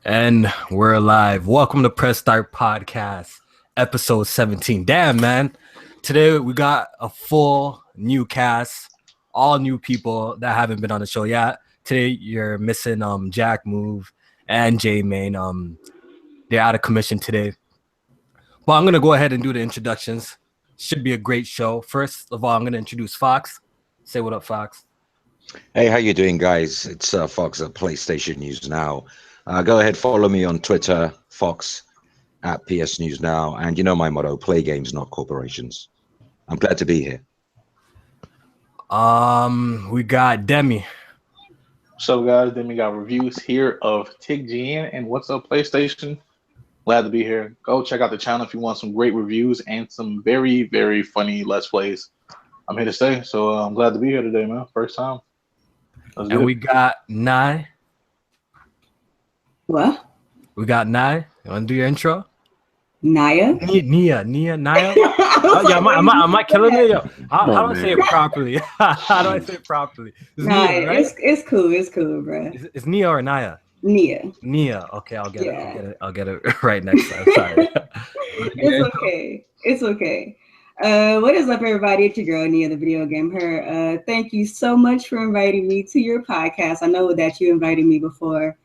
And we're live. Welcome to Press Start Podcast, episode 17. Damn, man. Today we got a full new cast, all new people that haven't been on the show yet. Today you're missing Jack Move and J Main. They're out of commission today. But I'm gonna go ahead and do the introductions. Should be a great show. First of all, I'm gonna introduce Fox. Say what up, Fox. Hey, how you doing, guys? It's Fox at PlayStation News Now. Go ahead, follow me on Twitter, Fox at PS News Now. And you know my motto, play games, not corporations. I'm glad to be here. We got Demi. What's up, guys? Then we got reviews here of TigGN and What's Up PlayStation. Glad to be here. Go check out the channel if you want some great reviews and some very, very funny Let's Plays. I'm here to stay, so I'm glad to be here today, man. First time. And we got Nioh. What? We got Nioh. You want to do your intro? Nioh? Nioh. Oh, yeah, am I killing it? Yo, how do I say it properly? How do I say it properly? It's Nioh, right? It's cool, bro. It's Nioh or Nioh? Nioh. Okay, I'll get it. I'll get it right next time. Sorry. It's okay. What is up, everybody? It's your girl, Nioh, the video game her. Thank you so much for inviting me to your podcast. I know that you invited me before,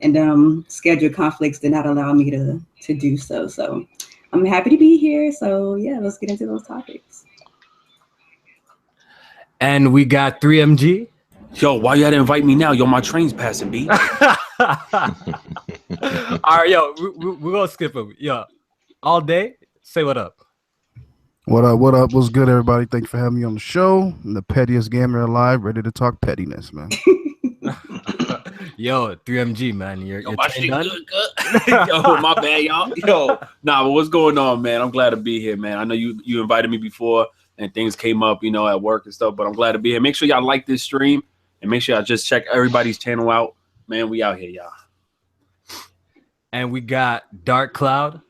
and schedule conflicts did not allow me to do so. So I'm happy to be here. So yeah, let's get into those topics. And we got 3MG. Yo, why you had to invite me now? Yo, my train's passing, B. All right, yo, we're gonna skip him. Yo, all day, say what up. What up? What's good, everybody? Thank you for having me on the show. I'm the pettiest gamer alive, ready to talk pettiness, man. Yo, 3MG, man. You're my shit done? Good. Yo, my bad, y'all. Yo, but what's going on, man? I'm glad to be here, man. I know you invited me before and things came up, at work and stuff, but I'm glad to be here. Make sure y'all like this stream and make sure y'all just check everybody's channel out. Man, we out here, y'all. And we got Dark Cloud.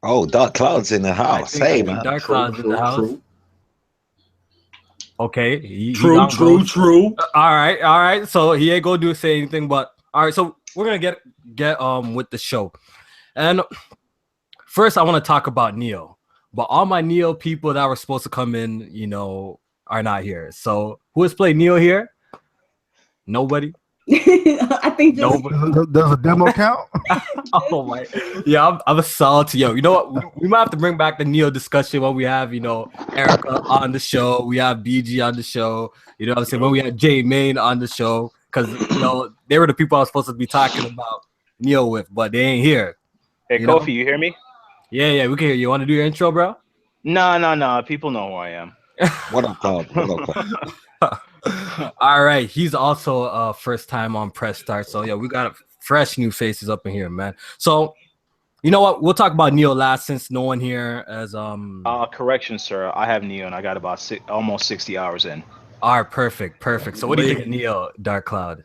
Oh, Dark Cloud's in the house. Hey, man. Dark Cloud's in the house. True. Okay. True. All right. So he ain't gonna say anything, but all right. So we're gonna get with the show, and first I want to talk about Nioh. But all my Nioh people that were supposed to come in, are not here. So who has played Nioh here? Nobody. I think just does a demo count? Oh my, yeah, I'm a salty. Yo, you know what? We might have to bring back the Nioh discussion when we have Erica on the show. We have BG on the show. You know what I'm saying? When we have J Main on the show, because they were the people I was supposed to be talking about Nioh with, but they ain't here. Hey, Kofi, you hear me? Yeah, we can hear you. Want to do your intro, bro? No. People know who I am. What up, Cloud? All right, he's also first time on Press Start, so yeah, we got fresh new faces up in here, man. So you know what, we'll talk about Nioh last since no one here as correction, sir, I have Nioh and I got about almost 60 hours in. All right, perfect. So what do you think of Nioh, Dark Cloud?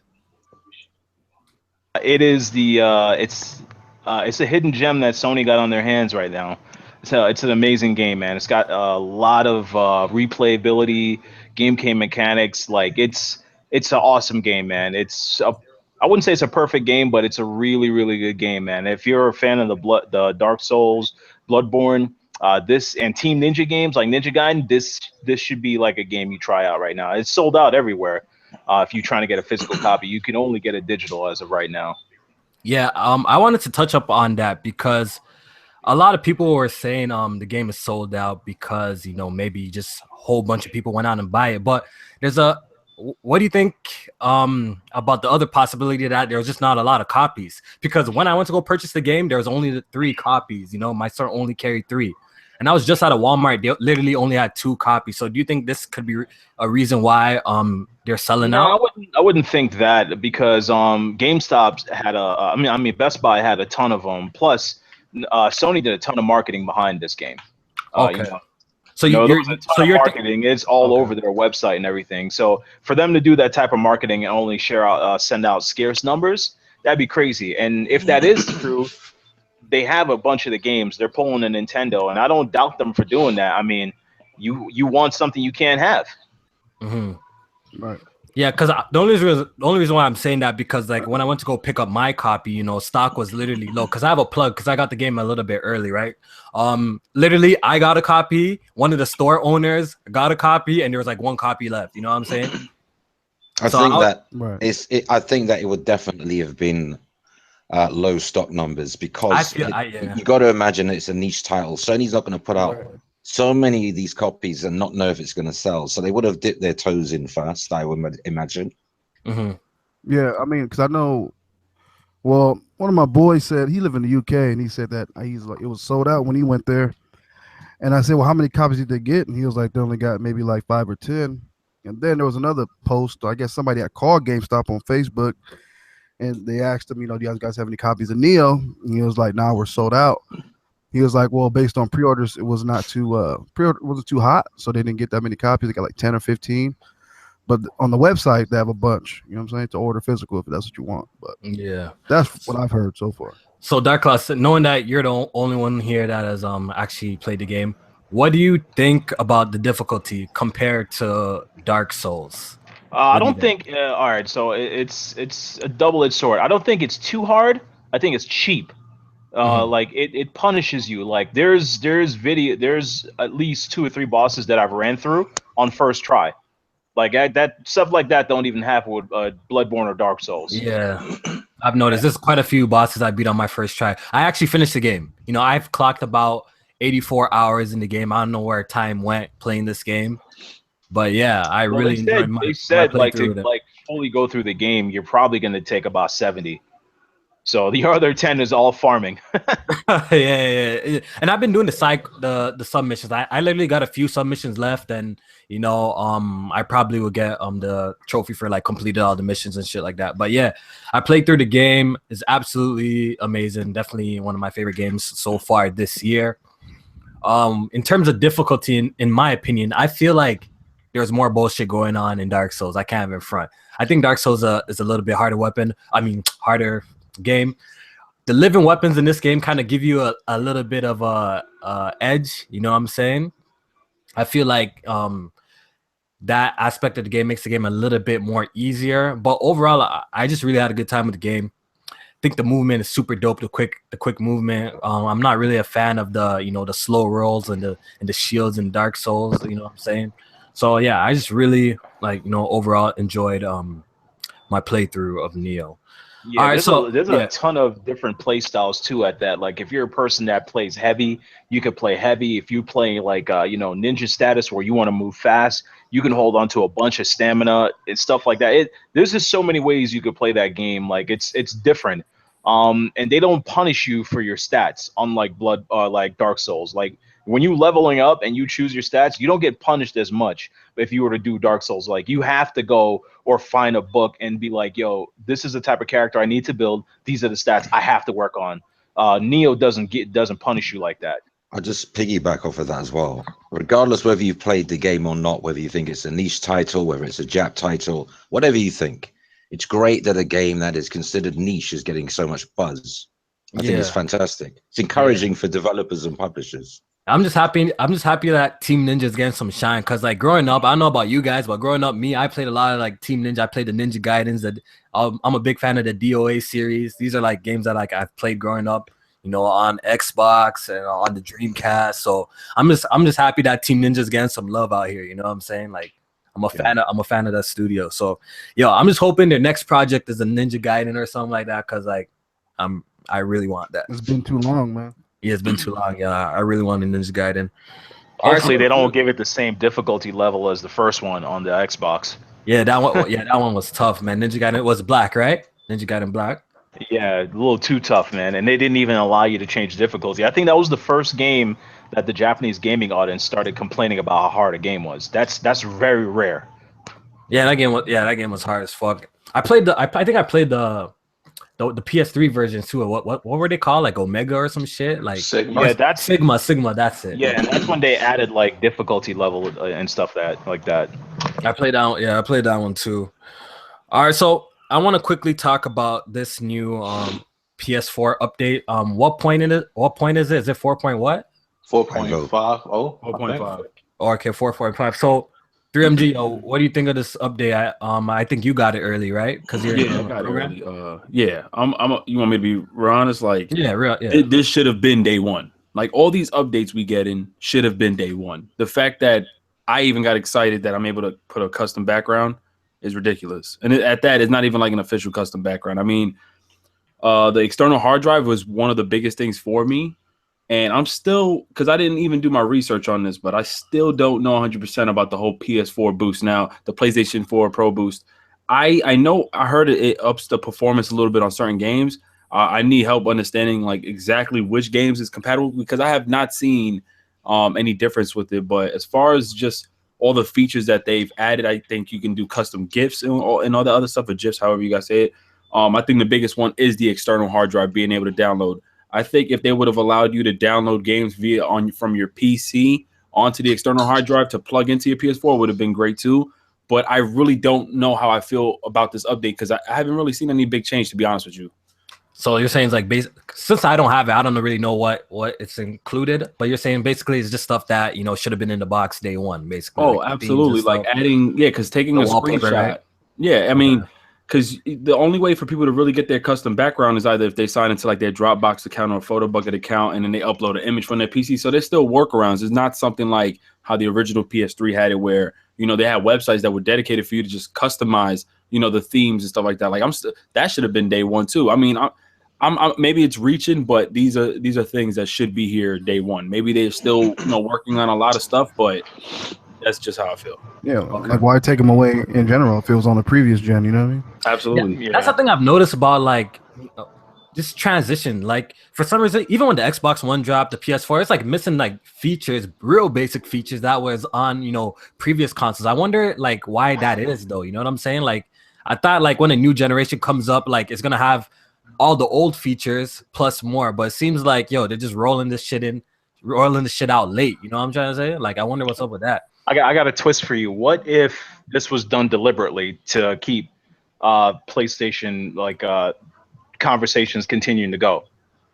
It is it's a hidden gem that Sony got on their hands right now. So it's an amazing game, man. It's got a lot of replayability, game mechanics. Like it's an awesome game, man. I wouldn't say it's a perfect game, but it's a really, really good game, man. If you're a fan of the Dark Souls, Bloodborne, this and Team Ninja games like Ninja Gaiden, this should be like a game you try out right now. It's sold out everywhere. If you're trying to get a physical copy, you can only get a digital as of right now. Yeah, I wanted to touch up on that because a lot of people were saying the game is sold out because maybe just a whole bunch of people went out and buy it. But what do you think about the other possibility that there's just not a lot of copies? Because when I went to go purchase the game, there was only the 3 copies. My store only carried 3, and I was just at a Walmart. They literally only had 2 copies. So do you think this could be a reason why they're selling out? I wouldn't think that because GameStop had I mean Best Buy had a ton of them. Plus, Sony did a ton of marketing behind this game. Okay. So your marketing is all over their website and everything. So for them to do that type of marketing and only send out scarce numbers, that'd be crazy. And if that is true, they have a bunch of the games. They're pulling a Nintendo, and I don't doubt them for doing that. I mean, you want something you can't have. Mm-hmm. Right. Yeah, because the only reason why I'm saying that because like when I went to go pick up my copy, stock was literally low. Because I have a plug because I got the game a little bit early, right? Literally I got a copy. One of the store owners got a copy, and there was like one copy left. You know what I'm saying? I So think that Right. I think that it would definitely have been low stock numbers I because feel yeah. you got to imagine it's a niche title. Sony's not going to put out Right. so many of these copies and not know if it's going to sell. So they would have dipped their toes in first, I would imagine. Mm-hmm. Yeah, I mean, because I know. Well, one of my boys said he lived in the UK, and he said that he's like it was sold out when he went there. And I said, well, how many copies did they get? And he was like, they only got maybe like 5 or 10. And then there was another post. I guess somebody had called GameStop on Facebook, and they asked him, do you guys have any copies of Neo? And he was like, nah, we're sold out. He was like, well, based on pre-orders, it was not too pre-order wasn't too hot, so they didn't get that many copies. They got like 10 or 15. But on the website, they have a bunch. You know what I'm saying? To order physical if that's what you want. But Yeah. that's what I've heard so far. So Dark Class, knowing that you're the only one here that has actually played the game, what do you think about the difficulty compared to Dark Souls? I What do you don't think. All right, so it's a double-edged sword. I don't think it's too hard. I think it's cheap. Mhm. Like it punishes you. Like there's at least 2 or 3 bosses that I've ran through on first try. Like that stuff like that don't even happen with Bloodborne or Dark Souls. Yeah, I've noticed there's quite a few bosses I beat on my first try. I actually finished the game. I've clocked about 84 hours in the game. I don't know where time went playing this game, but yeah, I Well, really enjoyed they my said like playthrough to with it. like fully go through the game, you're probably going to take about 70. So the other 10 is all farming. Yeah. And I've been doing the submissions. I literally got a few submissions left, and I probably will get the trophy for like completed all the missions and shit like that. But yeah, I played through the game. It's absolutely amazing. Definitely one of my favorite games so far this year. In terms of difficulty, in my opinion, I feel like there's more bullshit going on in Dark Souls. I can't even front. I think Dark Souls is a little bit harder game. The living weapons in this game kind of give you a little bit of a edge. You know what I'm saying? I feel like that aspect of the game makes the game a little bit more easier. But overall, I just really had a good time with the game. I think the movement is super dope. The quick movement. I'm not really a fan of the slow rolls and the shields in Dark Souls. You know what I'm saying? So yeah, I just really overall enjoyed my playthrough of Nioh. Yeah, All right, so there's a yeah. ton of different play styles too at that. Like if you're a person that plays heavy, you could play heavy. If you play like ninja status where you want to move fast, you can hold on to a bunch of stamina and stuff like that. There's just so many ways you could play that game. Like it's different. And they don't punish you for your stats, unlike like Dark Souls. Like when you leveling up and you choose your stats, you don't get punished as much. But if you were to do Dark Souls, like you have to go or find a book and be like, yo, this is the type of character I need to build. These are the stats I have to work on. Neo doesn't punish you like that. I'll just piggyback off of that as well. Regardless whether you've played the game or not, whether you think it's a niche title, whether it's a Jap title, whatever you think, it's great that a game that is considered niche is getting so much buzz. I think it's fantastic. It's encouraging for developers and publishers. I'm just happy that Team Ninja is getting some shine, because like growing up, I don't know about you guys, but growing up, I played a lot of like Team Ninja. I played the Ninja Gaidens. That I'm a big fan of the DOA series. These are like games that like I've played growing up, on Xbox and on the Dreamcast. So I'm just happy that Team Ninja is getting some love out here. You know what I'm saying? Like I'm a fan of that studio. So I'm just hoping their next project is a Ninja Gaiden or something like that, because like I really want that. It's been too long, man. Yeah, it's been too long. Yeah, I really want a Ninja Gaiden. Hopefully they don't give it the same difficulty level as the first one on the Xbox. Yeah, that one. Yeah, that one was tough, man. Ninja Gaiden was black, right? Ninja Gaiden black. Yeah, a little too tough, man. And they didn't even allow you to change difficulty. I think that was the first game that the Japanese gaming audience started complaining about how hard a game was. That's very rare. Yeah, that game was hard as fuck. I think I played the PS3 versions too. What were they called? Like Omega or some shit? Like Sigma. Yeah, that's Sigma. That's it. Yeah, and that's when they added like difficulty level and stuff like that. I played that one too. All right, so I want to quickly talk about this new PS4 update. What point is it? Is it 4 point what? 4.50. 4.5. Okay, 4.5. So 3MG, what do you think of this update? I think you got it early, right? Because you're Yeah, in I got it program. early. Yeah, you want me to be real honest? Like, Yeah, real. Yeah. this should have been day one. Like, all these updates we get in should have been day one. The fact that I even got excited that I'm able to put a custom background is ridiculous. And at that, it's not even like an official custom background. I mean, the external hard drive was one of the biggest things for me. And I'm still, because I didn't even do my research on this, but I still don't know 100% about the whole PS4 boost now, the PlayStation 4 Pro boost. I know I heard it ups the performance a little bit on certain games. I need help understanding like exactly which games is compatible because I have not seen any difference with it. But as far as just all the features that they've added, I think you can do custom GIFs and all the other stuff, or GIFs, however you guys say it. I think the biggest one is the external hard drive being able to download. I think if they would have allowed you to download games from your PC onto the external hard drive to plug into your PS4 would have been great too. But I really don't know how I feel about this update because I haven't really seen any big change, to be honest with you. So you're saying it's like since I don't have it, I don't really know what it's included. But you're saying basically it's just stuff that should have been in the box day one, basically. Oh, absolutely. Like adding, because taking a screenshot. Right? Yeah, I mean. Because the only way for people to really get their custom background is either if they sign into like their Dropbox account or a Photo Bucket account and then they upload an image from their PC. So there's still workarounds. It's not something like how the original PS3 had it where, they had websites that were dedicated for you to just customize, the themes and stuff like that. Like that should have been day one too. I mean, I'm maybe it's reaching, but these are things that should be here day one. Maybe they're still, working on a lot of stuff, but that's just how I feel. Yeah, like why take them away in general if it was on the previous gen, you know what I mean? Absolutely. Yeah. That's something I've noticed about like this transition. Like for some reason, even when the Xbox One dropped, the PS4, it's like missing like features, real basic features that was on, previous consoles. I wonder like why that is though. You know what I'm saying? Like I thought like when a new generation comes up, like it's gonna have all the old features plus more, but it seems like they're just rolling this shit out late. You know what I'm trying to say? Like I wonder what's up with that. I got a twist for you. What if this was done deliberately to keep PlayStation conversations continuing to go?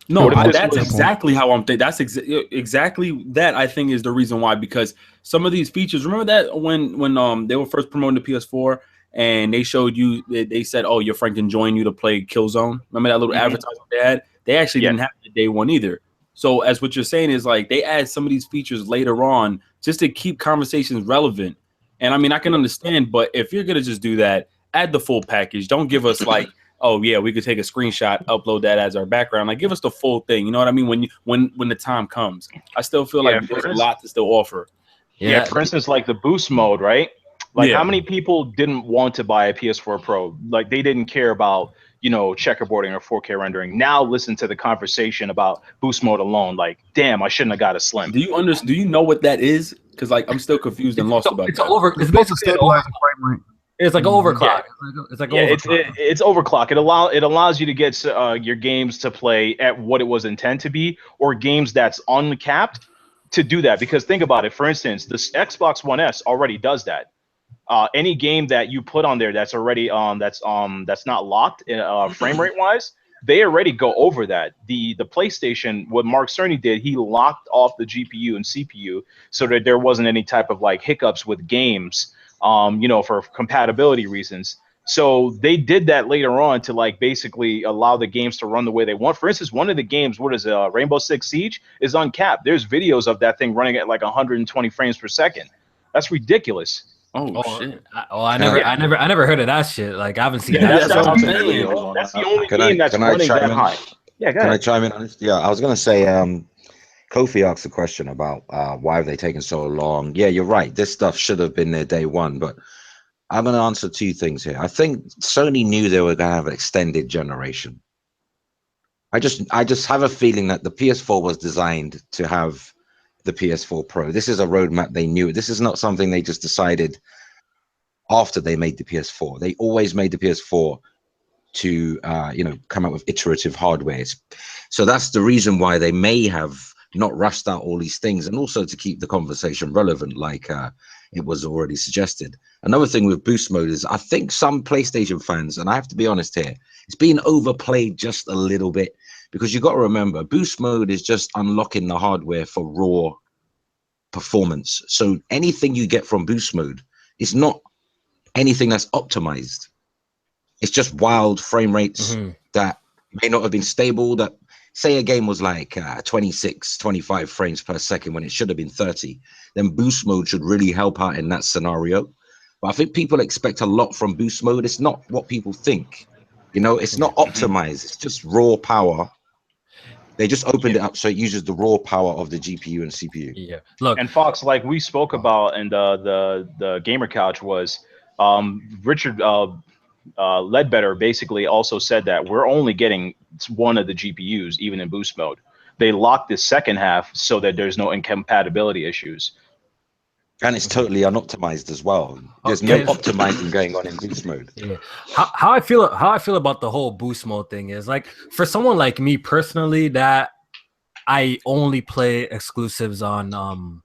No, that's exactly how I'm thinking. That's exactly that I think is the reason why, because some of these features, remember that when they were first promoting the PS4 and they showed you, they said, oh, your friend can join you to play Killzone. Remember that little advertisement they had? They actually didn't have it day one either. So as what you're saying is like they add some of these features later on just to keep conversations relevant. And I mean, I can understand, but if you're going to just do that, add the full package. Don't give us like, oh yeah, we could take a screenshot, upload that as our background. Like give us the full thing. You know what I mean? When the time comes, I still feel like there's a lot to still offer. Yeah. For instance, like the boost mode, right? Like how many people didn't want to buy a PS4 Pro? Like they didn't care about, checkerboarding or 4K rendering. Now listen to the conversation about boost mode alone. Like, damn, I shouldn't have got a slim. Do you know what that is? Because like I'm still confused and lost about that. It's basically stabilizing frame rate. It's like overclock. It's like overclock. It's overclock. It allows you to get your games to play at what it was intended to be, or games that's uncapped to do that. Because think about it. For instance, the Xbox One S already does that. Any game that you put on there that's already that's not locked frame rate wise, they already go over that. The PlayStation, what Mark Cerny did, he locked off the GPU and CPU so that there wasn't any type of like hiccups with games, for compatibility reasons. So they did that later on to like basically allow the games to run the way they want. For instance, one of the games, Rainbow Six Siege, is uncapped. There's videos of that thing running at like 120 frames per second. That's ridiculous. Oh shit! I never heard of that shit. Like I haven't seen that. That's the only game that's running that high. Yeah, go ahead. Can I chime in on this? Yeah, I was gonna say, Kofi asked a question about why have they taken so long. Yeah, you're right. This stuff should have been there day one, but I'm gonna answer two things here. I think Sony knew they were gonna have an extended generation. I just have a feeling that the PS4 was designed to have the PS4 Pro. This is a roadmap they knew. This is not something they just decided after they made the PS4. They always made the PS4 to come out with iterative hardware. So that's the reason why they may have not rushed out all these things, and also to keep the conversation relevant, like it was already suggested. Another thing with boost mode is I think some PlayStation fans, and I have to be honest here, it's being overplayed just a little bit, because you got to remember boost mode is just unlocking the hardware for raw performance. So anything you get from boost mode It's not anything that's optimized. It's just wild frame rates that may not have been stable. That say a game was like 26, 25 frames per second when it should have been 30. Then boost mode should really help out in that scenario. But I think people expect a lot from boost mode. It's not what people think. You know, it's not optimized. It's just raw power. They just opened it up so it uses the raw power of the GPU and CPU. Yeah. Look, And Fox, like we spoke about in the gamer couch, was Richard Ledbetter basically also said that we're only getting one of the GPUs, even in boost mode. They locked the second half so that there's no incompatibility issues. And it's totally unoptimized as well. There's no optimizing going on in boost mode. Yeah. How I feel about the whole boost mode thing is like, for someone like me personally, that I only play exclusives on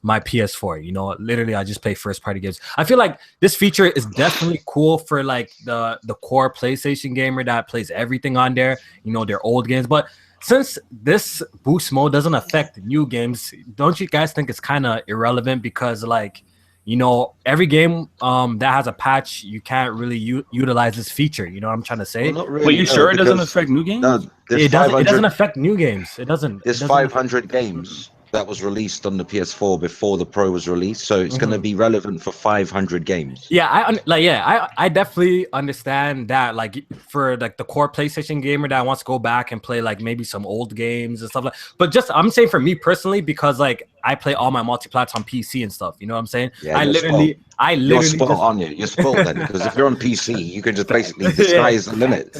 my PS4. You know, literally I just play first party games. I feel like this feature is definitely cool for like the core PlayStation gamer that plays everything on there, you know, their old games. But since this boost mode doesn't affect new games, don't you guys think it's kind of irrelevant? Because like, you know, every game that has a patch, you can't really utilize this feature. You know what I'm trying to say? Well, not really, Wait, you sure it doesn't affect new games? No, It doesn't affect new games. It doesn't. There's 500 games that was released on the PS4 before the Pro was released, so it's going to be relevant for 500 games. Yeah, I definitely understand that. Like for like the core PlayStation gamer that wants to go back and play like maybe some old games and stuff like. But just I'm saying for me personally, because like I play all my multiplats on PC and stuff. You know what I'm saying? Yeah, I literally you're spoiled, aren't you? You're spoiled then, because if you're on PC, you can just basically the sky is the limit.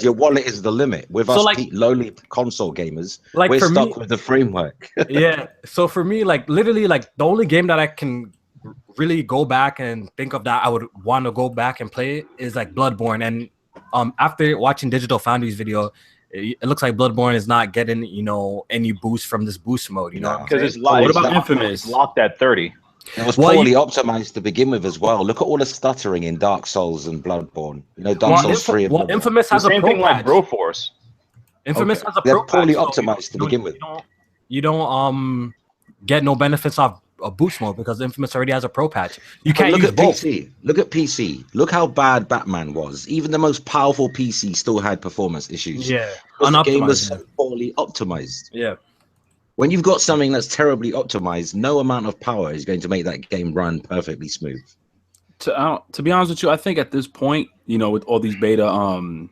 Your wallet is the limit. With us like, lowly console gamers, like we're for stuck me, with the framework. Yeah. So for me, like literally, like the only game that I can really go back and think of that I would want to go back and play is like Bloodborne. And after watching Digital Foundry's video, it looks like Bloodborne is not getting, you know, any boost from this boost mode. You know, because it's what about Infamous? It's locked at 30. It was poorly optimized to begin with as well. Look at all the stuttering in Dark Souls and Bloodborne. You know, Dark Souls 3 and Bloodborne. Infamous has a pro thing patch. like Broforce. Infamous has a They're pro poorly patch, so optimized to begin with. You don't get no benefits off a boost mode because Infamous already has a pro patch. You can't look use at both. PC. Look at PC. Look how bad Batman was. Even the most powerful PC still had performance issues. Yeah, the game was so poorly optimized. Yeah. When you've got something that's terribly optimized, no amount of power is going to make that game run perfectly smooth. To be honest with you, I think at this point, you know, with all these beta,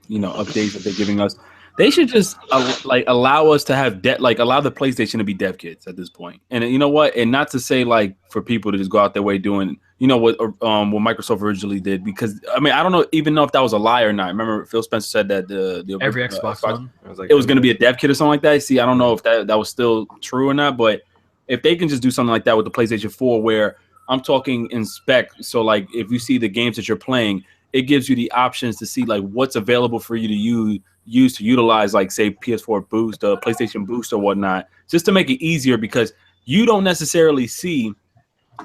you know, updates that they're giving us, they should just allow us to have allow the PlayStation to be dev kits at this point. And you know what? And not to say like for people to just go out their way doing, you know, what Microsoft originally did, because I mean, I don't even know if that was a lie or not. Remember Phil Spencer said that the every Xbox One, it was going to be a dev kit or something like that. See, I don't know if that was still true or not, but if they can just do something like that with the PlayStation 4, where I'm talking in spec, so like if you see the games that you're playing, it gives you the options to see like what's available for you to use to utilize, like say PS4 boost, PlayStation boost or whatnot, just to make it easier, because you don't necessarily see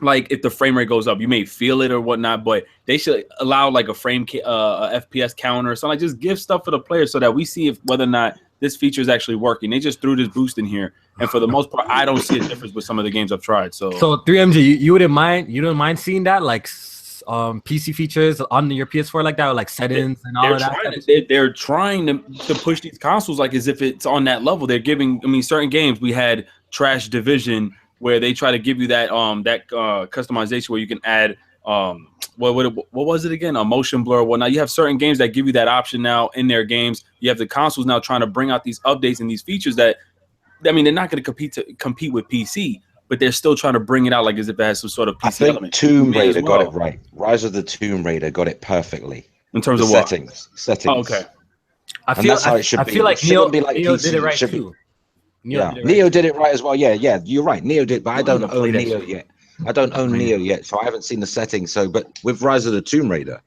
like if the frame rate goes up. You may feel it or whatnot, but they should allow like a FPS counter or something. Like just give stuff for the players so that we see if whether or not this feature is actually working. They just threw this boost in here, and for the most part, I don't see a difference with some of the games I've tried. So 3MG, you wouldn't mind seeing that, like PC features on your PS4 like that, or like settings and all of that? They're trying to push these consoles like as if it's on that level. They're giving, I mean, certain games. We had Trash Division, where they try to give you that customization where you can add what was it again? A motion blur or whatnot. You have certain games that give you that option now in their games. You have the consoles now trying to bring out these updates and these features that, I mean, they're not going to compete with PC, but they're still trying to bring it out like as if it has some sort of PC I think element. Tomb Raider got it right. Rise of the Tomb Raider got it perfectly. In terms of what? Settings. Oh, okay. I feel like Nioh did it right too. Nioh did it right as well. Yeah, you're right. Nioh did, but I don't own Nioh yet. Nioh yet, so I haven't seen the settings. So, but with Rise of the Tomb Raider,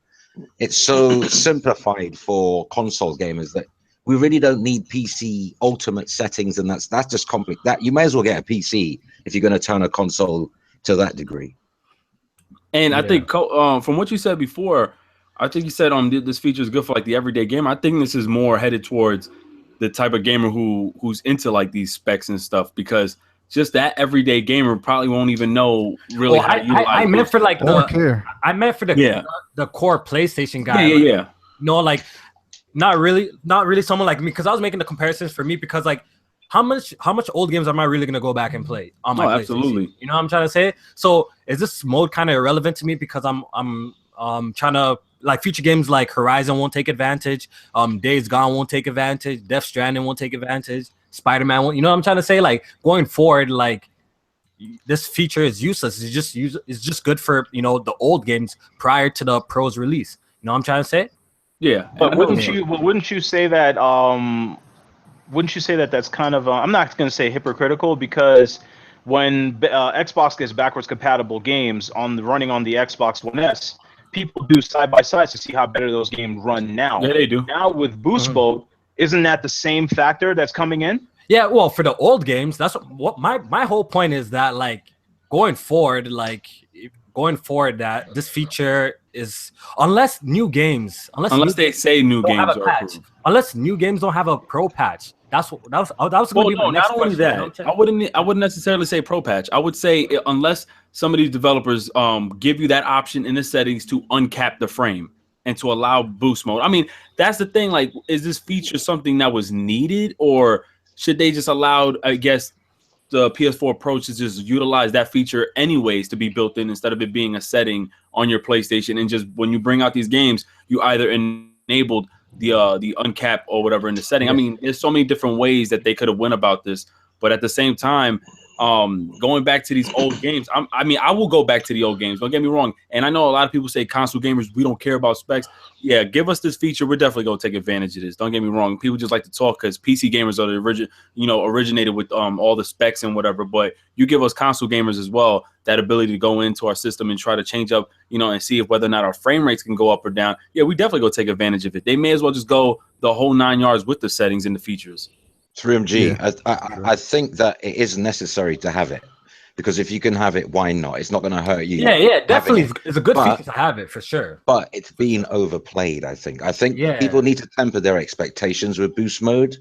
it's so simplified for console gamers that we really don't need PC ultimate settings, and that's just complex. That you may as well get a PC if you're going to turn a console to that degree. And I think from what you said before, I think you said this feature is good for like the everyday gamer. I think this is more headed towards the type of gamer who's into like these specs and stuff, because just that everyday gamer probably won't even know really how to utilize. I meant for like I meant for the core PlayStation guy. Yeah. No, like not really someone like me, because I was making the comparisons for me, because like how much old games am I really gonna go back and play on my PlayStation? Absolutely. You know what I'm trying to say? So is this mode kind of irrelevant to me, because I'm trying to, like, future games like Horizon won't take advantage, Days Gone won't take advantage, Death Stranding won't take advantage, Spider-Man won't, you know what I'm trying to say? Like, going forward, like, this feature is useless. It's just good for, you know, the old games prior to the Pro's release. You know what I'm trying to say? Yeah. But wouldn't you say that that's kind of I'm not going to say hypocritical, because when Xbox gets backwards compatible games running on the Xbox One S, people do side by sides to see how better those games run now. Yeah, they do. Now with boost mode, isn't that the same factor that's coming in? Yeah, well, for the old games, that's what my whole point is, that like going forward, that this feature is, unless they say new games are approved. Unless new games don't have a pro patch. That was going to be my next not only question. that, I wouldn't necessarily say pro patch. I would say unless some of these developers give you that option in the settings to uncap the frame and to allow boost mode. I mean, that's the thing. Like, is this feature something that was needed, or should they just allow, I guess, the PS4 Pro to just utilize that feature anyways to be built in, instead of it being a setting on your PlayStation, and just when you bring out these games, you either enabled the uncap or whatever in the setting. I mean, there's so many different ways that they could have went about this, but at the same time, going back to these old games, I will go back to the old games. Don't get me wrong. And I know a lot of people say console gamers, we don't care about specs. Yeah, give us this feature. We're definitely going to take advantage of this. Don't get me wrong. People just like to talk because PC gamers are the originated with all the specs and whatever. But you give us console gamers as well that ability to go into our system and try to change up, and see if whether or not our frame rates can go up or down. Yeah, we definitely go take advantage of it. They may as well just go the whole 9 yards with the settings and the features. 3MG, I think that it is necessary to have it, because if you can have it, why not? It's not going to hurt you. Yeah, definitely. It's a good feature to have it, for sure. But it's been overplayed, I think. People need to temper their expectations with boost mode.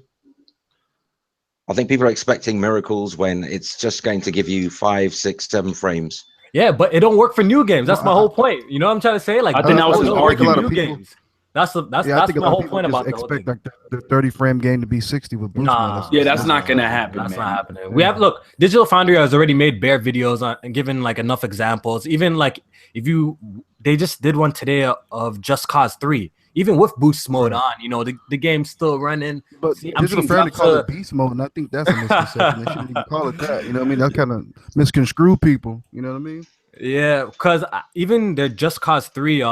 I think people are expecting miracles when it's just going to give you 5, 6, 7 frames. Yeah, but it don't work for new games. That's my whole point. You know what I'm trying to say? Like, I think that was his argument. New games. That's my whole point about expect like the 30-frame game to be 60 with boost mode. That's not gonna happen. That's not happening. We have Digital Foundry has already made bare videos on and given like enough examples. Even like they just did one today of Just Cause 3. Even with boost mode on, the game's still running. But Digital Foundry call it beast mode, and I think that's a misconception. They shouldn't even call it that. You know what I mean? That kind of misconstrue people. You know what I mean? Yeah, because even the Just Cause 3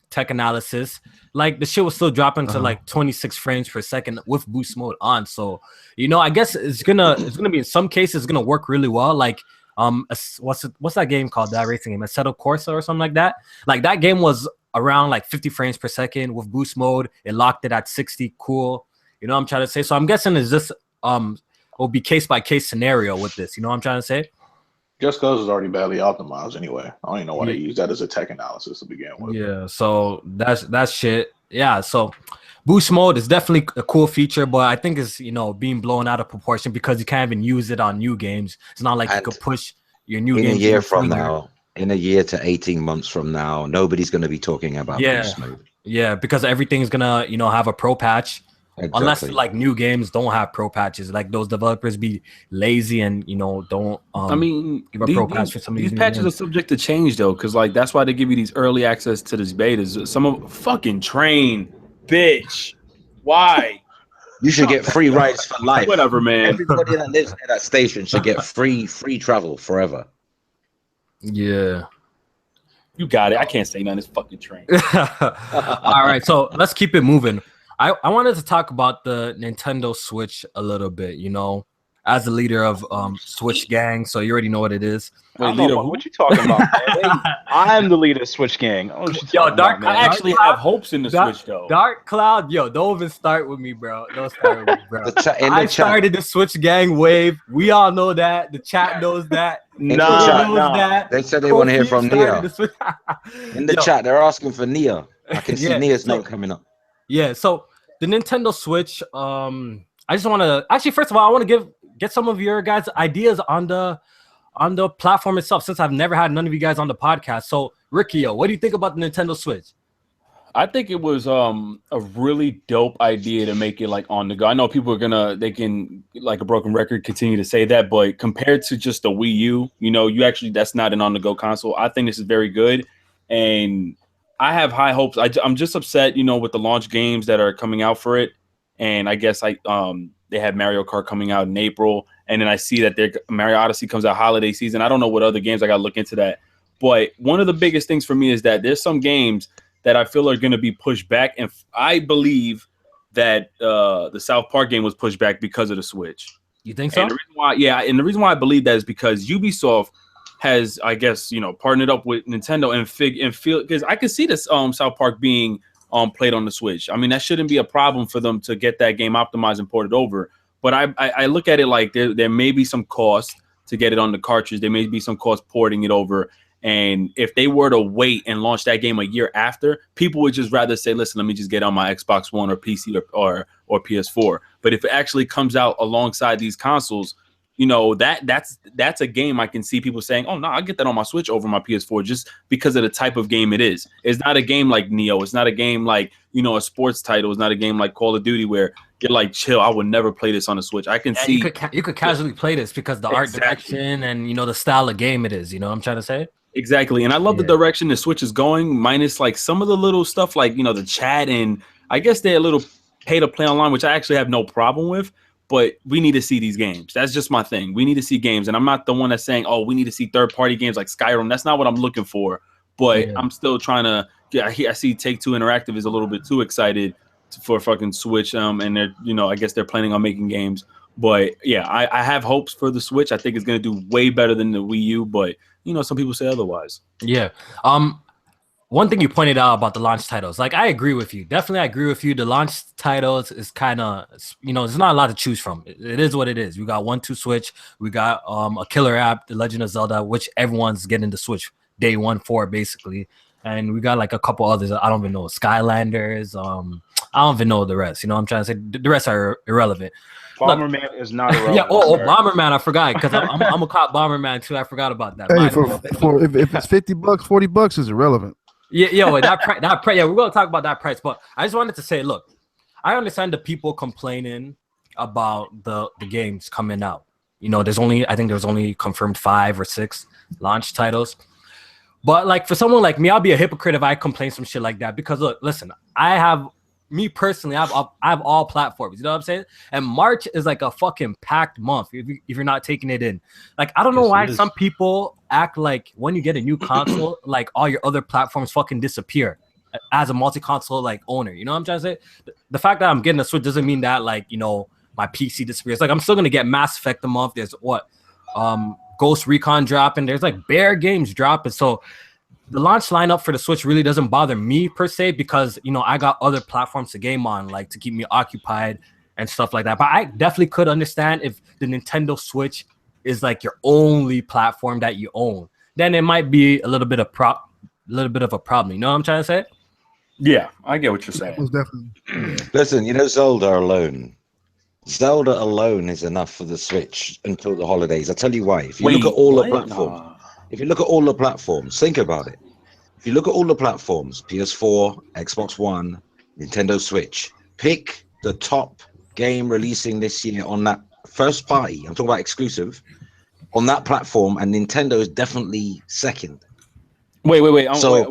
tech analysis, like the shit was still dropping to like 26 frames per second with boost mode on. So, I guess it's gonna be, in some cases, it's gonna work really well. Like, what's that game called? That racing game, Assetto Corsa or something like that. Like that game was around like 50 frames per second with boost mode. It locked it at 60. Cool. You know what I'm trying to say? So I'm guessing is this will be case by case scenario with this. You know what I'm trying to say? Just Cause is already badly optimized anyway. I don't even know why they use that as a tech analysis to begin with. Yeah, so that's shit. Yeah, so boost mode is definitely a cool feature, but I think it's being blown out of proportion because you can't even use it on new games. It's not like you could push your new games. In a year from now, in a year to 18 months from now, nobody's going to be talking about boost mode. Yeah, because everything's gonna have a pro patch. Exactly. Unless like new games don't have pro patches, like those developers be lazy and don't. Give a pro patch for some of these patches are subject to change though, because like that's why they give you these early access to these betas. Some of fucking train, bitch. Why? You should get free rides for life. Whatever, man. Everybody that lives near that station should get free travel forever. Yeah. You got it. I can't say nothing. It's fucking train. All right, so let's keep it moving. I wanted to talk about the Nintendo Switch a little bit, as the leader of Switch Gang, so you already know what it is. What you talking about, man? I'm the leader of Switch Gang. I actually have hopes in the Switch, though. Dark Cloud, don't even start with me, bro. Don't start with me, bro. I started the Switch Gang wave. We all know that. The chat knows that. That. They said they want to hear from Nioh. In the chat, they're asking for Nioh. I can see Nioh's name coming up. Yeah, so the Nintendo Switch, I just want to first of all, I want to get some of your guys' ideas on the platform itself, since I've never had none of you guys on the podcast. So, Riccio, what do you think about the Nintendo Switch? I think it was a really dope idea to make it like on the go. I know people are they can, like a broken record, continue to say that, but compared to just the Wii U, that's not an on the go console. I think this is very good, and I have high hopes. I'm just upset, with the launch games that are coming out for it, and I guess they had Mario Kart coming out in April, and then I see that Mario Odyssey comes out holiday season. I don't know what other games I got to look into that, but one of the biggest things for me is that there's some games that I feel are going to be pushed back. And I believe that the South Park game was pushed back because of the Switch. You think so? And the reason why I believe that is because Ubisoft has, I guess, partnered up with Nintendo and feel, because I could see this South Park being played on the Switch. I mean, that shouldn't be a problem for them to get that game optimized and ported over. But I look at it like there may be some cost to get it on the cartridge. There may be some cost porting it over. And if they were to wait and launch that game a year after, people would just rather say, listen, let me just get on my Xbox One or PC or PS4. But if it actually comes out alongside these consoles, that's a game I can see people saying, oh, no, I'll get that on my Switch over my PS4 just because of the type of game it is. It's not a game like Nioh. It's not a game like, a sports title. It's not a game like Call of Duty where you're like, chill, I would never play this on the Switch. I can see. You could casually play this because the art direction and, the style of game it is. You know what I'm trying to say? Exactly. And I love the direction the Switch is going, minus like some of the little stuff like, the chat, and I guess they're a little pay to play online, which I actually have no problem with, but we need to see these games. That's just my thing. We need to see games. And I'm not the one that's saying, oh, we need to see third-party games like Skyrim. That's not what I'm looking for. But I'm still trying to I see Take-Two Interactive is a little bit too excited for fucking Switch. And they're, I guess they're planning on making games. But yeah, I have hopes for the Switch. I think it's going to do way better than the Wii U, but some people say otherwise. Yeah. One thing you pointed out about the launch titles, like I agree with you. Definitely, I agree with you. The launch titles is kind of, there's not a lot to choose from. It is what it is. We got 1-2 Switch. We got a killer app, The Legend of Zelda, which everyone's getting the Switch day 1 for basically. And we got like a couple others. I don't even know. Skylanders. I don't even know the rest. I'm trying to say the rest are irrelevant. Bomberman is not irrelevant. Yeah, Bomberman, I forgot because I'm a cop Bomberman too. I forgot about that. Hey, if it's $50, $40 is irrelevant. Yeah, that price. Yeah, we're gonna talk about that price. But I just wanted to say, look, I understand the people complaining about the games coming out. I think there's only confirmed 5 or 6 launch titles. But like for someone like me, I'll be a hypocrite if I complain some shit like that because look, listen, me personally, I have all platforms. You know what I'm saying? And March is like a fucking packed month if you're not taking it in. Like, I don't know why some people act like when you get a new console, like all your other platforms fucking disappear as a multi-console like owner. You know what I'm trying to say? The fact that I'm getting a Switch doesn't mean that like, my PC disappears. Like, I'm still gonna get Mass Effect a month. There's Ghost Recon dropping. There's like bare games dropping. So the launch lineup for the Switch really doesn't bother me per se because, I got other platforms to game on, like to keep me occupied and stuff like that. But I definitely could understand if the Nintendo Switch is like your only platform that you own. Then it might be a little bit of a problem. You know what I'm trying to say? Yeah, I get what you're saying. Listen, Zelda alone is enough for the Switch until the holidays. I'll tell you why. If you look at all the platforms. If you look at all the platforms, think about it. If you look at all the platforms, PS4, Xbox One, Nintendo Switch, pick the top game releasing this year on that first party. I'm talking about exclusive on that platform, and Nintendo is definitely second. Wait. I'm sorry.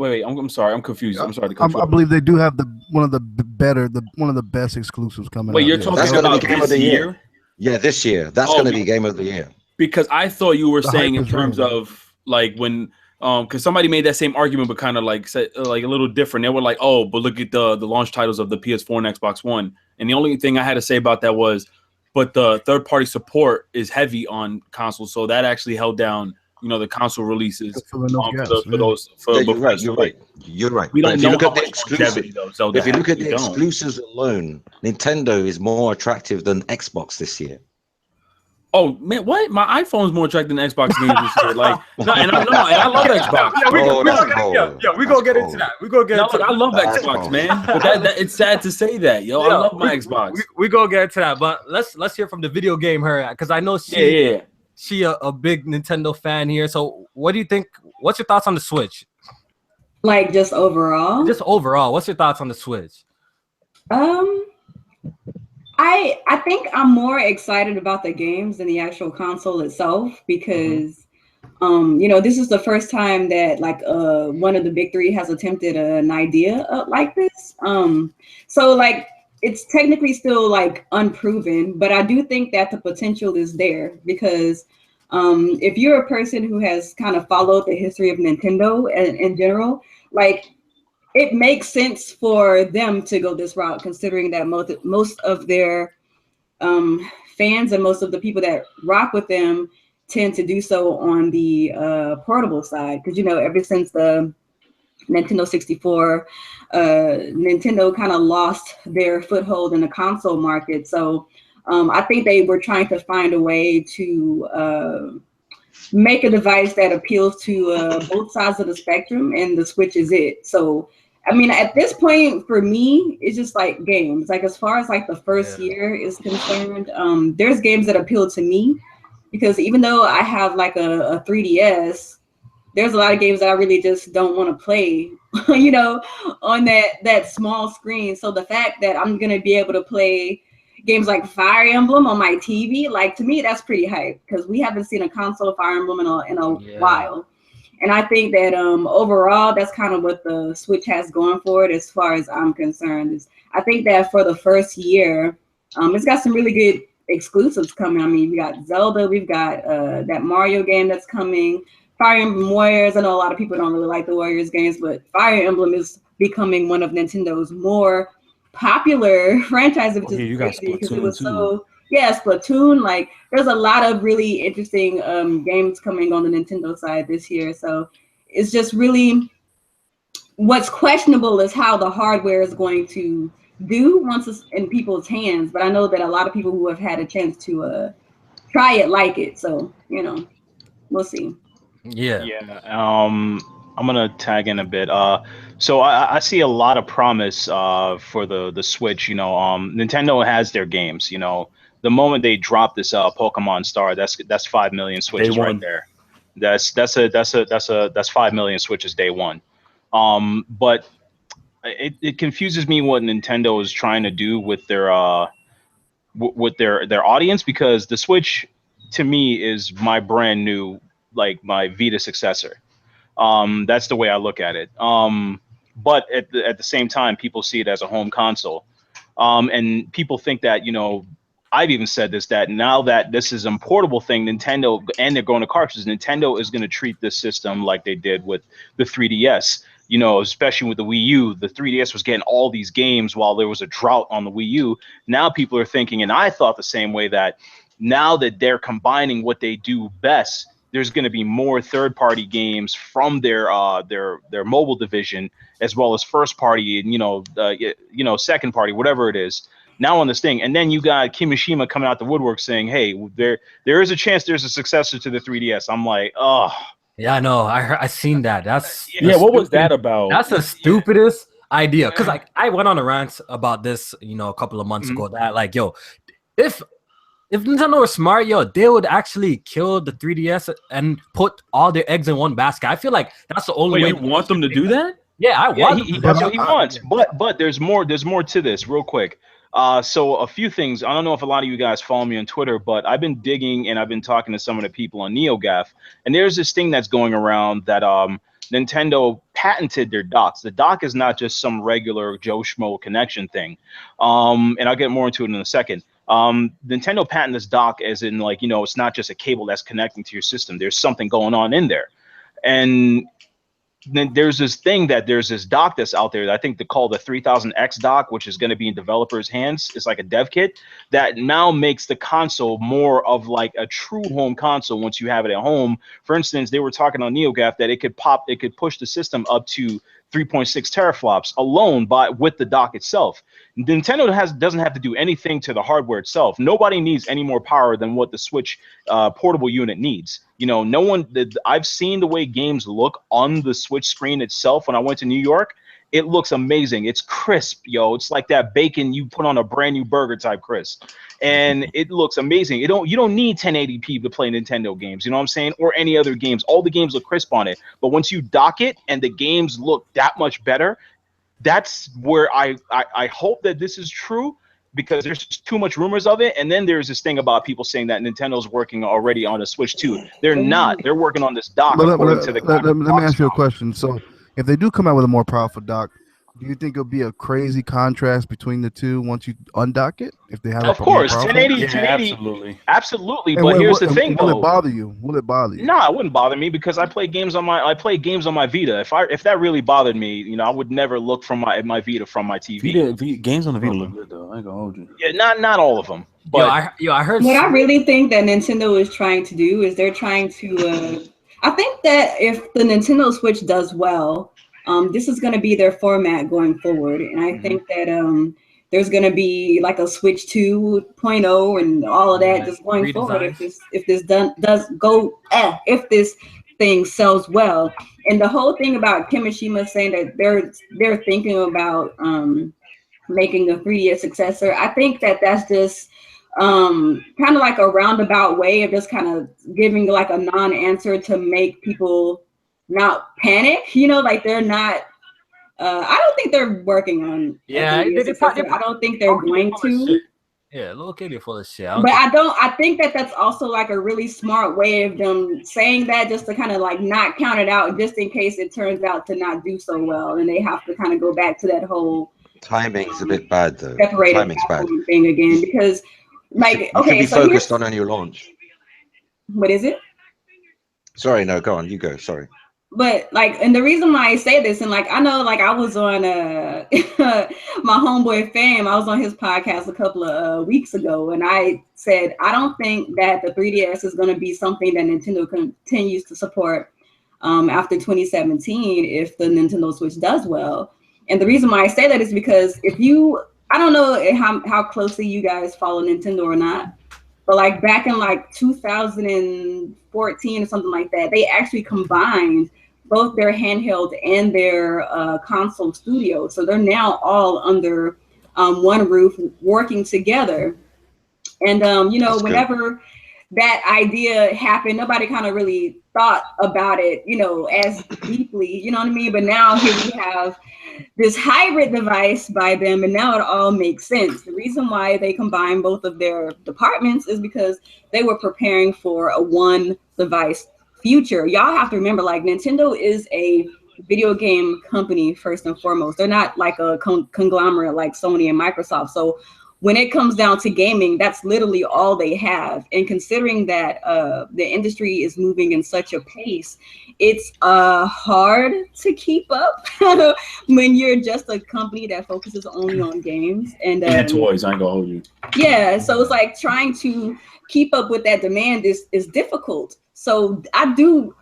I'm confused. I'm sorry to confuse. I believe they do have one of the best exclusives coming out. Wait, you're talking about game of the year? Yeah, this year. That's going to be game of the year. Because I thought you were saying in terms of like when because somebody made that same argument but kind of like said like a little different. They were like, oh, but look at the launch titles of the PS4 and Xbox One. And the only thing I had to say about that was, but the third-party support is heavy on consoles, so that actually held down, the console releases for those. You're right. We don't know look how at the exclusive, though, if you look at the exclusives alone, Nintendo is more attractive than Xbox this year. Oh man, what? My iPhone's more attractive than Xbox games this year. Like, no, and I love Xbox. Yeah, we Oh, that's gonna cold. we gonna get into that. We gonna get No, into look, I love That's Xbox, cold. man. But that it's sad to say that, yo. I love my Xbox. We gonna get into that, but let's hear from the video game her, because I know Yeah. she a big Nintendo fan here. So what do you think? What's your thoughts on the Switch? Like just overall? Just overall, what's your thoughts on the Switch? I think I'm more excited about the games than the actual console itself because you know, this is the first time that like one of the big three has attempted an idea like this. So like it's technically still like unproven, but I do think that the potential is there because if you're a person who has kind of followed the history of Nintendo in general, like it makes sense for them to go this route, considering that most of their fans and most of the people that rock with them tend to do so on the portable side. Because, you know, ever since the Nintendo 64, Nintendo kind of lost their foothold in the console market. So I think they were trying to find a way to make a device that appeals to both sides of the spectrum, and the Switch is it. So I mean, at this point for me, it's just like games. Like as far as like the first year is concerned, there's games that appeal to me because even though I have like a 3DS, there's a lot of games that I really just don't want to play, you know, on that small screen. So the fact that I'm gonna be able to play games like Fire Emblem on my TV, like to me, that's pretty hype because we haven't seen a console Fire Emblem in a while. And I think that overall, that's kind of what the Switch has going for it as far as I'm concerned. Is I think that for the first year, it's got some really good exclusives coming. I mean, we got Zelda, we've got that Mario game that's coming, Fire Emblem Warriors. I know a lot of people don't really like the Warriors games, but Fire Emblem is becoming one of Nintendo's more popular franchises, which is crazy because it was so... Yeah, Splatoon. Like, there's a lot of really interesting games coming on the Nintendo side this year. So it's just really what's questionable is how the hardware is going to do once it's in people's hands. But I know that a lot of people who have had a chance to try it like it. So, you know, we'll see. Yeah. I'm gonna tag in a bit. So I see a lot of promise for the Switch. You know, Nintendo has their games. You know, the moment they drop this Pokemon Star, that's 5 million Switches right there. That's 5 million Switches day one. But it confuses me what Nintendo is trying to do with their audience, because the Switch to me is my brand new, like my Vita successor. That's the way I look at it. But at the same time, people see it as a home console. And people think that, you know, I've even said this, that now that this is a portable thing, Nintendo, and they're going to cartridges, Nintendo is going to treat this system like they did with the 3DS. You know, especially with the Wii U, the 3DS was getting all these games while there was a drought on the Wii U. Now people are thinking, and I thought the same way, that now that they're combining what they do best, there's going to be more third-party games from their mobile division, as well as first-party and second-party, whatever it is. Now on this thing, and then you got Kimishima coming out the woodwork saying, "Hey, there is a chance there's a successor to the 3DS." I'm like, oh. Yeah, I know. I seen that. That's what was that about? That's the stupidest idea. Because like I went on a rant about this, you know, a couple of months ago. That like, yo, if Nintendo was smart, yo, they would actually kill the 3DS and put all their eggs in one basket. I feel like that's the only way. You want them to do that? Yeah, I want. That's what he wants. But there's more. There's more to this. Real quick. So a few things. I don't know if a lot of you guys follow me on Twitter, but I've been digging and I've been talking to some of the people on Nioh, and there's this thing that's going around that Nintendo patented their docks. The dock is not just some regular Joe Schmo connection thing. And I'll get more into it in a second. Nintendo patented this dock as in, like, you know, it's not just a cable that's connecting to your system. There's something going on in there. And then there's this dock that's out there that I think they call the 3000X dock, which is going to be in developers' hands. It's like a dev kit that now makes the console more of like a true home console once you have it at home. For instance, they were talking on NeoGAF that it could push the system up to 3.6 teraflops alone with the dock itself. Nintendo doesn't have to do anything to the hardware itself. Nobody needs any more power than what the Switch portable unit needs. You know, I've seen the way games look on the Switch screen itself when I went to New York. It looks amazing. It's crisp, yo. It's like that bacon you put on a brand new burger type crisp. And it looks amazing. You don't need 1080p to play Nintendo games, you know what I'm saying? Or any other games. All the games look crisp on it. But once you dock it and the games look that much better, that's where I hope that this is true, because there's too much rumors of it. And then there's this thing about people saying that Nintendo's working already on a Switch 2. They're not. They're working on this dock. Let me ask you a question. So if they do come out with a more powerful dock, do you think it'll be a crazy contrast between the two once you undock it? If they have, of course, 1080, absolutely. But here's the thing, though. Will it bother you? Will it bother you? No, it wouldn't bother me, because I play games on my Vita. If that really bothered me, you know, I would never look from my Vita from my TV. Games on the Vita look good though. I ain't gonna hold you. Yeah, not all of them. But I heard. What I really think that Nintendo is trying to do is they're trying to. I think that if the Nintendo Switch does well, this is going to be their format going forward, and I think that there's going to be like a Switch 2.0 and all of that just going forward. If this thing sells well, and the whole thing about Kimishima saying that they're thinking about making a 3DS successor, I think that that's just kind of like a roundabout way of just kind of giving like a non-answer to make people not panic, you know, like they're not. I don't think they're working on. Yeah, I don't think they're going to. Yeah, little kitty full of shit. I think that that's also like a really smart way of them saying that, just to kind of like not count it out, just in case it turns out to not do so well, and they have to kind of go back to that whole. Timing's a bit bad though. Timing's bad thing again, because like you should be focused on your launch. What is it? Sorry, no, go on. You go. Sorry. But like, and the reason why I say this, and like, I know, like, I was on my homeboy Fam, I was on his podcast a couple of weeks ago, and I said I don't think that the 3DS is going to be something that Nintendo continues to support after 2017 if the Nintendo Switch does well. And the reason why I say that is because I don't know how closely you guys follow Nintendo or not, but like back in like 2014 or something like that, they actually combined both their handheld and their console studio. So they're now all under one roof working together. And, That's whenever good. that idea happened, nobody kind of really thought about it, as deeply, you know what I mean? But now here we have this hybrid device by them, and now it all makes sense. The reason why they combined both of their departments is because they were preparing for a one device future. Y'all have to remember, like, Nintendo is a video game company first and foremost. They're not like a conglomerate like Sony and Microsoft. So when it comes down to gaming, that's literally all they have. And considering that the industry is moving in such a pace, it's hard to keep up when you're just a company that focuses only on games and toys. I ain't gonna hold you. Yeah, so it's like trying to keep up with that demand is difficult. So I do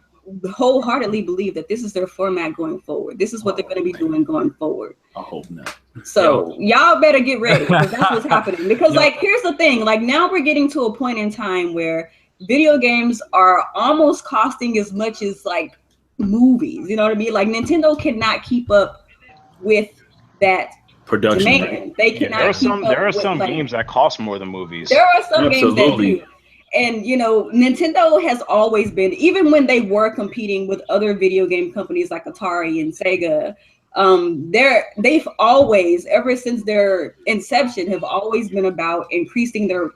wholeheartedly believe that this is their format going forward. This is what they're going to be doing going forward. I hope not. So y'all better get ready, because that's what's happening. Because like, here's the thing, like now we're getting to a point in time where video games are almost costing as much as like movies. You know what I mean? Like Nintendo cannot keep up with that production demand. They cannot. There are some games that cost more than movies. There are some games that do. And, Nintendo has always been, even when they were competing with other video game companies like Atari and Sega, they've always, ever since their inception, have always been about increasing their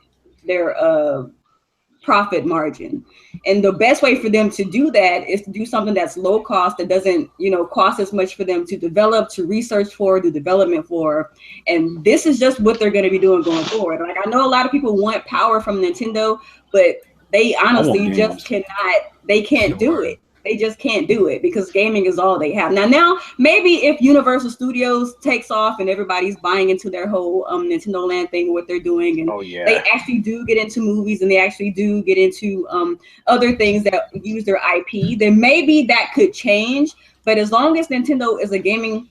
profit margin. And the best way for them to do that is to do something that's low cost, that doesn't, cost as much for them to develop, to research for, do development for. And this is just what they're going to be doing going forward. Like, I know a lot of people want power from Nintendo, but they honestly just can't do it. They just can't do it because gaming is all they have. Now, maybe if Universal Studios takes off and everybody's buying into their whole Nintendo Land thing, what they're doing, and they actually do get into movies and they actually do get into other things that use their IP, then maybe that could change. But as long as Nintendo is a gaming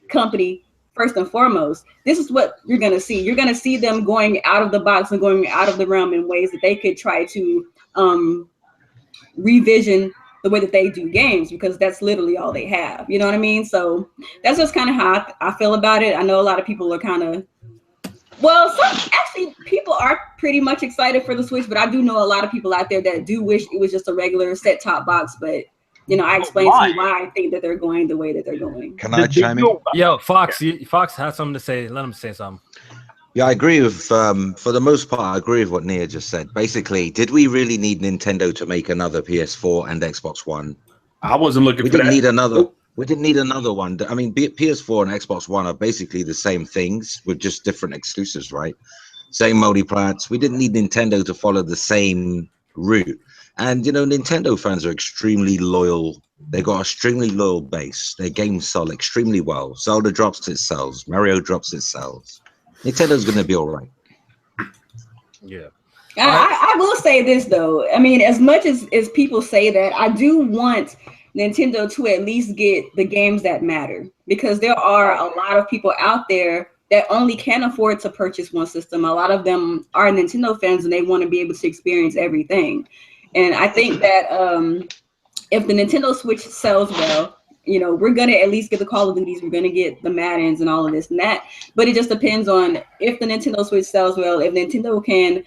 company, first and foremost, this is what you're going to see. You're going to see them going out of the box and going out of the realm in ways that they could try to revision the way that they do games, because that's literally all they have. You know what I mean? So that's just kind of how I feel about it. I know a lot of people are kind of, well, some actually people are pretty much excited for the Switch, but I do know a lot of people out there that do wish it was just a regular set-top box. But you know, I explained to you why I think that they're going the way that they're going. Can I chime in? Yo, Fox, Fox has something to say. Let him say something. Yeah, I agree with, for the most part, I agree with what Nioh just said. Basically, did we really need Nintendo to make another PS4 and Xbox One? I wasn't looking We for didn't that. need another. We didn't need another one. I mean, PS4 and Xbox One are basically the same things with just different exclusives, right? Same multiplats. We didn't need Nintendo to follow the same route. And, you know, Nintendo fans are extremely loyal. They got an extremely loyal base. Their games sell extremely well. Zelda drops, it sells. Mario drops, it sells. Nintendo's going to be all right. Yeah. I will say this though. I mean, as much as people say that, I do want Nintendo to at least get the games that matter, because there are a lot of people out there that only can afford to purchase one system. A lot of them are Nintendo fans and they want to be able to experience everything. And I think that if the Nintendo Switch sells well, you know, we're going to at least get the Call of Duties, we're going to get the Maddens and all of this and that. But it just depends on if the Nintendo Switch sells well, if Nintendo can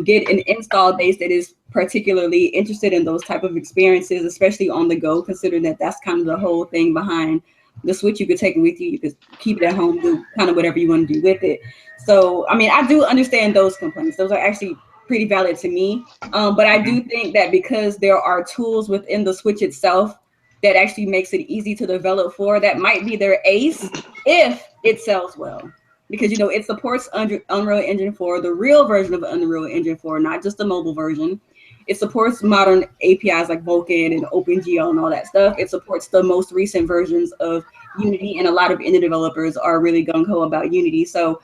get an install base that is particularly interested in those type of experiences, especially on the go, considering that that's kind of the whole thing behind the Switch. You could take it with you, you could keep it at home, do kind of whatever you want to do with it. So, I mean, I do understand those complaints. Those are actually pretty valid to me. But I do think that because there are tools within the Switch itself that actually makes it easy to develop for, that might be their ace if it sells well. Because, you know, it supports Unreal Engine 4, the real version of Unreal Engine 4, not just the mobile version. It supports modern APIs like Vulkan and OpenGL and all that stuff. It supports the most recent versions of Unity, and a lot of indie developers are really gung-ho about Unity. So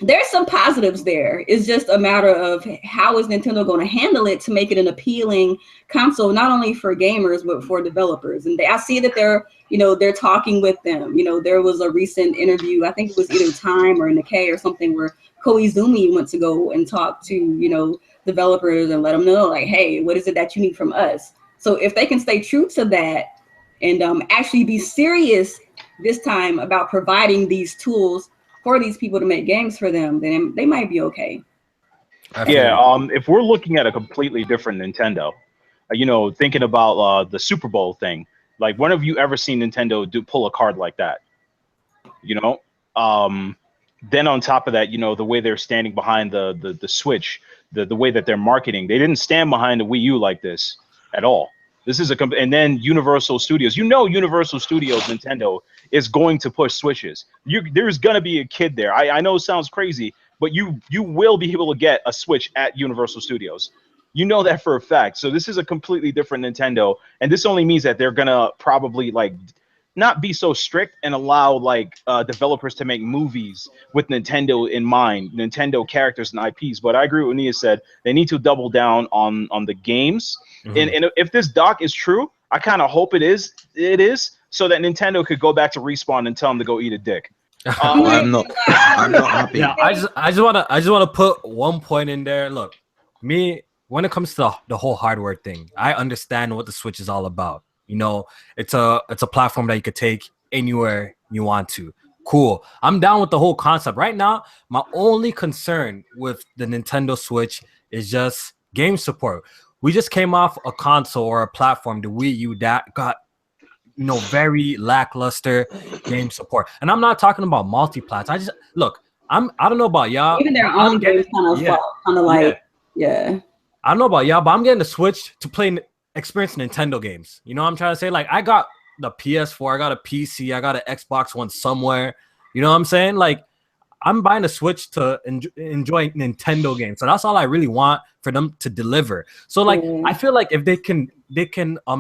there's some positives there. It's just a matter of how is Nintendo going to handle it to make it an appealing console, not only for gamers, but for developers. And I see that they're talking with them. You know, there was a recent interview, I think it was either Time or Nikkei or something, where Koizumi went to go and talk to, you know, developers and let them know, like, hey, what is it that you need from us? So if they can stay true to that and actually be serious this time about providing these tools for these people to make games for them, then they might be okay. Yeah, if we're looking at a completely different Nintendo, you know, thinking about the Super Bowl thing, like, when have you ever seen Nintendo pull a card like that? You know, then on top of that, you know, the way they're standing behind the Switch, the way that they're marketing, they didn't stand behind the Wii U like this at all. This is and then Universal Studios, you know, Universal Studios, Nintendo is going to push Switches. There's gonna be a kid there. I know it sounds crazy, but you will be able to get a Switch at Universal Studios. You know that for a fact. So this is a completely different Nintendo, and this only means that they're gonna probably, like, not be so strict and allow, like, developers to make movies with Nintendo in mind, Nintendo characters and IPs. But I agree with what Nia said. They need to double down on the games. And if this doc is true, I kind of hope it is, so that Nintendo could go back to Respawn and tell them to go eat a dick. I'm not happy. Yeah, I just wanna put one point in there. Look, me, when it comes to the whole hardware thing, I understand what the Switch is all about. You know, it's a platform that you could take anywhere you want to. Cool. I'm down with the whole concept. Right now, my only concern with the Nintendo Switch is just game support. We just came off a console or a platform, the Wii U, that got, you know, very lackluster game support. And I'm not talking about multi-plats. I don't know about y'all. Even their own games kind of like, yeah. I don't know about y'all, but I'm getting the Switch to play experience Nintendo games. You know what I'm trying to say? Like, I got the PS4, I got a PC, I got an Xbox One somewhere. You know what I'm saying? Like, I'm buying a Switch to enjoy Nintendo games. So that's all I really want for them to deliver. So, like, I feel like if they can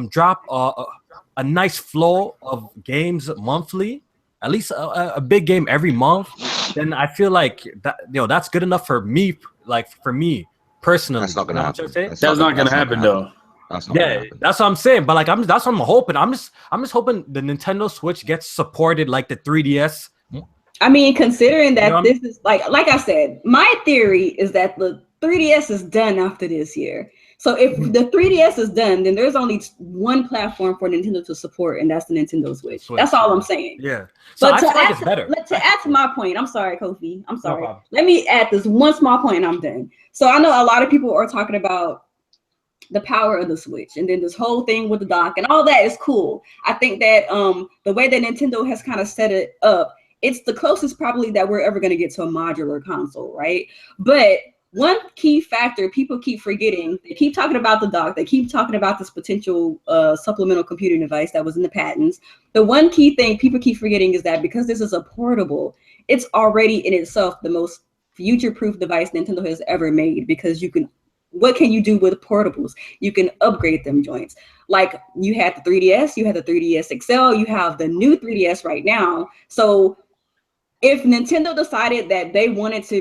drop a nice flow of games monthly, at least a big game every month, then I feel like that, you know, that's good enough for me. Like, for me personally, That's not gonna happen. That's not gonna happen though. That's not gonna Yeah, happen. that's what I'm saying. But like, that's what I'm hoping. I'm just hoping the Nintendo Switch gets supported like the 3DS. I mean, considering that You know this is like I said, my theory is that the 3DS is done after this year. So if the 3DS is done, then there's only one platform for Nintendo to support, and that's the Nintendo Switch. That's all I'm saying. Yeah. So I feel like it's better. To add to my point, I'm sorry, Kofi. I'm sorry. problem. Let me add this one small point, and I'm done. So I know a lot of people are talking about the power of the Switch, and then this whole thing with the dock, and all that is cool. I think that the way that Nintendo has kind of set it up, it's the closest probably that we're ever going to get to a modular console, right? But one key factor people keep forgetting, they keep talking about the dock, they keep talking about this potential supplemental computing device that was in the patents. The one key thing people keep forgetting is that because this is a portable, it's already in itself the most future-proof device Nintendo has ever made, because what can you do with portables? You can upgrade them joints. Like you had the 3DS, you had the 3DS XL, you have the new 3DS right now. So if Nintendo decided that they wanted to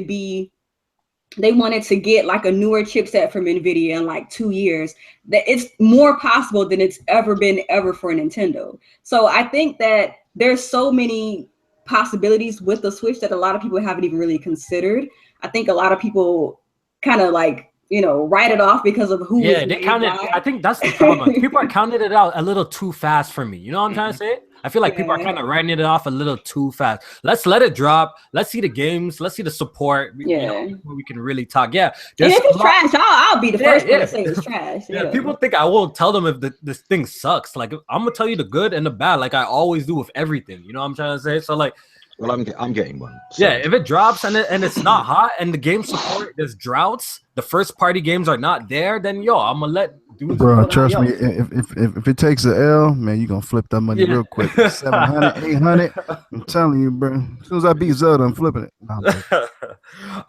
get like a newer chipset from NVIDIA in like 2 years, that it's more possible than it's ever been for Nintendo. So I think that there's so many possibilities with the Switch that a lot of people haven't even really considered. I think a lot of people kind of like, write it off because of who. Yeah, they counted. I think that's the problem. People are counting it out a little too fast for me. You know what I'm trying to say? I feel like people are kind of writing it off a little too fast. Let's let it drop. Let's see the games. Let's see the support. Yeah, we can really talk. Yeah, and if it's trash, I'll be the first one to say it's trash. Yeah, people think I won't tell them if this thing sucks. Like I'm gonna tell you the good and the bad, like I always do with everything. You know what I'm trying to say? So like. Well, I'm getting one. So. Yeah, if it drops and it's not hot and the game support, there's droughts, the first party games are not there, then I'm gonna let dudes. Bro, trust me, if it takes an L, man, you're gonna flip that money real quick. 700, 800. I'm telling you, bro. As soon as I beat Zelda, I'm flipping it. No,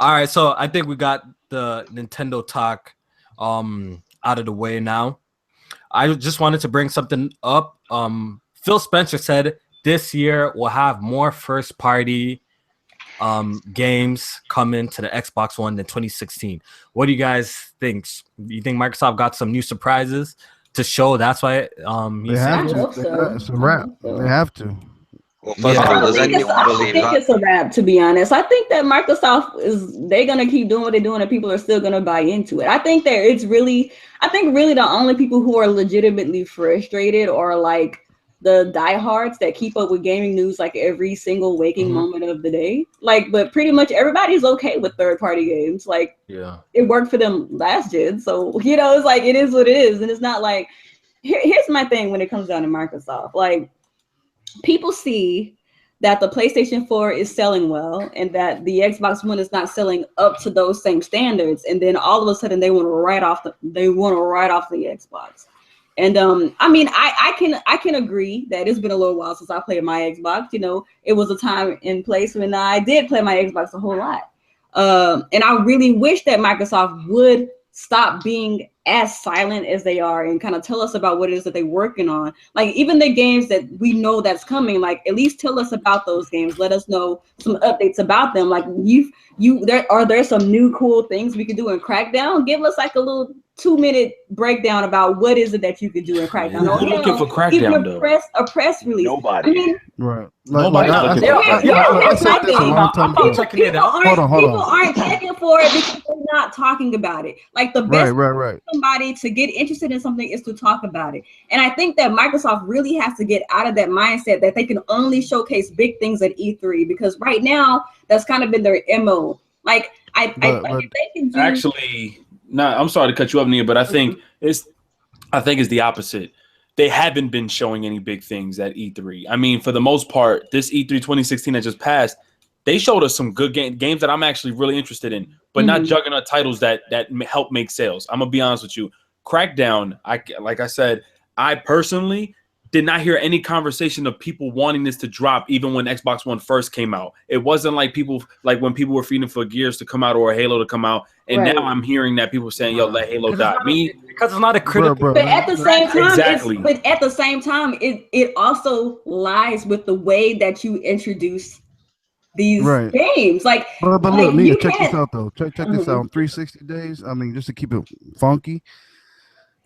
all right, so I think we got the Nintendo talk out of the way now. I just wanted to bring something up. Phil Spencer said this year we'll have more first-party games coming to the Xbox One than 2016. What do you guys think? You think Microsoft got some new surprises to show? That's why they have to. It's a wrap. They have to. Well, first of all, does anyone believe that? I think it's a wrap, to be honest. I think that Microsoft they're gonna keep doing what they're doing, and people are still gonna buy into it. I think really the only people who are legitimately frustrated are like the diehards that keep up with gaming news like every single waking moment of the day. Like, but pretty much everybody's okay with third-party games. Like, it worked for them last gen, so it's like it is what it is, and it's not like. Here's my thing when it comes down to Microsoft. Like, people see that the PlayStation 4 is selling well and that the Xbox One is not selling up to those same standards, and then all of a sudden they want to write off the Xbox. And I mean, I can agree that it's been a little while since I played my Xbox. It was a time and place when I did play my Xbox a whole lot. And I really wish that Microsoft would stop being as silent as they are and kind of tell us about what it is that they're working on. Like, even the games that we know that's coming, like, at least tell us about those games. Let us know some updates about them. Like, are there some new cool things we could do in Crackdown? Give us like a little 2-minute breakdown about what is it that you could do in Crackdown. Yeah, we're looking for Crackdown, even though. A press release. Nobody. I mean, right. Nobody's looking for I said this a long time ago. People aren't checking for it because they're not talking about it. Like, the best way for somebody to get interested in something is to talk about it. And I think that Microsoft really has to get out of that mindset that they can only showcase big things at E3, because right now that's kind of been their MO. Like, I think they can do. Actually, I'm sorry to cut you up, Nia, but I think it's the opposite. They haven't been showing any big things at E3. I mean, for the most part, this E3 2016 that just passed, they showed us some good games that I'm actually really interested in, but not juggernaut titles that help make sales. I'm gonna be honest with you. Crackdown, like I said, I personally did not hear any conversation of people wanting this to drop even when Xbox One first came out. It wasn't like when people were feeding for Gears to come out or Halo to come out. And now I'm hearing that people saying, yo, let Halo die. Because it's not a critical. Bro. But at the same time, exactly. It also lies with the way that you introduce these games. Like, but look, Nia, check this out though. Check this out. 360 days. I mean, just to keep it funky.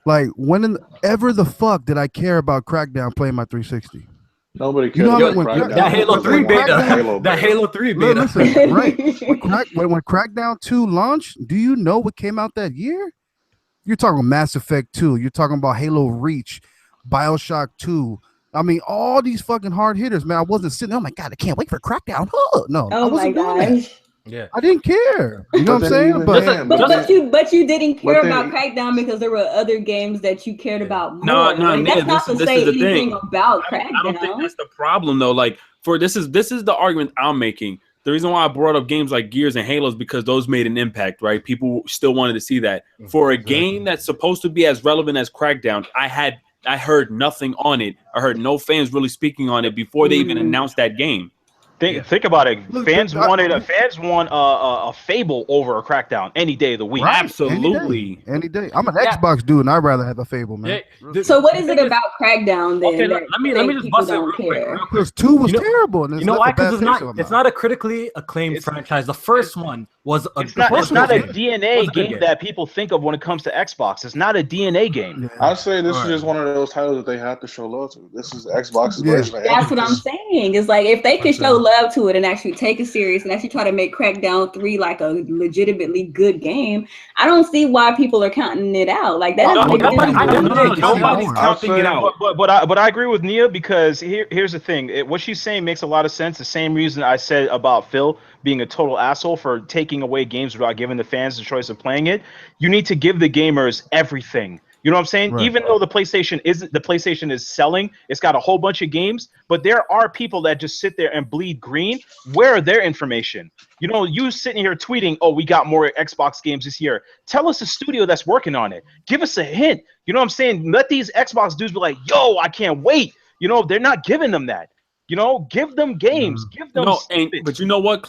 Like, whenever the fuck did I care about Crackdown playing my 360? Nobody You know cares how about when Crackdown. That Halo 3 Crackdown- beta. That Halo 3 beta. Listen, right? When Crackdown 2 launched, do you know what came out that year? You're talking Mass Effect 2. You're talking about Halo Reach, BioShock 2. I mean, all these fucking hard hitters, man. I wasn't sitting there, oh my God, I can't wait for Crackdown. Huh. No, I Oh my wasn't doing that. gosh. Yeah. I didn't care. You know what I'm then saying? even But then- But you didn't care but then- about Crackdown because there were other games that you cared about more. No, Like, Nia, that's not to this say is the anything thing. about I don't think Crackdown. that's the problem though. Like this is the argument I'm making. The reason why I brought up games like Gears and Halo is because those made an impact, right? People still wanted to see that. For a game that's supposed to be as relevant as Crackdown, I heard nothing on it. I heard no fans really speaking on it before they even announced that game. Think about it. Look, Fans I- want a Fable over a Crackdown any day of the week. Right. Absolutely. Any day. I'm an Yeah. Xbox dude, and I'd rather have a Fable, man. Yeah. So what is it about Crackdown then? Okay, that let me just people bust it real don't quick. care? Because 2 was You know- terrible. And You know why? Because it's it's not a critically acclaimed franchise. The first one was a It's not a DNA Was a good game game. that people think of when it comes to Xbox. It's not a DNA game. I'd say this is Alright. just one of those titles that they have to show love to. This is Xbox's Yeah. version of That's what I'm Anthem. saying. It's like if they could show love to it and actually take it serious and actually try to make Crackdown 3 like a legitimately good game, I don't see why people are counting it out. Like that No, doesn't make nobody's any sense. Nobody's counting it out. But I agree with Nia because here's the thing. What she's saying makes a lot of sense. The same reason I said about Phil being a total asshole for taking away games without giving the fans the choice of playing it. You need to give the gamers everything. You know what I'm saying? Right. Even though the PlayStation is selling, it's got a whole bunch of games, but there are people that just sit there and bleed green. Where are their information? You know, you sitting here tweeting, "Oh, we got more Xbox games this year." Tell us a studio that's working on it. Give us a hint. You know what I'm saying? Let these Xbox dudes be like, "Yo, I can't wait." You know, they're not giving them that. You know, give them games. Give them. But you know what,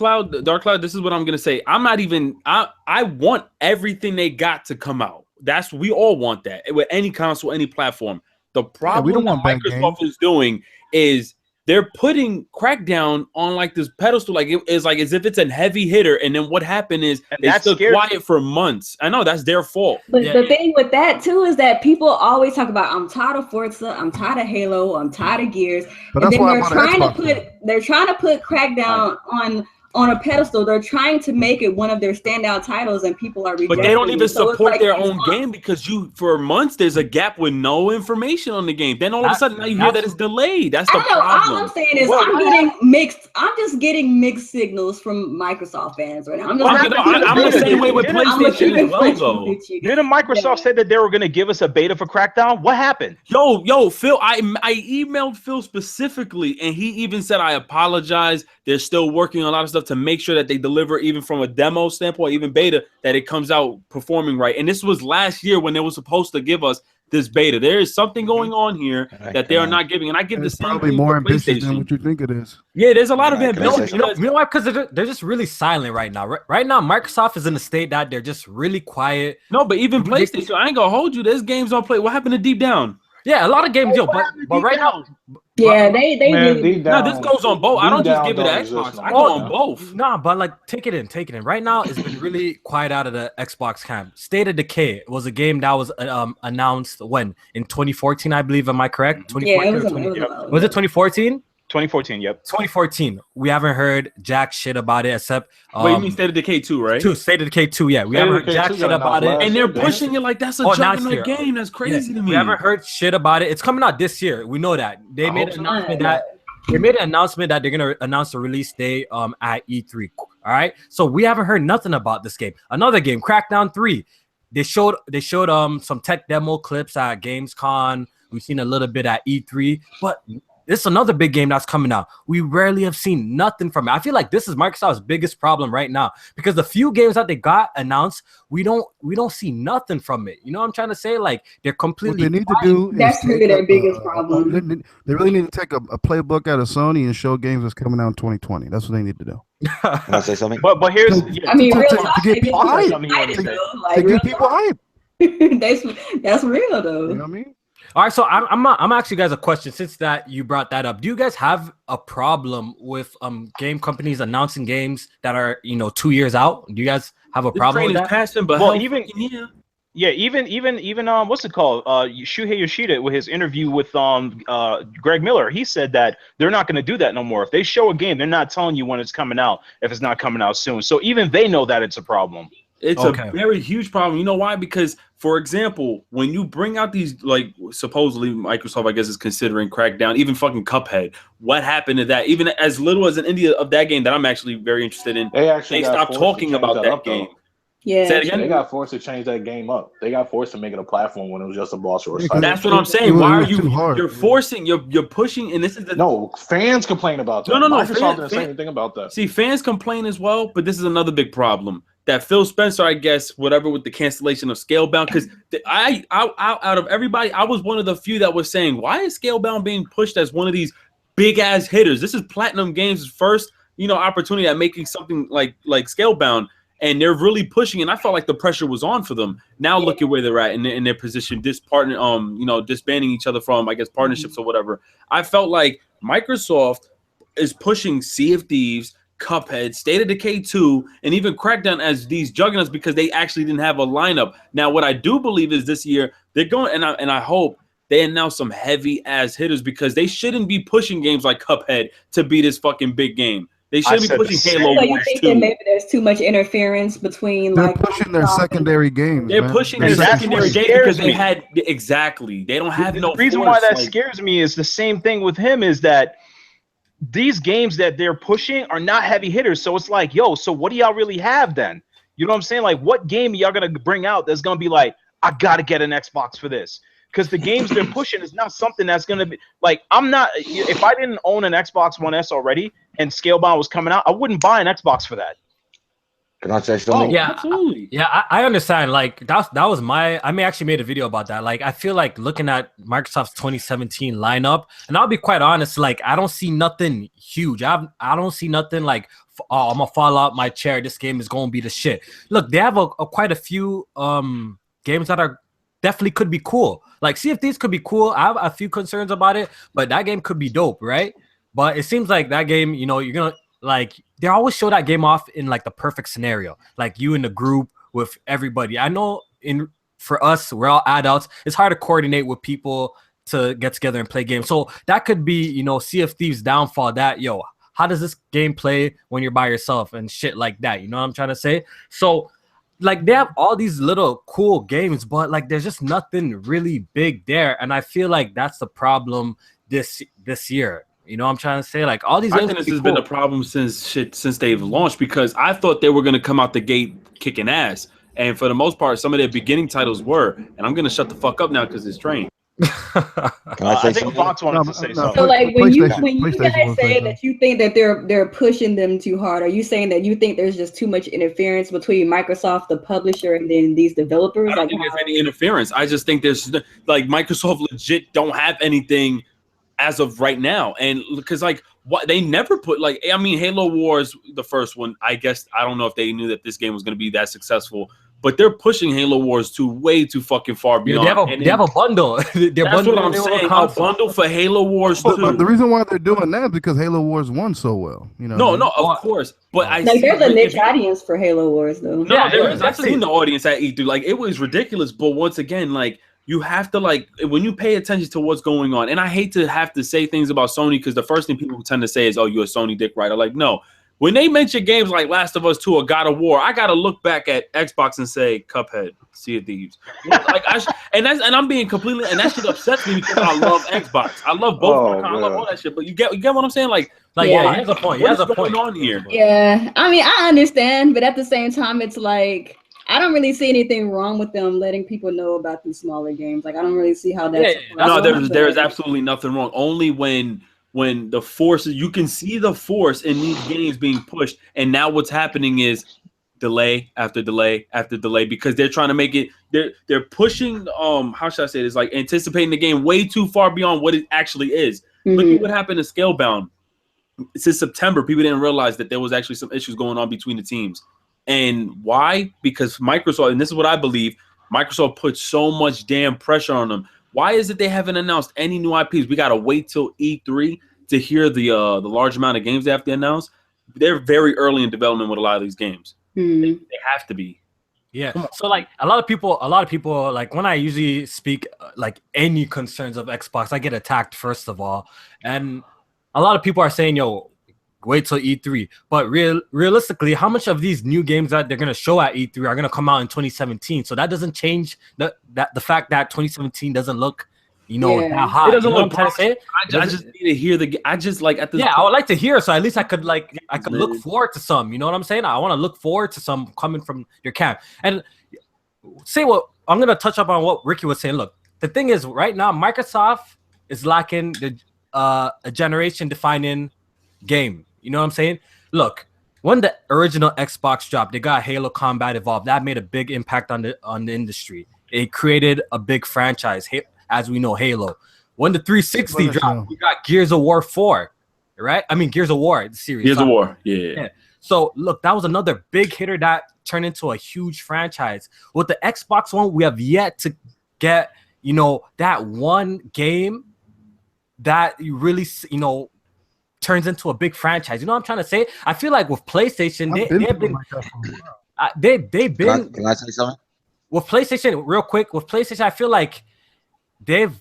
Dark Cloud, this is what I'm gonna say. I'm not even. I want everything they got to come out. We all want that with any console, any platform. The problem we don't that want bad Microsoft games. is doing is they're putting Crackdown on like this pedestal, like it is like as if it's a heavy hitter. And then what happened is And they that's stood scary. quiet for months. I know that's their fault. But Yeah. the thing with that too is that people always talk about I'm tired of Forza, I'm tired of Halo, I'm tired of Gears, But and that's then why I bought an Xbox. they're trying to put Crackdown on a pedestal. They're trying to make it one of their standout titles, and people are rejecting But they don't even it. So it's support like their it's own not- game because for months there's a gap with no information on the game. Then all of a sudden now you hear that it's delayed. That's I the don't know. All problem. I'm saying is I'm just getting mixed signals from Microsoft fans right now. I'm I'm the same way with Didn't- PlayStation as well, though. Didn't Microsoft say that they were going to give us a beta for Crackdown? What happened? Yo, Phil, I emailed Phil specifically, and he even said, I apologize. They're still working on a lot of stuff to make sure that they deliver, even from a demo standpoint, even beta, that it comes out performing right. And this was last year when they were supposed to give us this beta. There is something going on here that they are not giving. And I give And the it's same probably thing more for ambitious than PlayStation. what you think it is. Yeah, there's a lot of Right, can I ambition. say You know why? Because they're just really silent right now. Right now, Microsoft is in a state that they're just really quiet. No, but even PlayStation, I ain't gonna hold you. There's games on play. What happened to Deep Down? Yeah, a lot of games, but right now, Yeah, they Man, really. deep No, down, this goes on both. I don't deep just down give it don't to exist Xbox. no I more, go on man. both. nah, but like take it in. Right now, it's been really quiet out of the Xbox camp. State of Decay was a game that was announced when in 2014, I believe. Am I correct? 2014 Yeah, it was or 20 a while was ago. it 2014? 2014, yep. 2014. We haven't heard jack shit about it except Wait, you mean State of Decay 2, right? State of Decay 2. Yeah, we State haven't of heard Decay jack 2 shit got about announced it. And they're last year, pushing it like that's a Oh, juggernaut last year. game. That's crazy to me. We haven't heard shit about it. It's coming out this year. We know that. They made an announcement that they're gonna announce the release date at E3. All right. So we haven't heard nothing about this game. Another game, Crackdown 3. They showed some tech demo clips at Gamescom. We've seen a little bit at E3, but this is another big game that's coming out. We rarely have seen nothing from it. I feel like this is Microsoft's biggest problem right now because the few games that they got announced, we don't see nothing from it. You know what I'm trying to say? Like they're What completely. they need to do That's is really take their biggest problem. They really need to take a playbook out of Sony and show games that's coming out in 2020. That's what they need to do. Can I say something? But here's I mean, real to talk, get they people just hyped. excited, though. To Like, real get people hype. that's real though. You know what I mean? All right, so I'm asking you guys a question since that you brought that up. Do you guys have a problem with game companies announcing games that are 2 years out? Do you guys have a This problem train with is that? passing, but Well, hell even- fucking yeah. Yeah, even what's it called? Shuhei Yoshida with his interview with Greg Miller, he said that they're not going to do that no more. If they show a game, they're not telling you when it's coming out if it's not coming out soon. So even they know that it's a problem. It's a very huge problem. You know why? Because, for example, when you bring out these, like, supposedly Microsoft, I guess, is considering Crackdown, even fucking Cuphead. What happened to that? Even as little as an indie of that game that I'm actually very interested in, they stopped talking about that game. Yeah, say it again? They got forced to change that game up. They got forced to make it a platform when it was just a boss rush. That's what I'm saying. Why are you? You're forcing. You're pushing, and this is the no fans complain about that. No. Microsoft didn't say anything about that. See, fans complain as well, but this is another big problem. That Phil Spencer, I guess, whatever, with the cancellation of Scalebound, because I out of everybody, I was one of the few that was saying, why is Scalebound being pushed as one of these big ass hitters? This is Platinum Games' first, opportunity at making something like Scalebound, and they're really pushing. And I felt like the pressure was on for them. Now look at where they're at in their position, disbanding each other from, I guess, partnerships or whatever. I felt like Microsoft is pushing Sea of Thieves, Cuphead, State of Decay 2, and even Crackdown as these juggernauts because they actually didn't have a lineup. Now, what I do believe is this year they're going, and I hope they announce some heavy ass hitters because they shouldn't be pushing games like Cuphead to be this fucking big game. They shouldn't be pushing Halo so Wars 2. You think that maybe there's too much interference between they're pushing their secondary games. They're pushing their secondary games because they had they don't have no. The reason why that scares me is the same thing with him is that these games that they're pushing are not heavy hitters. So it's like, yo, so what do y'all really have then? You know what I'm saying? Like, what game are y'all going to bring out that's going to be like, I got to get an Xbox for this? Because the games they're pushing is not something that's going to be like, if I didn't own an Xbox One S already and Scalebound was coming out, I wouldn't buy an Xbox for that. Can I say something? Yeah, absolutely. I understand. Like that was I actually made a video about that. Like I feel like looking at Microsoft's 2017 lineup, and I'll be quite honest, like I don't see nothing huge. I don't see nothing like, oh, I'm gonna fall out my chair. This game is gonna be the shit. Look, they have quite a few games that are definitely could be cool. Like Sea of Thieves could be cool. I have a few concerns about it, but that game could be dope, right? But it seems like that game, you're gonna like they always show that game off in like the perfect scenario, like you in the group with everybody. I know for us, we're all adults. It's hard to coordinate with people to get together and play games. So that could be, Sea of Thieves downfall. That how does this game play when you're by yourself and shit like that? You know what I'm trying to say? So like they have all these little cool games, but like there's just nothing really big there, and I feel like that's the problem this year. You know what I'm trying to say? Like all these. I think this has been a problem since they've launched because I thought they were going to come out the gate kicking ass, and for the most part, some of their beginning titles were. And I'm going to shut the fuck up now because it's trained. I think Fox wanted to say something. So like when you guys say that you think that they're pushing them too hard, are you saying that you think there's just too much interference between Microsoft, the publisher, and then these developers? I don't think there's any interference. I just think there's like Microsoft legit don't have anything as of right now, and because like what they never put Halo Wars, the first one, I guess I don't know if they knew that this game was going to be that successful, but they're pushing Halo Wars way too fucking far beyond. They have a bundle. That's what I'm saying. A bundle for Halo Wars 2. But the reason why they're doing that is because Halo Wars won so well. No, of course. But there's a niche audience for Halo Wars though. No, there is. I've seen the audience at E3. Like it was ridiculous. But once again, like you have to when you pay attention to what's going on. And I hate to have to say things about Sony because the first thing people tend to say is, "Oh, you're a Sony dick rider." Like no. When they mention games like Last of Us 2 or God of War, I gotta look back at Xbox and say Cuphead, Sea of Thieves. And I'm being completely, and that shit upsets me because I love Xbox. I love both. I love all that shit. But you get what I'm saying? Like he has a point. What's going on here? Yeah, I mean, I understand, but at the same time, it's like I don't really see anything wrong with them letting people know about these smaller games. Like I don't really see how that's. No, there is absolutely nothing wrong. Only when the force, you can see the force in these games being pushed, and now what's happening is delay after delay after delay because they're trying to make it. They're pushing. How should I say this? Like anticipating the game way too far beyond what it actually is. Mm-hmm. Look at what happened to Scalebound. Since September, people didn't realize that there was actually some issues going on between the teams, and why? Because Microsoft, and this is what I believe, Microsoft put so much damn pressure on them. Why is it they haven't announced any new IPs? We gotta wait till E3 to hear the large amount of games they have to announce. They're very early in development with a lot of these games. They have to be. Yeah. So like a lot of people like when I usually speak like any concerns of Xbox, I get attacked first of all. And a lot of people are saying, yo, wait till E3. But realistically, how much of these new games that they're gonna show at E3 are gonna come out in 2017? So that doesn't change the fact that 2017 doesn't look that hot. It doesn't you know look what I'm trying to say? I just need to hear I just like at this I point, would like to hear, so at least I could look forward to some. You know what I'm saying? I want to look forward to some coming from your camp. And say what I'm gonna touch up on what Ricky was saying. Look, the thing is, right now Microsoft is lacking a generation defining game. You know what I'm saying? Look, when the original Xbox dropped, they got Halo Combat Evolved. That made a big impact on the industry. It created a big franchise, as we know, Halo. When the 360 dropped, we got Gears of War 4, right? I mean, Gears of War the series. Gears of War, yeah. So look, that was another big hitter that turned into a huge franchise. With the Xbox One, we have yet to get that one game that you really turns into a big franchise. You know what I'm trying to say? I feel like with PlayStation, they've been like that for a while. They've been. Can I say something? With PlayStation, real quick, I feel like they've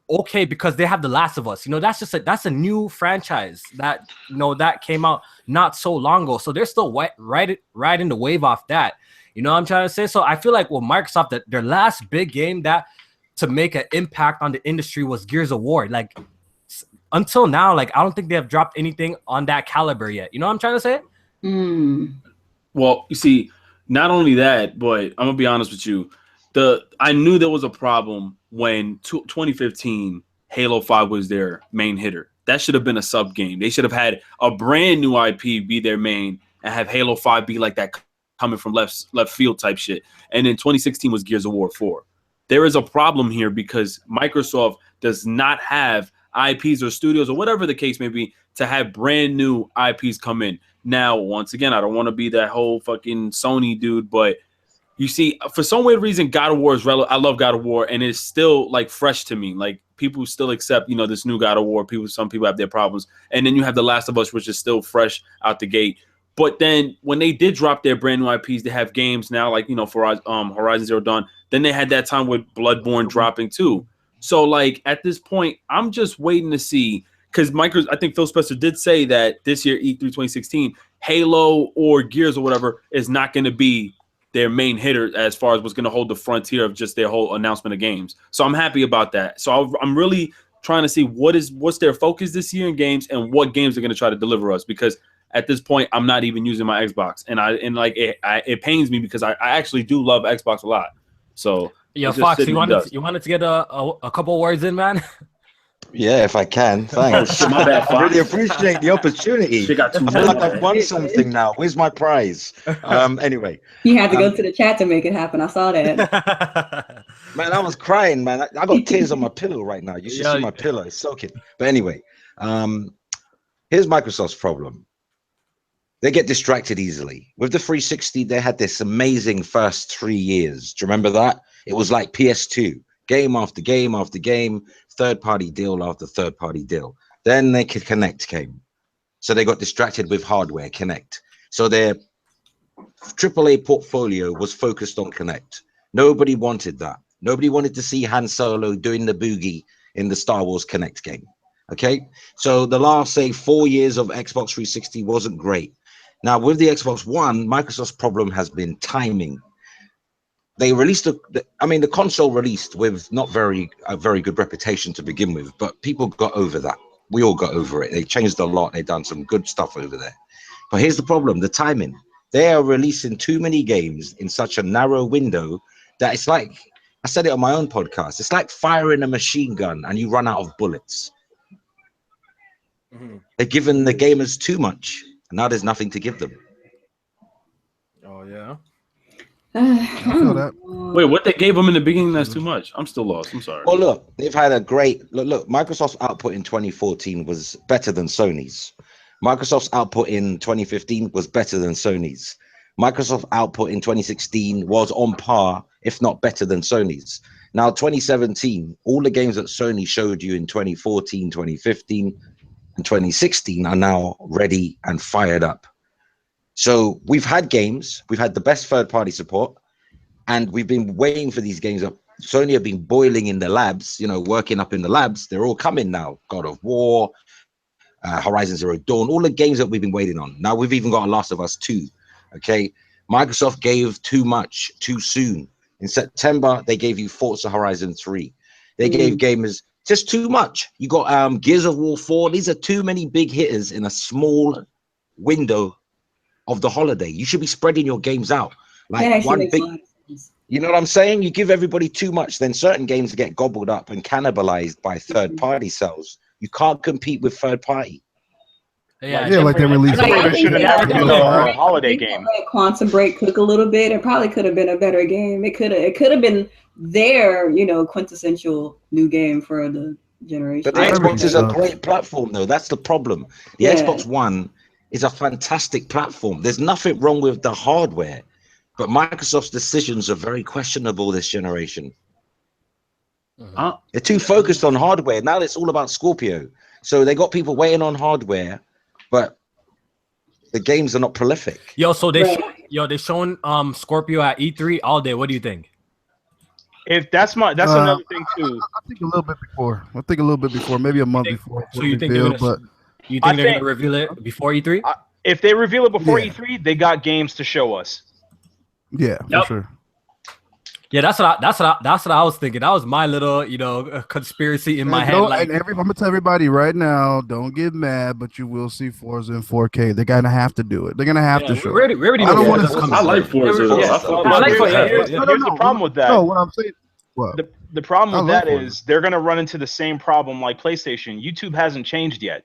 because they have The Last of Us. That's a new franchise that that came out not so long ago. So they're still riding the wave off that. You know what I'm trying to say? So I feel like with Microsoft, that their last big game that to make an impact on the industry was Gears of War. Like until now, like I don't think they have dropped anything on that caliber yet. You know what I'm trying to say? Well, you see, not only that, but I'm gonna be honest with you. I knew there was a problem when 2015 Halo 5 was their main hitter. That should have been a sub game. They should have had a brand new IP be their main and have Halo 5 be like that coming from left field type shit. And then 2016 was Gears of War 4. There is a problem here because Microsoft does not have IPs or studios or whatever the case may be to have brand new IPs come in. Now, once again, I don't want to be that whole fucking Sony dude, but you see, for some weird reason, God of War is relevant. I love God of War, and it's still like fresh to me. Like people still accept, this new God of War. Some people have their problems, and then you have The Last of Us, which is still fresh out the gate. But then when they did drop their brand new IPs, they have games now, like for Horizon Zero Dawn. Then they had that time with Bloodborne dropping too. So like at this point, I'm just waiting to see because I think Phil Spencer did say that this year E3 2016, Halo or Gears or whatever is not going to be their main hitter as far as what's going to hold the frontier of just their whole announcement of games. So I'm happy about that. So I'm really trying to see what's their focus this year in games and what games they're going to try to deliver us. Because at this point, I'm not even using my Xbox, and it pains me because I actually do love Xbox a lot. So yeah, Fox, you wanted to get a couple words in, man. Yeah, if I can. Thanks. My bad, I really appreciate the opportunity. She got too I feel like I've won something now. Where's my prize? Anyway. You had to go to the chat to make it happen. I saw that. Man, I was crying, man. I got tears on my pillow right now. You should see my pillow. It's soaking. But anyway, here's Microsoft's problem. They get distracted easily. With the 360, they had this amazing first 3 years. Do you remember that? It was like PS2. Game after game after game, third-party deal after third-party deal. Then they could Connect came. So they got distracted with hardware, Connect. So their AAA portfolio was focused on Connect. Nobody wanted that. Nobody wanted to see Han Solo doing the boogie in the Star Wars Connect game. Okay? So the last, say, 4 years of Xbox 360 wasn't great. Now, with the Xbox One, Microsoft's problem has been timing. They released the console released with not a very good reputation to begin with, but people got over that. We all got over it. They changed a lot. They've done some good stuff over there. But here's the problem, the timing. They are releasing too many games in such a narrow window that it's like, I said it on my own podcast, it's like firing a machine gun and you run out of bullets. They've given the gamers too much, and now there's nothing to give them. Oh, yeah. I feel that. Wait, what they gave them in the beginning, that's too much. I'm still lost. I'm sorry. Well, look, they've had a great look. Microsoft's output in 2014 was better than Sony's. Microsoft's output in 2015 was better than Sony's. Microsoft's output in 2016 was on par, if not better than Sony's. Now, 2017, all the games that Sony showed you in 2014, 2015, and 2016 are now ready and fired up. So we've had games, we've had the best third-party support, And we've been waiting for these games up. Sony have been boiling in the labs, working up in the labs. They're all coming now. God of War, Horizon Zero Dawn, all the games that we've been waiting on. Now we've even got a Last of Us 2. Okay. Microsoft gave too much too soon. In September, they gave you Forza Horizon 3. They gave gamers just too much. You got Gears of War 4. These are too many big hitters in a small window of the holiday. You should be spreading your games out. Like one big, you know what I'm saying? You give everybody too much, then certain games get gobbled up and cannibalized by third-party sales. You can't compete with third-party. Yeah, like they released. A holiday game. Quantum Break took a little bit. It probably could have been a better game. It could have been their quintessential new game for the generation. But the Xbox is a great platform, though. That's the problem. The Xbox One is a fantastic platform. There's nothing wrong with the hardware, but Microsoft's decisions are very questionable this generation. They're too focused on hardware. Now it's all about Scorpio. So they got people waiting on hardware, but the games are not prolific. So they're showing Scorpio at E3 all day. What do you think? If that's another thing too. I think a little bit before. Maybe a month before. So you think they're gonna reveal it before E3? If they reveal it before E3, they got games to show us. Yeah, for sure. Yeah, that's what I was thinking. That was my little, conspiracy in my head. I'm gonna tell everybody right now, don't get mad, but you will see Forza in 4K. They're gonna have to do it. They're gonna have to show. We already know. I like Forza. Here's the problem with that. No, what I'm saying. The problem with that is they're gonna run into the same problem like PlayStation. YouTube hasn't changed yet.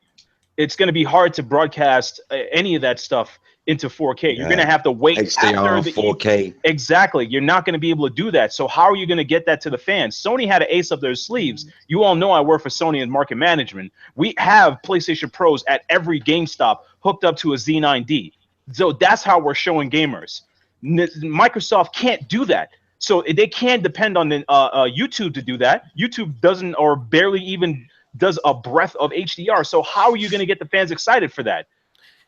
It's gonna be hard to broadcast any of that stuff into 4K. You're gonna have to wait HDR, after the 4K. Exactly. You're not gonna be able to do that. So how are you gonna get that to the fans? Sony had an ace up their sleeves. You all know I work for Sony in market management. We have PlayStation Pros at every GameStop hooked up to a Z9D. So that's how we're showing gamers. Microsoft can't do that. So they can't depend on YouTube to do that. YouTube doesn't or barely even does a breath of HDR. So how are you going to get the fans excited for that?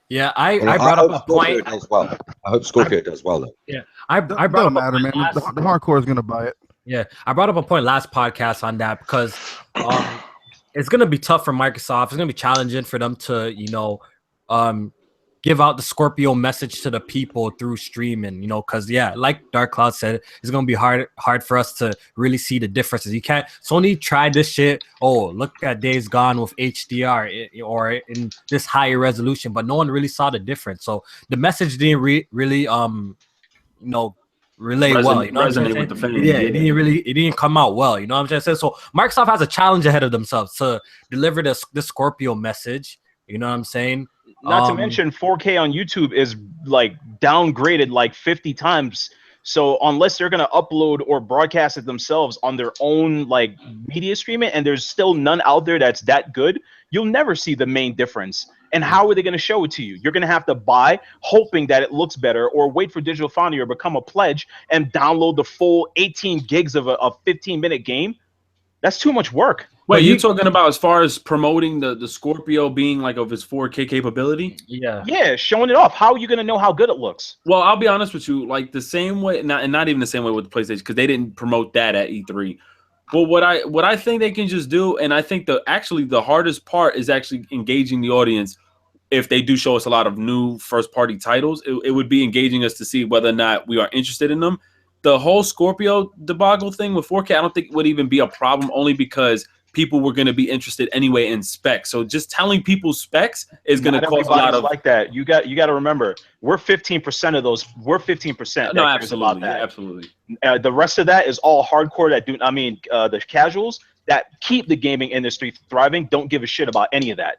Yeah, I brought up a point. I hope Scorpio does well, though. Yeah, I brought up matter, man. The hardcore is going to buy it. Yeah, I brought up a point last podcast on that because it's going to be tough for Microsoft. It's going to be challenging for them to, give out the Scorpio message to the people through streaming, because like Dark Cloud said, it's gonna be hard for us to really see the differences. You can't. Sony tried this shit. Oh, look at Days Gone with HDR or in this higher resolution, but no one really saw the difference. So the message didn't really relay well. Resonate with the fans. Yeah, it didn't come out well. You know what I'm saying? So Microsoft has a challenge ahead of themselves to deliver the Scorpio message. You know what I'm saying? Not to mention 4K on YouTube is like downgraded like 50 times. So unless they're going to upload or broadcast it themselves on their own like media streaming, and there's still none out there that's that good, you'll never see the main difference. And how are they going to show it to you? You're going to have to buy, hoping that it looks better, or wait for Digital Foundry or become a pledge and download the full 18 gigs of a 15-minute game. That's too much work. Wait, you're talking about as far as promoting the Scorpio being like of its 4K capability? Yeah, showing it off. How are you going to know how good it looks? Well, I'll be honest with you, like the same way, not even the same way with the PlayStation, because they didn't promote that at E3. But what I think they can just do, and I think the hardest part is actually engaging the audience. If they do show us a lot of new first-party titles, it would be engaging us to see whether or not we are interested in them. The whole Scorpio debacle thing with 4K, I don't think would even be a problem, only because people were going to be interested anyway in specs. So just telling people specs is going to cause a lot of like that. You got to remember, we're 15% of those. We're 15%. No, absolutely, absolutely. The rest of that is all hardcore. The casuals that keep the gaming industry thriving don't give a shit about any of that.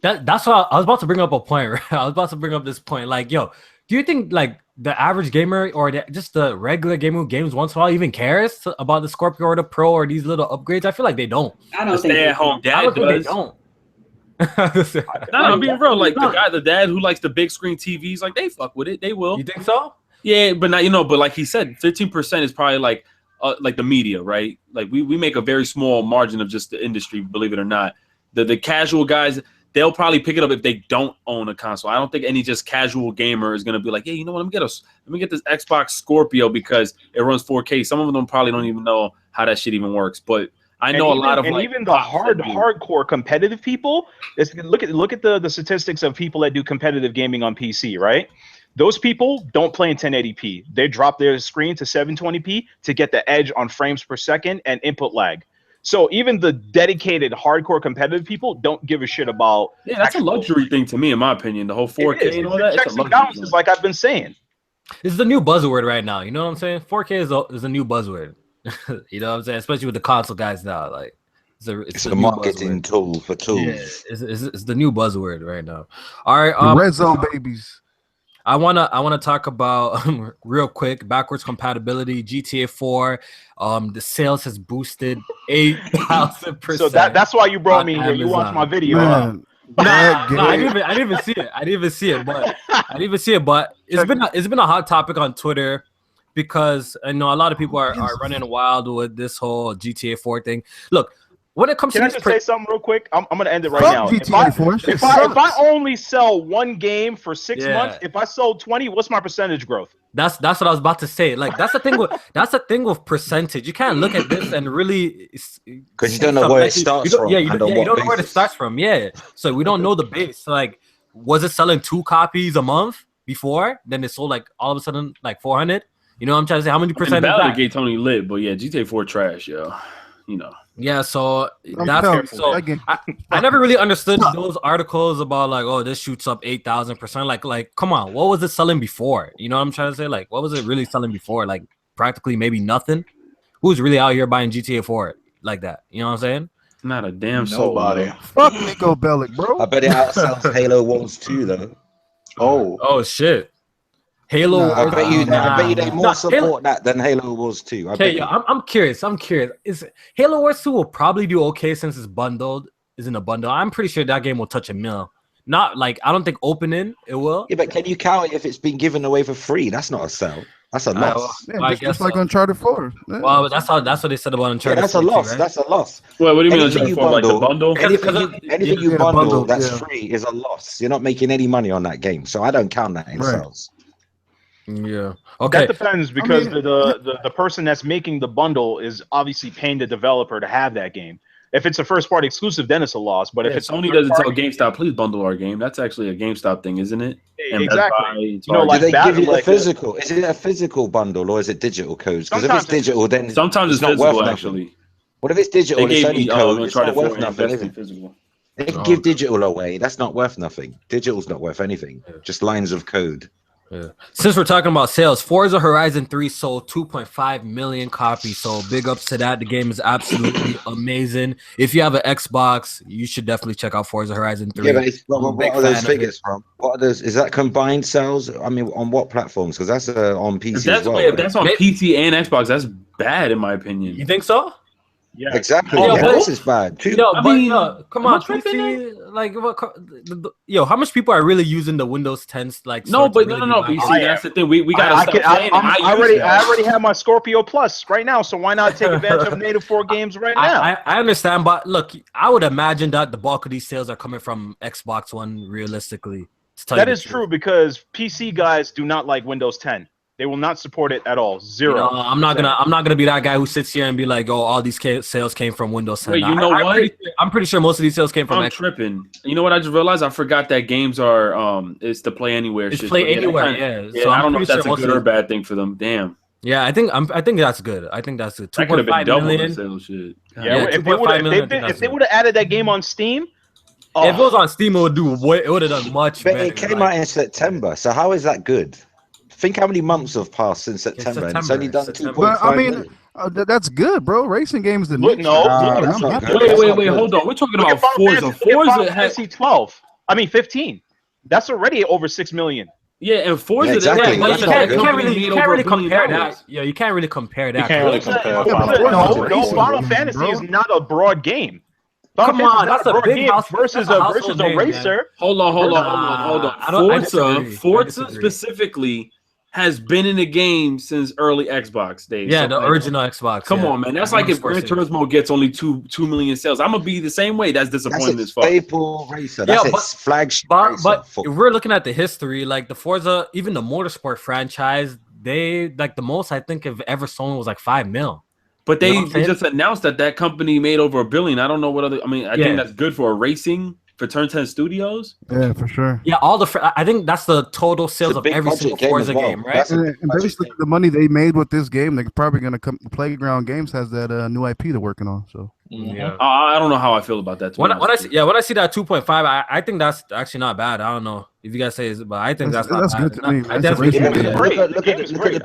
That's what I was about to bring up a point. Right? I was about to bring up this point. Like, yo, do you think like the average gamer or just the regular gamer who games once in a while even cares about the Scorpio or the Pro or these little upgrades? I feel like they don't. I don't think stay-at-home dad does. They don't. No, I'm being real. Like the dad who likes the big screen TVs, like they fuck with it. They will. You think so? Yeah, but not but like he said, 15% is probably like the media, right? Like we make a very small margin of just the industry, believe it or not. The casual guys, they'll probably pick it up if they don't own a console. I don't think any just casual gamer is gonna be like, hey, you know what? Let me get this Xbox Scorpio because it runs 4K. Some of them probably don't even know how that shit even works. But I know a lot of like even the hardcore competitive people. Look at the statistics of people that do competitive gaming on PC, right? Those people don't play in 1080p. They drop their screen to 720p to get the edge on frames per second and input lag. So even the dedicated hardcore competitive people don't give a shit about. Yeah, that's a luxury thing to me, in my opinion. The whole 4K and all that. Checks and balances, like I've been saying. This is the new buzzword right now. You know what I'm saying? 4K is a new buzzword. You know what I'm saying? Especially with the console guys now. Like it's a marketing tool for tools. Yeah, it's the new buzzword right now. All right, red zone babies. I wanna talk about real quick backwards compatibility. GTA 4, the sales has boosted 8,000%. So that's why you brought me here. You watched my video. Man, I didn't even see it. But it's been a hot topic on Twitter because I know a lot of people are running wild with this whole GTA 4 thing. Look. When it comes Can to I just say something real quick? I'm going to end it right now. GTA 4. If I only sell one game for 6 months, if I sold 20, what's my percentage growth? That's what I was about to say. Like that's the thing with percentage. You can't look at this and really because you don't know where it starts from. You don't know where it starts from. Yeah, so we don't know the base. Like, was it selling 2 copies a month before? Then it sold like all of a sudden like 400. You know what I'm trying to say? How many percent? Valid gate Tony lit, but yeah, GTA 4 trash, yo. You know. Yeah, so that's so. I never really understood those articles about like, oh, this shoots up 8,000%. Like, come on, what was it selling before? You know what I'm trying to say? Like, what was it really selling before? Like, practically maybe nothing. Who's really out here buying GTA 4 like that? You know what I'm saying? Not a damn soul. Nobody. Fuck Nico Bellic, bro. I bet it outsells Halo Wars 2 though. Oh shit. Halo. I bet you they more support that than Halo Wars 2. Okay, I'm curious. Is Halo Wars 2 will probably do okay since it's bundled? Is in a bundle. I'm pretty sure that game will touch $1 million. Not like I don't think opening it will. Yeah, but can you count it if it's been given away for free? That's not a sell. That's a loss. Just like Uncharted 4. Yeah. Well, that's what they said about Uncharted. Yeah, that's a loss. Right? That's a loss. Well, what do you mean Uncharted 4? Like the bundle? Anything you bundle that's free is a loss. You're not making any money on that game, so I don't count that in sales. Yeah. Okay. That depends because the person that's making the bundle is obviously paying the developer to have that game. If it's a first-party exclusive, then it's a loss. But if it's Sony doesn't tell GameStop, please bundle our game. That's actually a GameStop thing, isn't it? Exactly. Do they give you the physical? Is it a physical bundle or is it digital codes? Because if it's digital, then sometimes it's not physical, worth actually. What if it's digital? They It's gave only me code. It's not worth nothing. physical. They can give digital away. That's not worth nothing. Digital's not worth anything. Just lines of code. Yeah. Since we're talking about sales, Forza Horizon 3 sold 2.5 million copies. So big ups to that. The game is absolutely amazing. If you have an Xbox, you should definitely check out Forza Horizon 3. Yeah, but what are those figures from? What are those? Is that combined sales? I mean, on what platforms? Because that's on PC as well. If that's on PC and Xbox, that's bad in my opinion. You think so? Yeah, exactly. Of course it's bad. Come on, PC. Like, how much people are really using the Windows 10s? Like, no. PC, that's the thing. We gotta stop saying I already have my Scorpio Plus right now, so why not take advantage of native 4 games right now? I understand, but look, I would imagine that the bulk of these sales are coming from Xbox One. Realistically, that is true because PC guys do not like Windows 10. They will not support it at all. Zero. I'm not gonna be that guy who sits here and be like, "Oh, all these sales came from Windows 10." Wait, you know what? I'm pretty sure most of these sales came from. I'm tripping. You know what? I just realized I forgot that games are it's to play anywhere. It's play anywhere. Yeah. So I don't know if that's a good or bad thing for them. Damn. Yeah, I think that's good. I think that's good. 2.5 million. Sales shit. Yeah, if they would have added that game on Steam. If it was on Steam, it would have done much better. But it came out in September, so how is that good? Think how many months have passed since September, and it's only done 2.5 million. That's good, bro. Racing games the wait, wait, hold on. We're talking about Forza. Forza has 12. I mean 15. That's already over 6 million. Yeah, and Forza, exactly. You can't really compare that. Yeah, you can't really compare that. No, Final Fantasy is not a broad game. Come on, that's a big game versus a racer. Hold on. Forza specifically has been in the game since early Xbox days. Yeah, So, the like, original Xbox. come yeah. on, man. That's like if Gran Turismo gets only 2 million sales. I'm gonna be the same way. That's disappointing That's as fuck. staple racer. That's its flagship racer. But if we're looking at the history, like the Forza, even the Motorsport franchise, they like the most I think have ever sold was like 5 mil. But they just announced that company made over $1 billion. I don't know what other. I mean, I think that's good for a racing for Turn 10 Studios. Yeah, for sure. Yeah, I think that's the total sales of every single Forza game, right? And basically, the money they made with this game, they're probably going to come. Playground Games has that new IP they're working on. So yeah, I don't know how I feel about that. When I see that 2.5, I think that's actually not bad. I don't know if you guys say it, but I think that's not bad. Good to me. Look at the period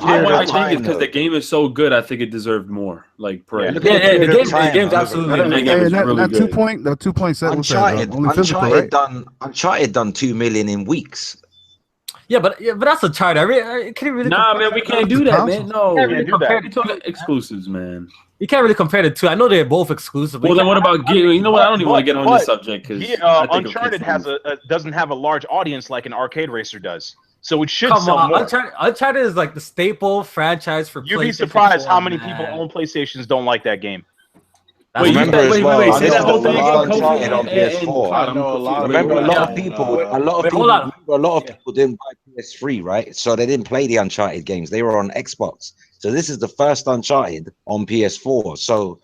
I of think time, it's because the game is so good. I think it deserved more. Like, the game's absolutely. That 2.7. Uncharted done 2 million in weeks. Yeah, but that's a chart. I can't really. Man, we can't do that, man. No, really compare it to exclusives, man. You can't really compare the two. I know they're both exclusive. Well, then what about Gear? You know what? I don't even want to get on this subject because Uncharted doesn't have a large audience like an arcade racer does, so it should sell more. Uncharted is like the staple franchise for. You'd be surprised how many people own PlayStations don't like that game. Wait, say that whole thing again. On PS4. Remember, a lot of people didn't buy PS3, right? So they didn't play the Uncharted games. They were on Xbox. So this is the first Uncharted on PS4. So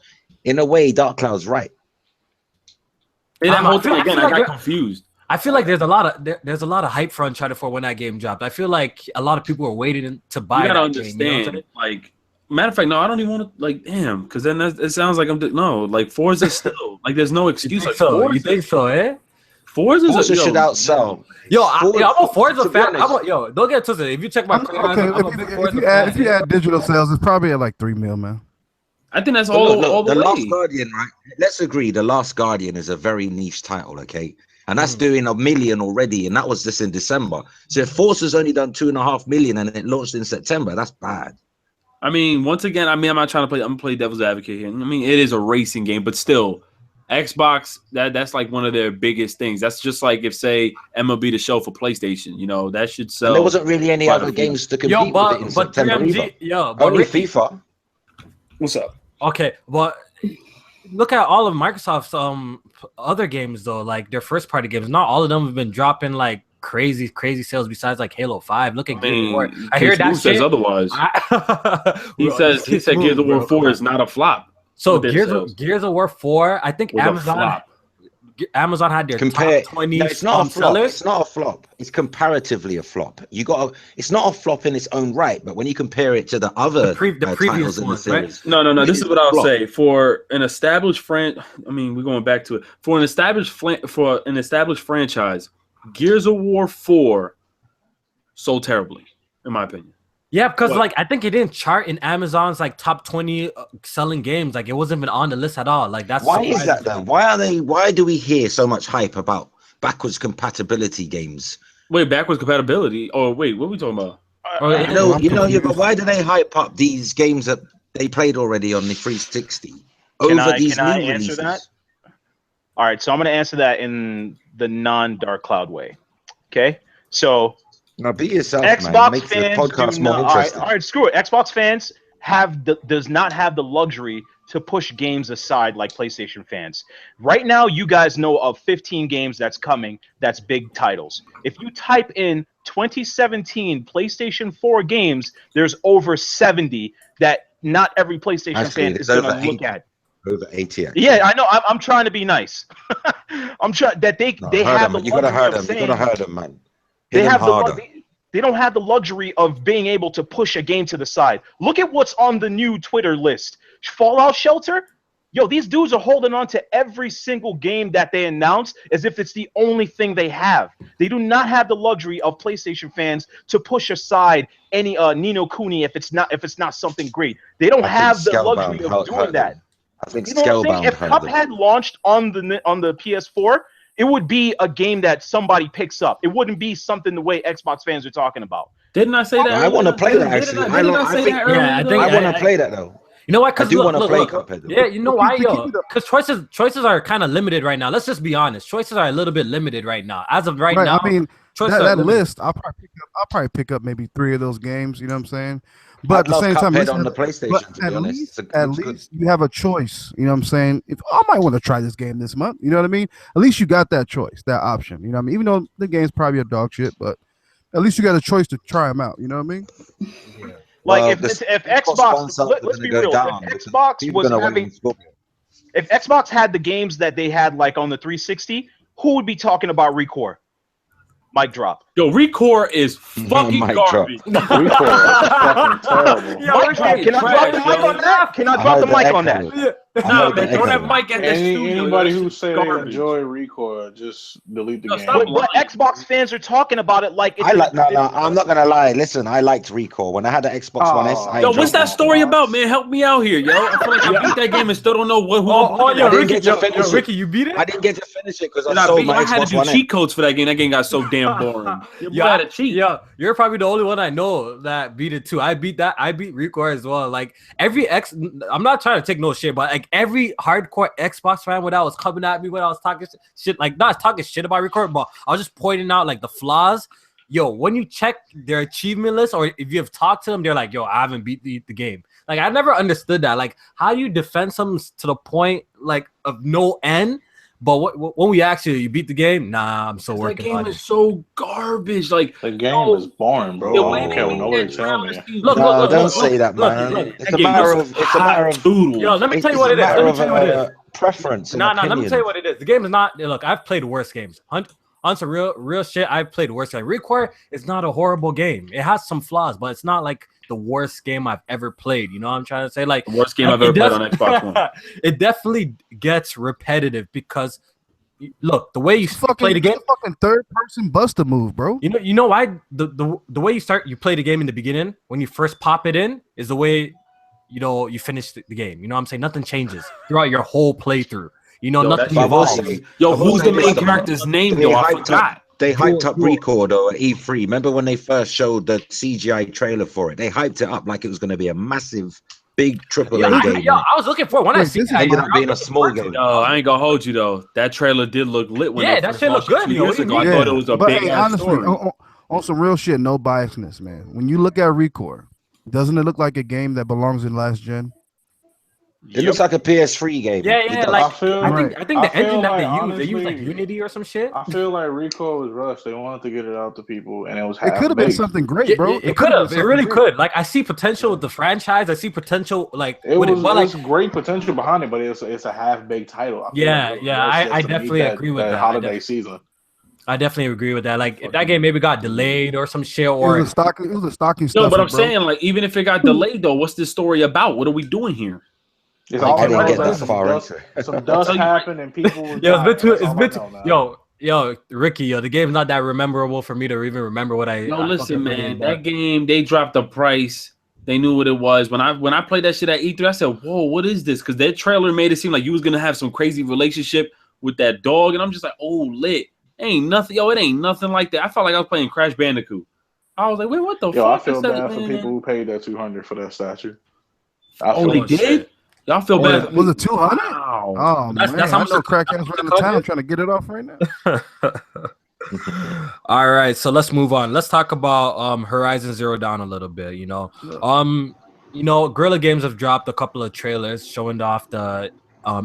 in a way, Dark Cloud's right. That whole thing again, I got confused. I feel like there's a lot of hype for Uncharted 4 when that game dropped. I feel like a lot of people were waiting to buy. You gotta that understand, game, you know like. Matter of fact, no, I don't even want to damn, because then it sounds like like Forza still like there's no excuse. You think so, eh? Forza should outsell. I'm a Forza fan. Don't get twisted. If you check my if you add digital sales, it's probably at like 3 mil, man. I think that's all the Last Guardian, right? Let's agree. The Last Guardian is a very niche title, okay? And that's doing 1 million already, and that was just in December. So if Forza's only done 2.5 million and it launched in September, that's bad. I mean, once again, I'm not trying to play. I'm gonna play devil's advocate here. I mean, it is a racing game, but still, Xbox that's like one of their biggest things. That's just like if say MLB The Show for PlayStation. You know, that should sell. And there wasn't really any other games to compete with it in September. Only FIFA. What's up? Okay, but look at all of Microsoft's other games though, like their first party games. Not all of them have been dropping like crazy sales besides like Halo 5. Look at Gears of War. I hear that says otherwise. he said Gears of War 4 is not a flop. So Gears of War 4, I think Amazon had their top 20 it's not a flop. sellers. It's not a flop. It's comparatively a flop. It's not a flop in its own right, but when you compare it to the other previous in the ones, series, right? No. This is what I'll say. For an established we're going back to it. For an established franchise, Gears of War 4 sold terribly, in my opinion. Yeah, because like I think it didn't chart in Amazon's like top 20 selling games. Like it wasn't even on the list at all. Like that's why is that then? Why do we hear so much hype about backwards compatibility games? Wait, backwards compatibility? Oh wait, what are we talking about? But why do they hype up these games that they played already on the 360 over these new releases? That? All right, so I'm going to answer that in the non-Dark Cloud way. Okay, so now be yourself, Xbox man. Make fans the podcast more interesting. All right, screw it. Xbox fans does not have the luxury to push games aside like PlayStation fans. Right now, you guys know of 15 games that's coming. That's big titles. If you type in 2017 PlayStation 4 games, there's over 70 that not every PlayStation fan is going to look at. Over 80. Yeah, I know. I'm trying to be nice. I'm trying that they have the luxury. You gotta hurt them, man. They don't have the luxury of being able to push a game to the side. Look at what's on the new Twitter list. Fallout Shelter. Yo, these dudes are holding on to every single game that they announce as if it's the only thing they have. They do not have the luxury of PlayStation fans to push aside any Ni no Kuni if it's not something great. They don't have the luxury of doing that. I think if Cuphead launched on the PS4, it would be a game that somebody picks up. It wouldn't be something the way Xbox fans are talking about. Didn't I say that? I want to play that actually. I want to play that though. You know what? I do want to play Cuphead. Yeah, you know why, yo? Because choices are kind of limited right now. Let's just be honest. Choices are a little bit limited right now. As of right now, I mean, that list, I'll probably pick up maybe 3 of those games. You know what I'm saying? But at the same time, on the PlayStation, to be honest, at least you have a choice. You know what I'm saying? If I might want to try this game this month, you know what I mean? At least you got that choice, that option. You know what I mean? Even though the game's probably a dog shit, but at least you got a choice to try them out. You know what I mean? Yeah. Like if Xbox, let's be real. If Xbox had the games that they had like on the 360, who would be talking about ReCore? Mic drop. Yo, ReCore is fucking garbage. ReCore is fucking terrible. Yo, mic drop. Can I drop the mic on that? Can I drop the mic on that? Nah, man, throw that mic at that studio. Anybody who say they enjoy ReCore, just delete the game. But Xbox fans are talking about it like it's I'm not gonna lie. Listen, I liked ReCore when I had the Xbox One S. Yo, what's that story about, man? Help me out here, yo. I feel like I beat that game and still don't know what. Ricky, you beat it? I didn't get to finish it because I sold my Xbox One. I had to do cheat codes for that game. That game got so damn boring. You had to cheat. Yeah, you're probably the only one I know that beat it too. I beat ReCore as well. Like I'm not trying to take no shit, but like every hardcore Xbox fan when I was coming at me when I was talking shit, like not talking shit about ReCore, but I was just pointing out like the flaws. Yo, when you check their achievement list or if you have talked to them, they're like, yo, I haven't beat the game. Like I never understood that. Like how do you defend something to the point like of no end? But when we ask you beat the game, nah, I'm still working on it. That game is so garbage. Like the game is boring, bro. I don't care what nobody tell me. Look, don't say that, man. It's a matter of. Yo, let me tell you what it is. Let me tell you what it is. Preference. No, let me tell you what it is. The game is not. Look, I've played worse games. On some real shit, I've played worse. Like ReCore is not a horrible game. It has some flaws, but it's not like the worst game I've ever played. You know what I'm trying to say? Like the worst game I've ever played on Xbox One. It definitely gets repetitive because look, the way you play the game, fucking third person buster move, bro. You know why the way you play the game in the beginning when you first pop it in is the way you finish the game. You know what I'm saying? Nothing changes throughout your whole playthrough. Nothing evolves. Who's the main character's name? I forgot. They hyped up ReCore though at E3. Remember when they first showed the CGI trailer for it? They hyped it up like it was going to be a massive, big AAA game. I was looking for it when I see it. Ended up being a small game. Oh, I ain't gonna hold you though. That trailer did look lit. That shit looked good. Years ago. I thought it was a big honestly, on some real shit, no biasness, man. When you look at ReCore, doesn't it look like a game that belongs in last gen? It looks like a PS3 game. Yeah. Like I think the engine that they use like Unity or some shit. I feel like ReCore was rushed. They wanted to get it out to people, and it was. It could have been something great, bro. It could have. It really could. Like I see potential with the franchise. I see potential. Like there's great potential behind it, but it's a half-baked title. I definitely agree with that. Holiday season. I definitely agree with that. Like if that game maybe got delayed or some shit, or it was a stocking stuff. No, but I'm saying like even if it got delayed though, what's this story about? What are we doing here? It's all some dust happened and people. Yo, Ricky, the game's not that memorable for me to even remember what I. Listen, man, that game they dropped the price. They knew what it was. When I played that shit at E3, I said, "Whoa, what is this?" Because that trailer made it seem like you was gonna have some crazy relationship with that dog, and I'm just like, "Oh, lit." Ain't nothing, it ain't nothing like that. I felt like I was playing Crash Bandicoot. I was like, "Wait, what the fuck?" I feel bad for people who paid that $200 for that statue. They did. Y'all feel bad. Was it 200? Wow. Oh, that's how much crackheads around the town trying to get it off right now. All right, so let's move on. Let's talk about Horizon Zero Dawn a little bit. Guerrilla Games have dropped a couple of trailers showing off the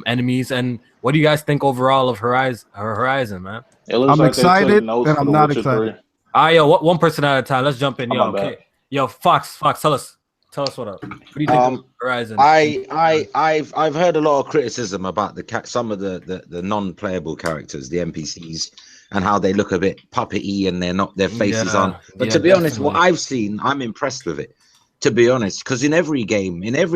enemies. And what do you guys think overall of Horizon, man? I'm excited and I'm not excited. One person at a time. Let's jump in. Fox, tell us what up. What do you think of Horizon? I've heard a lot of criticism about some of the non-playable characters, the NPCs, and how they look a bit puppety and their faces aren't. But to be honest, what I've seen, I'm impressed with it. To be honest, because in every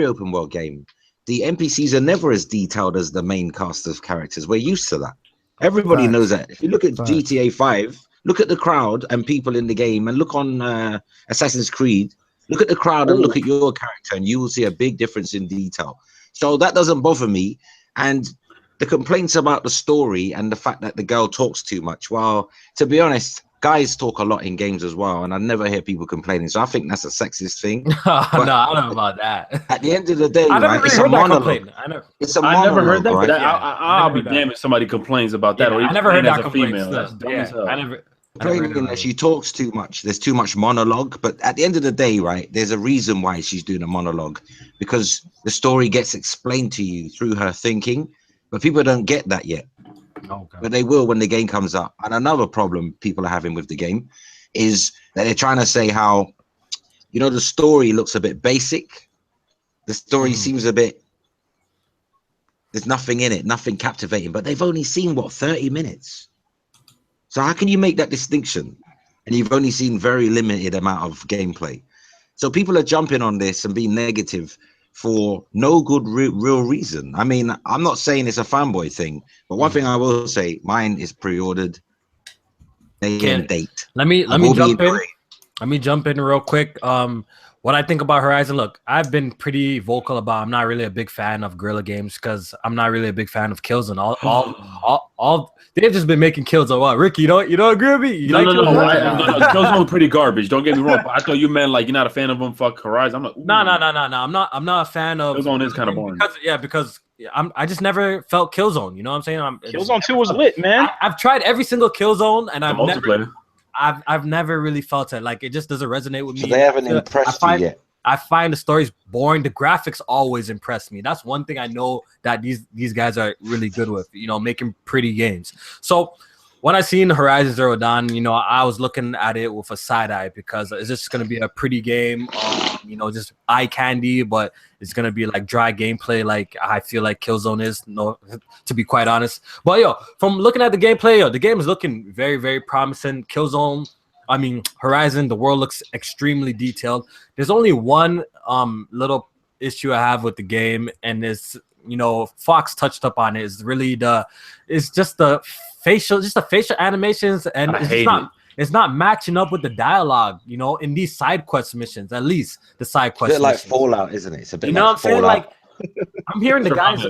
open world game, the NPCs are never as detailed as the main cast of characters. We're used to that. Everybody knows that. If you look at GTA 5, look at the crowd and people in the game, and look on Assassin's Creed. Look at the crowd and look at your character, and you will see a big difference in detail. So that doesn't bother me. And the complaints about the story and the fact that the girl talks too much. Well, to be honest, guys talk a lot in games as well, and I never hear people complaining. So I think that's a sexist thing. No, I don't know about that. At the end of the day, it's a monologue. I never heard that. Right? I'll be damned if somebody complains about that. Or I never heard that complaint. That's dumb as hell. complaining that she talks too much. There's too much monologue. But at the end of the day, right, there's a reason why she's doing a monologue, because the story gets explained to you through her thinking. But people don't get that yet. Okay. But they will when the game comes up. And another problem people are having with the game is that they're trying to say how, the story looks a bit basic. The story seems a bit, there's nothing in it, nothing captivating. But they've only seen, 30 minutes? So how can you make that distinction? And you've only seen very limited amount of gameplay. So people are jumping on this and being negative for no good real reason. I mean, I'm not saying it's a fanboy thing, but one thing I will say, mine is pre-ordered. Date. Let me jump in. Let me jump in real quick. What I think about Horizon, look, I've been pretty vocal about I'm not really a big fan of guerrilla games because I'm not really a big fan of Killzone. All they've just been making Killzone. What, Ricky? You don't agree with me? No. Killzone pretty garbage. Don't get me wrong. But I thought you meant like you're not a fan of them. Fuck Horizon. I'm like, no. I'm not a fan of Killzone. Is kind of boring. Because I just never felt Killzone. You know what I'm saying? Killzone 2 was lit, man. I've tried every single Killzone, and multiplayer. I've never really felt it. Like, it just doesn't resonate with me. So they haven't impressed you yet. I find the stories boring. The graphics always impress me. That's one thing I know that these guys are really good with, making pretty games. So when I seen Horizon Zero Dawn, I was looking at it with a side eye because it's just going to be a pretty game, just eye candy, but it's going to be like dry gameplay like I feel like Killzone is, to be quite honest. But from looking at the gameplay, the game is looking very, very promising. Horizon, the world looks extremely detailed. There's only one little issue I have with the game, and it's, Fox touched up on it, is really the facial animations, and it's not matching up with the dialogue, in these side quest missions, at least the side quest. It's a bit like Fallout, isn't it? It's a bit like what I'm saying? Like, I'm hearing the guys,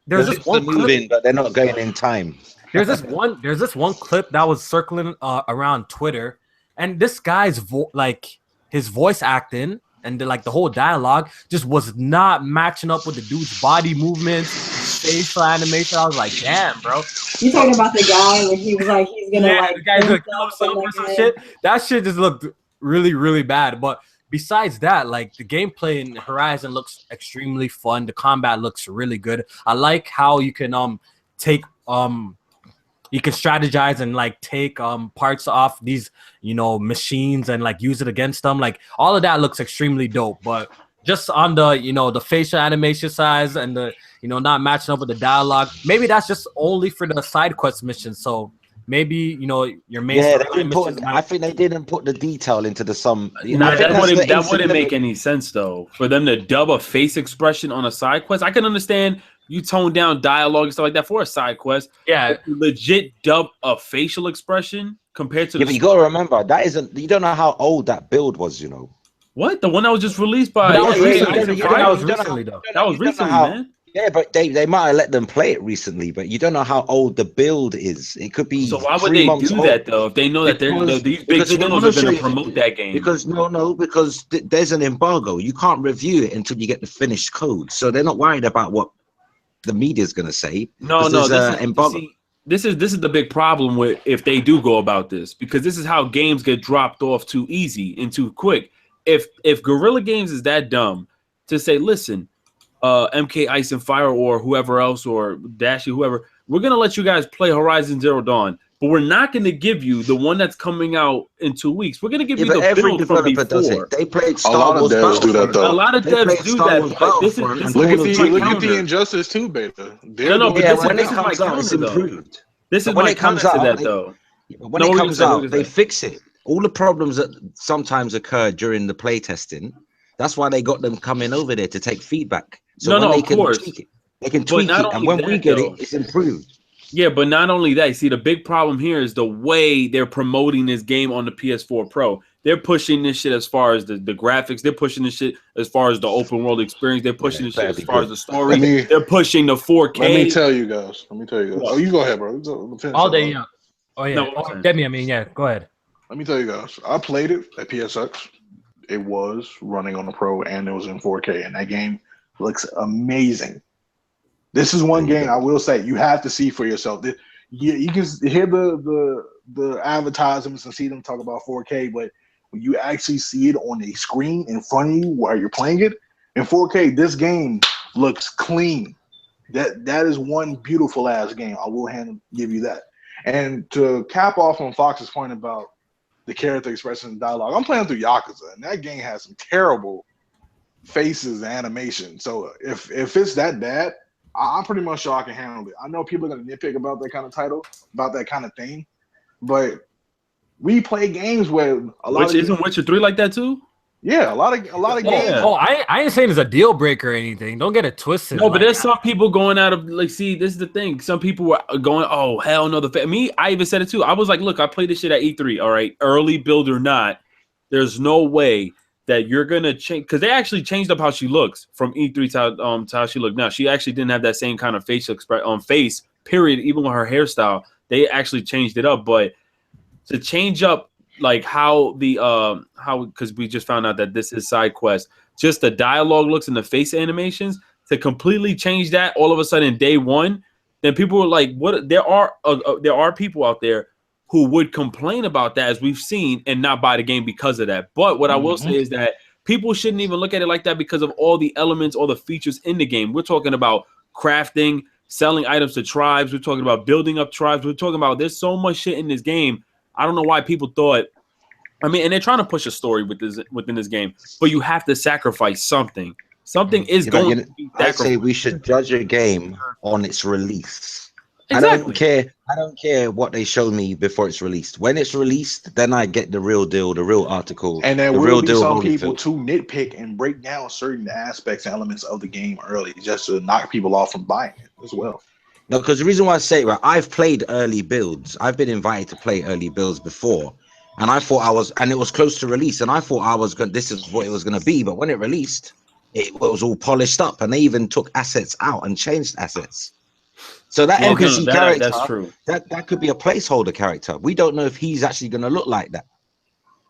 there's this one moving, but they're not going in time. There's this one clip that was circling around Twitter, and this guy's his voice acting and the whole dialogue just was not matching up with the dude's body movements, facial animation. I was like, damn, bro. You talking about the guy when he was like, he's gonna the guy's gonna kill himself or some shit. That shit just looked really, really bad. But besides that, the gameplay in Horizon looks extremely fun. The combat looks really good. I like how you can take you can strategize and take parts off these machines and use it against them. All of that looks extremely dope. But just on the the facial animation size and the not matching up with the dialogue, maybe that's just only for the side quest missions. So maybe your main I think they didn't put the detail into the sum. That wouldn't make any sense though, for them to dub a face expression on a side quest. I can understand you tone down dialogue and stuff like that for a side quest. Yeah, legit dub a facial expression compared to. Yeah, but you gotta remember that isn't. You don't know how old that build was. What? The one that was just released by. That was recently, though. That was recently, man. Yeah, but they might have let them play it recently, but you don't know how old the build is. It could be. So why would they do that though? If they know that these big studios are going to promote that game? Because because there's an embargo. You can't review it until you get the finished code. So they're not worried about what the media is going to say. No. This is the big problem with if they do go about this, because this is how games get dropped off too easy and too quick. If Guerrilla Games is that dumb to say, listen, MK Ice and Fire or whoever else or Dashy, whoever, we're gonna let you guys play Horizon Zero Dawn, but we're not gonna give you the one that's coming out in 2 weeks. We're gonna give you the build from before. Does it. They played Star Wars. A lot of devs do that though. A lot of devs do that. This is look at the Injustice 2 beta. When it comes out, it's improved. This is when it comes out to that though. When it comes out, they fix it. All the problems that sometimes occur during the playtesting, that's why they got them coming over there to take feedback. So they can tweak it. They can tweak it, and when we get it, it's improved. Yeah, but not only that, you see, the big problem here is the way they're promoting this game on the PS4 Pro. They're pushing this shit as far as the graphics. They're pushing this shit as far as the open world experience. They're pushing this shit as far as the story. They're pushing the 4K. Let me tell you guys. Oh, you go ahead, bro. All day, yeah. Oh, yeah. Go ahead. Let me tell you guys. I played it at PSX. It was running on the Pro, and it was in 4K, and that game looks amazing. This is one game I will say you have to see for yourself. You can hear the the advertisements and see them talk about 4K, but when you actually see it on a screen in front of you while you're playing it in 4K, this game looks clean. That is one beautiful ass game. I will give you that. And to cap off on Fox's point about the character expressing dialogue, I'm playing through Yakuza, and that game has some terrible faces and animation. So if it's that bad, I'm pretty much sure I can handle it. I know people are gonna nitpick about that kind of title, about that kind of thing, but we play games where a lot of isn't Witcher 3 like that too? Yeah, a lot of games. Oh, I ain't saying it's a deal breaker or anything. Don't get it twisted. No, but there's some people going out of like. See, this is the thing. Some people were going, "Oh hell no!" I even said it too. I was like, "Look, I played this shit at E3. All right, early build or not, there's no way that you're gonna change because they actually changed up how she looks from E3 to how she looked now. She actually didn't have that same kind of facial expression on face. Period. Even with her hairstyle, they actually changed it up. But to change up like how the because we just found out that this is side quest, just the dialogue looks and the face animations to completely change that all of a sudden day one, then people were like, what? There are people out there who would complain about that, as we've seen, and not buy the game because of that. But what I will say is that people shouldn't even look at it like that because of all the elements, all the features in the game. We're talking about crafting, selling items to tribes. We're talking about building up tribes. We're talking about there's so much shit in this game. I don't know why people thought. I mean, and they're trying to push a story within this game, but you have to sacrifice something. Something is going to be sacrificed. I say we should judge a game on its release. Exactly. I don't care what they show me before it's released. When it's released, then I get the real deal, the real article, and there the will real be deal. Some people to nitpick and break down certain aspects and elements of the game early, just to knock people off from buying it as well. No, because the reason why I say it, right, I've played early builds. I've been invited to play early builds before, and I thought it was close to release, and I thought this is what it was going to be. But when it released, it was all polished up, and they even took assets out and changed assets. So that NPC character, that's true. That could be a placeholder character. We don't know if he's actually going to look like that.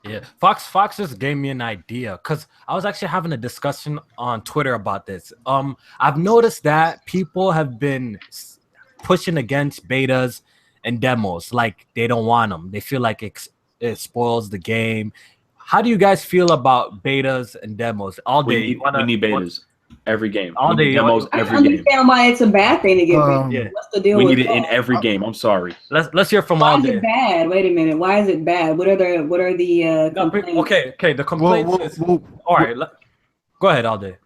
Yeah, Fox just gave me an idea because I was actually having a discussion on Twitter about this. I've noticed that people have been pushing against betas and demos, like they don't want them. They feel like it spoils the game. How do you guys feel about betas and demos? All day, we need betas. Every game. All day demos. I Every don't game. understand why it's a bad thing to get betas. Yeah. What's the deal We with need it in that? every game. I'm sorry. Let's hear from Why all is day. it bad? Wait a minute. Why is it bad? What are the complaints? Okay. The complaints. All right. Go ahead, all day.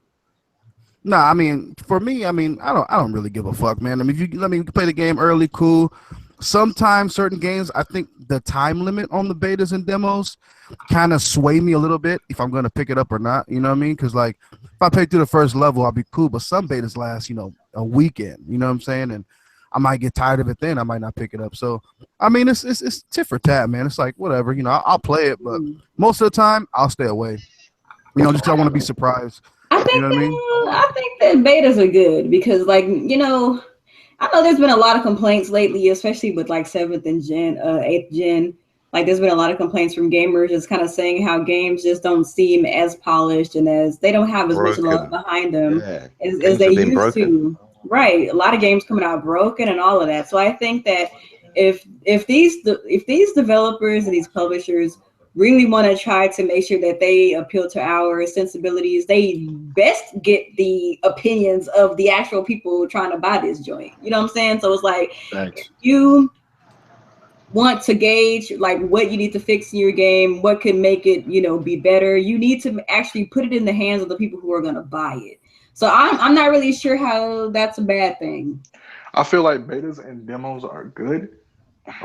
Nah, I mean, for me, I don't really give a fuck, man. I mean, if you let me play the game early, cool. Sometimes certain games, I think the time limit on the betas and demos kind of sway me a little bit if I'm gonna pick it up or not. You know what I mean? Because like, if I play through the first level, I'll be cool. But some betas last, a weekend. You know what I'm saying? And I might get tired of it then. I might not pick it up. So, I mean, it's tit for tat, man. It's like whatever. I'll play it, but most of the time, I'll stay away. Just I want to be surprised. I think You know what I mean? I think that betas are good because, like, I know there's been a lot of complaints lately, especially with like 7th and 8th gen. Like, there's been a lot of complaints from gamers just kind of saying how games just don't seem as polished and as they don't have as much love behind them as they used to. Right, a lot of games coming out broken and all of that. So I think that if these developers and these publishers really want to try to make sure that they appeal to our sensibilities, they best get the opinions of the actual people trying to buy this joint. You know what I'm saying? So it's like, if you want to gauge like what you need to fix in your game, what could make it, be better, you need to actually put it in the hands of the people who are going to buy it. So I'm not really sure how that's a bad thing. I feel like betas and demos are good,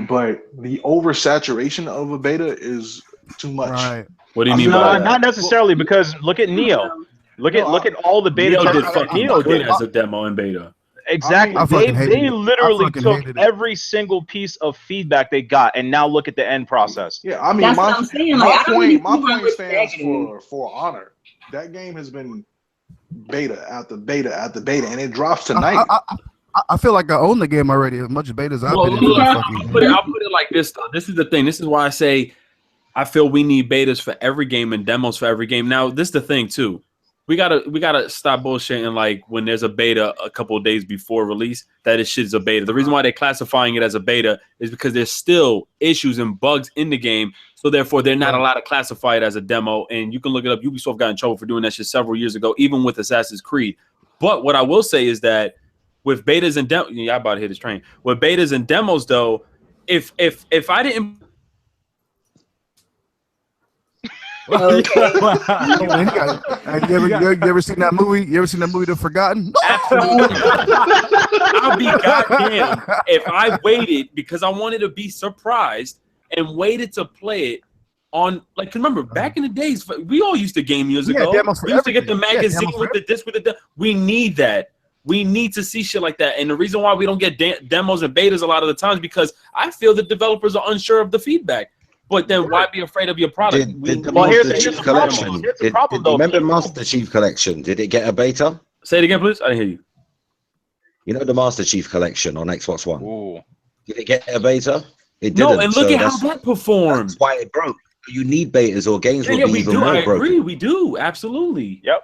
but the oversaturation of a beta is too much. Right. What do you mean by that? Not necessarily, because look at Nioh. Look at all the beta. Nioh did as a demo in beta. Exactly. They literally took every single piece of feedback they got, and now look at the end process. Yeah, I mean, that's what I'm saying. My point stands for Honor. That game has been beta after beta after beta, and it drops tonight. I feel like I own the game already as much as betas I've been in. I'll put it like this, though. This is the thing. This is why I say I feel we need betas for every game and demos for every game. Now, this is the thing, too. we gotta stop bullshitting like when there's a beta a couple of days before release that it shit's a beta. The reason why they're classifying it as a beta is because there's still issues and bugs in the game, so therefore they're not allowed to classify it as a demo. And you can look it up. Ubisoft got in trouble for doing that shit several years ago, even with Assassin's Creed. But what I will say is that with betas and demos, yeah, I'm about to hit this train. With betas and demos, though, if I didn't. Okay. Have you ever seen that movie? You ever seen that movie, The Forgotten? Absolutely. I'll be goddamn if I waited because I wanted to be surprised and waited to play it on, like, remember back in the days, we all used to game years ago. We used to get the magazine with the disc with the. We need that. We need to see shit like that. And the reason why we don't get demos and betas a lot of the times because I feel that developers are unsure of the feedback. But then why be afraid of your product? Did the Master Chief Collection? Remember Master Chief Collection? Did it get a beta? Say it again, please. I didn't hear you. You know the Master Chief Collection on Xbox One? Ooh. Did it get a beta? It didn't. No, and look at how that performed. That's why it broke. You need betas or games will be we even do. more I broken. agree. We do. Absolutely. Yep.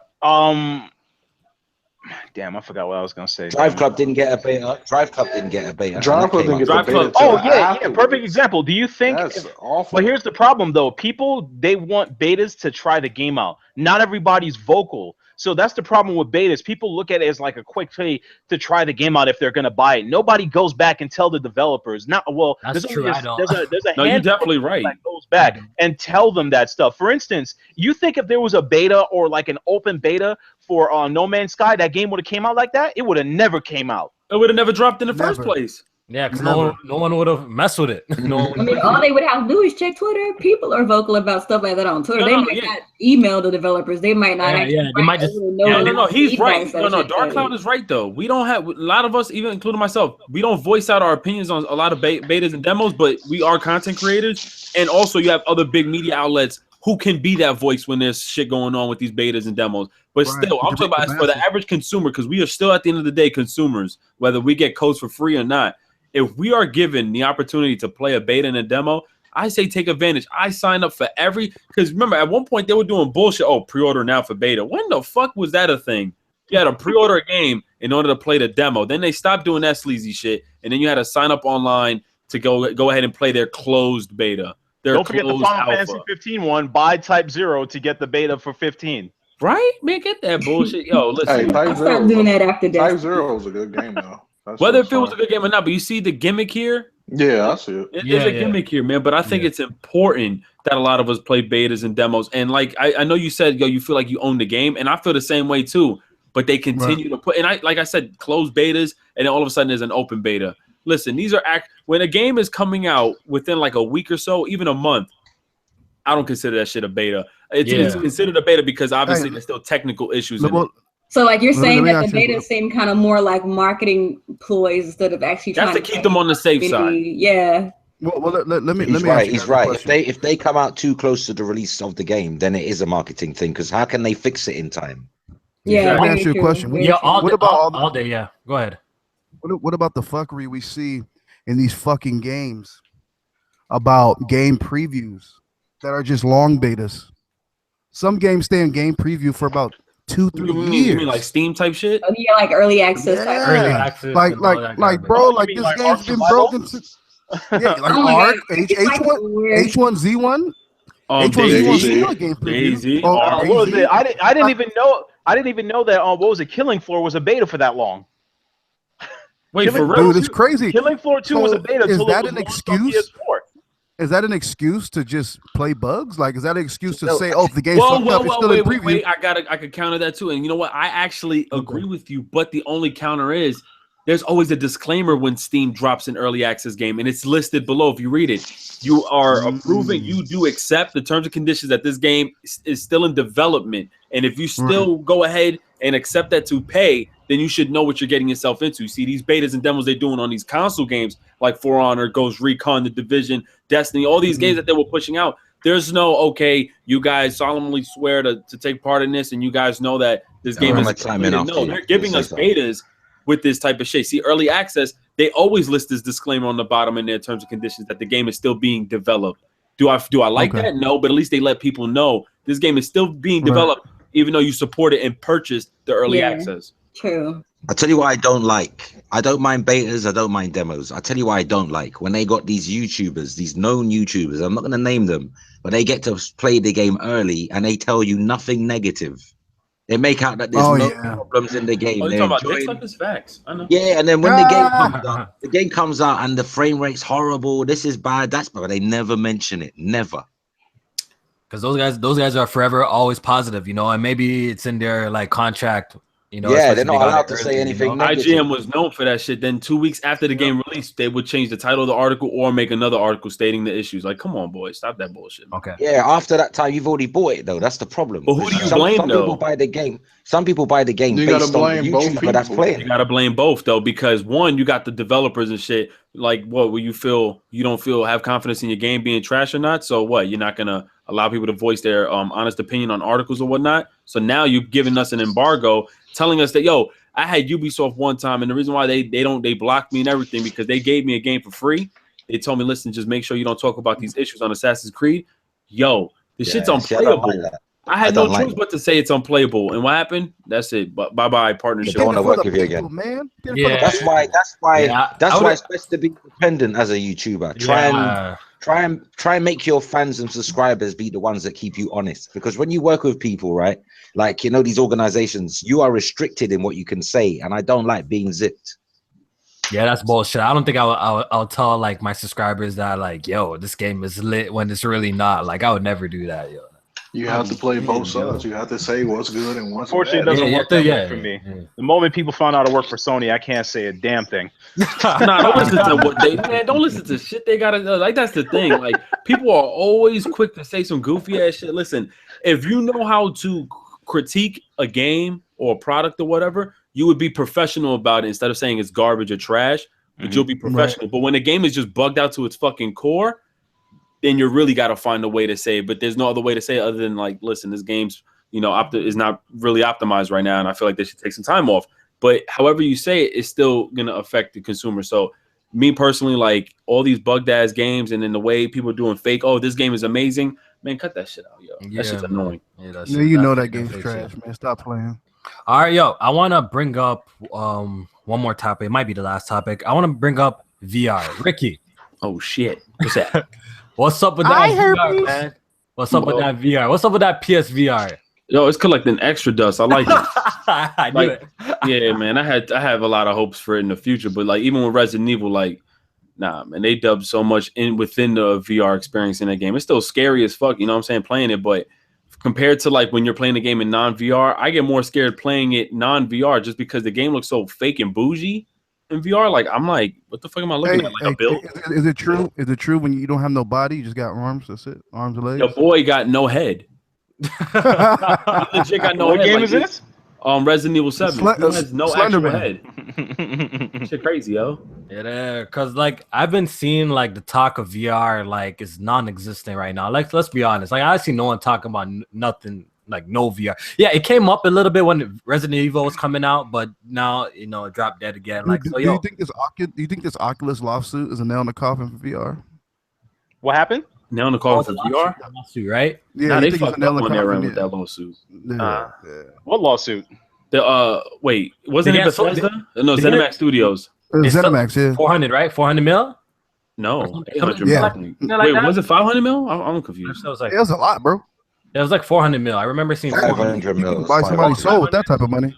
Damn, I forgot what I was gonna say. Drive Club didn't get a beta. Drive Club didn't get a beta. Drive Club didn't get a beta. Oh yeah, perfect example. Do you think? That's awful. But here's the problem, though. People, they want betas to try the game out. Not everybody's vocal. So that's the problem with betas. People look at it as like a quick way to try the game out if they're going to buy it. Nobody goes back and tell the developers. Not well. That's true. There's a No, you're definitely right. that goes back and tell them that stuff. For instance, you think if there was a beta or like an open beta for No Man's Sky, that game would have came out like that? It would have never came out. It would have never dropped in the first place. Yeah, because no one would have messed with it. No one I mean, all they would have to do is check Twitter. People are vocal about stuff like that on Twitter. They might not email the developers. They might not. They might just. No. He's right. No. Dark Cloud is right though. We don't have a lot of us, even including myself. We don't voice out our opinions on a lot of betas and demos, but we are content creators, and also you have other big media outlets who can be that voice when there's shit going on with these betas and demos. But still, I'm talking about as for the average consumer, because we are still at the end of the day consumers, whether we get codes for free or not. If we are given the opportunity to play a beta and a demo, I say take advantage. I sign up for because remember at one point they were doing bullshit. Oh, pre-order now for beta. When the fuck was that a thing? You had to pre-order a game in order to play the demo. Then they stopped doing that sleazy shit, and then you had to sign up online to go ahead and play their closed beta. Don't forget the Final Fantasy 15 one. Buy Type 0 to get the beta for 15. Right, man, get that bullshit. Yo, listen. I'll start doing that after this. Type 0 was a good game though. Whether if it was a good game or not, but you see the gimmick here. Yeah, I see it. There's a gimmick here, man. But I think it's important that a lot of us play betas and demos. And like I know you said, you feel like you own the game, and I feel the same way too. But they continue to put, and like I said, closed betas, and then all of a sudden there's an open beta. Listen, these are when a game is coming out within like a week or so, even a month. I don't consider that shit a beta. It's considered a beta because obviously there's still technical issues in it. So, like you're saying that the beta seem kind of more like marketing ploys instead of actually trying to keep them on the safe side. Yeah. Well, let me. He's right. If they come out too close to the release of the game, then it is a marketing thing. Because how can they fix it in time? Yeah. Let me ask you a question. What about all day? Yeah. Go ahead. What about the fuckery we see in these fucking games about game previews that are just long betas? Some games stay in game preview for about 2-3 years. You mean like Steam type shit? Oh, yeah, like early access. Early access. Like, bro, like this game's been broken since. Yeah, like Arc, H1Z1. H1Z1 game preview. What was it? I didn't even know. I didn't even know that. What was it? Killing Floor was a beta for that long. Wait, for real? Dude, it's crazy. Killing Floor 2 was a beta. Is that an excuse? Is that an excuse to just play bugs? Like, is that an excuse to say, "Oh, if the game's fucked up, it's still in preview"? Wait, I could counter that too. And you know what? I actually agree with you. But the only counter is there's always a disclaimer when Steam drops an early access game, and it's listed below. If you read it, you are approving. You do accept the terms and conditions that this game is still in development. And if you still go ahead and accept that to pay, then you should know what you're getting yourself into. See, these betas and demos they're doing on these console games like For Honor, Ghost Recon, The Division, Destiny, all these games that they were pushing out. There's no, okay, you guys solemnly swear to take part in this, and you guys know that this game is completed. No, they're giving us betas with this type of shit. See, early access, they always list this disclaimer on the bottom in their terms and conditions that the game is still being developed. Do I like that? No, but at least they let people know this game is still being developed. even though you supported and purchased the early Yeah. access. True. I tell you what I don't like. I don't mind betas. I don't mind demos. I tell you what I don't like. When they got these YouTubers, these known YouTubers, I'm not going to name them, but they get to play the game early and they tell you nothing negative. They make out that there's no problems in the game. Oh, you're They're talking about enjoying. Dick Suckers? Facts. I know. Yeah, and then when the game comes out and the frame rate's horrible, this is bad, that's bad. They never mention it. Never. Because those guys are forever always positive, you know, and maybe it's in their like contract. You know, Yeah, especially they're they not got allowed it to early, say anything you know? negative. IGN was known for that shit. Then 2 weeks after the game released, they would change the title of the article or make another article stating the issues. Like, come on, boys, stop that bullshit. Okay. Yeah, after that time, you've already bought it though. That's the problem. But who do you some blame, though? people buy the game. Some people buy the game You based gotta on the blame both YouTuber that's people. playing. You gotta blame both though, because one, you got the developers and shit. Like, what will you feel? You don't have confidence in your game being trash or not? So what? You're not gonna allow people to voice their honest opinion on articles or whatnot. So now you've given us an embargo, telling us that I had Ubisoft one time, and the reason why they blocked me and everything because they gave me a game for free. They told me, listen, just make sure you don't talk about these issues on Assassin's Creed. This shit's unplayable. I had no choice but to say it's unplayable. And what happened? That's it. But bye partnership. They don't want to work with you again. Man. Yeah. That's why it's best to be independent as a YouTuber. Try and make your fans and subscribers be the ones that keep you honest. Because when you work with people, right, like these organizations, you are restricted in what you can say, and I don't like being zipped. Yeah, that's bullshit. I don't think I'll tell like my subscribers that like, this game is lit when it's really not. Like, I would never do that, yo. You have to play both sides. You have to say what's good and what's Unfortunately, bad. it doesn't work that way for me. Yeah. The moment people found out I work for Sony, I can't say a damn thing. Nah, don't listen to what don't listen to shit they gotta like. That's the thing. Like, people are always quick to say some goofy ass shit. Listen, if you know how to critique a game or a product or whatever, you would be professional about it instead of saying it's garbage or trash. But you'll be professional. Right. But when a game is just bugged out to its fucking core, then you really got to find a way to say it. But there's no other way to say it other than like, listen, this game's is not really optimized right now, and I feel like they should take some time off. But however you say it, it's still gonna affect the consumer. So me personally, like all these bugged ass games, and then the way people are doing fake, this game is amazing, man, cut that shit out, yo. That shit's annoying. Yeah, that game's trash, man. Stop playing. All right, I want to bring up one more topic. It might be the last topic. I want to bring up VR. Ricky. Oh shit. What's that? What's up with that VR, man? What's up with that VR? What's up with that PSVR? Yo, it's collecting extra dust. I like it. I knew it. Yeah, man. I have a lot of hopes for it in the future, but like even with Resident Evil, like, nah, man, they dubbed so much within the VR experience in that game. It's still scary as fuck, you know what I'm saying, playing it, but compared to like when you're playing the game in non-VR, I get more scared playing it non-VR just because the game looks so fake and bougie in VR. Like, I'm like, what the fuck am I looking at? Like a build? Is it true? Is it true when you don't have no body, you just got arms? That's it, arms and legs. Your boy got no head. Legit got no what head. game like, is this? Resident Evil 7. He has no actual head. Shit crazy, yo. Yeah, because like I've been seeing like the talk of VR like is non-existent right now. Like, let's be honest. Like, I see no one talking about nothing. Like, no VR. Yeah, it came up a little bit when Resident Evil was coming out, but now it dropped dead again. Like, do you think this Oculus lawsuit is a nail in the coffin for VR? What happened? Nail in the coffin for VR? Lawsuit, right? Yeah, nah, they fucked up when they ran with that lawsuit. Yeah. What lawsuit? Wait, wasn't it Bethesda? No, ZeniMax Studios. ZeniMax, yeah. 400, right? 400 mil? No, 800 yeah. mil. Wait, was it 500 mil? I'm confused. It was like, it was a lot, bro. It was like 400 mil. I remember seeing 500 mil. Buy somebody's soul with that type of money.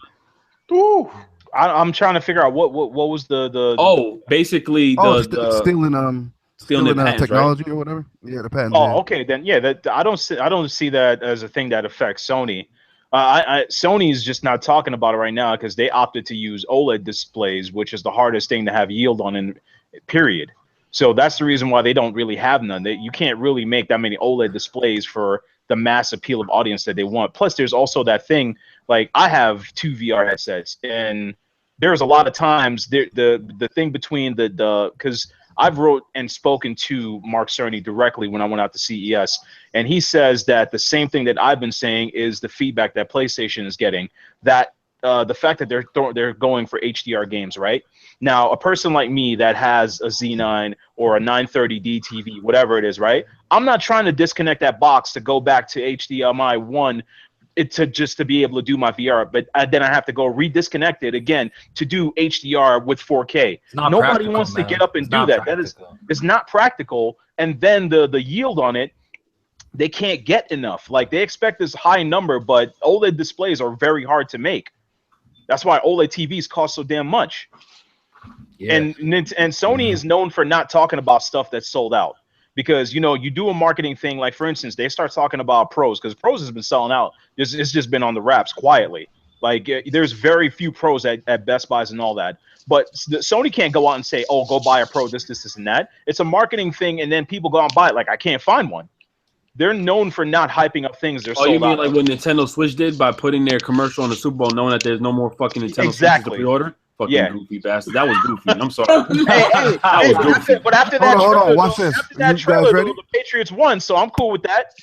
Ooh, I'm trying to figure out what was the basically stealing the patents, technology, right? Or whatever. Yeah, the patent. Oh, okay, then yeah. That I don't see that as a thing that affects Sony. Sony's just not talking about it right now because they opted to use OLED displays, which is the hardest thing to have yield on in period. So that's the reason why they don't really have none. You can't really make that many OLED displays for the mass appeal of audience that they want. Plus, there's also that thing, like I have 2 VR headsets, and there's a lot of times the thing between because I've wrote and spoken to Mark Cerny directly when I went out to CES, and he says that the same thing that I've been saying is the feedback that PlayStation is getting, that the fact that they're going for HDR games, right? Now, a person like me that has a Z9 or a 930D TV, whatever it is, right? I'm not trying to disconnect that box to go back to HDMI 1 to be able to do my VR, but then I have to go redisconnect it again to do HDR with 4K. Nobody wants to get up and do that. It's not practical. And then the yield on it, they can't get enough. Like they expect this high number, but OLED displays are very hard to make. That's why OLED TVs cost so damn much. Yeah. And Sony is known for not talking about stuff that's sold out. Because, you know, you do a marketing thing, like, for instance, they start talking about Pros, because Pros has been selling out. It's just been on the wraps quietly. Like, there's very few Pros at Best Buys and all that. But Sony can't go out and say, oh, go buy a Pro, this, and that. It's a marketing thing, and then people go out and buy it. Like, I can't find one. They're known for not hyping up things they're sold out. Oh, you mean like what Nintendo Switch did by putting their commercial on the Super Bowl, knowing that there's no more fucking Nintendo Switches to pre-order? Fucking goofy bastard. That was goofy. I'm sorry. That was goofy. But after that, hold on, watch this. After that trailer, the Patriots won, so I'm cool with that.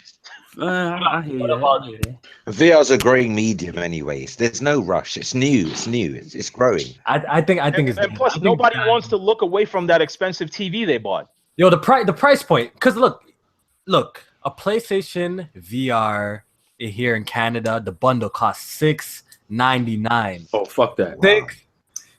I hear you. VR's a growing medium, anyways. There's no rush. It's new. It's growing. I think it's. And plus, nobody wants to look away from that expensive TV they bought. Yo, the price point. Because look, a PlayStation VR here in Canada, the bundle costs $6.99. Oh, fuck that.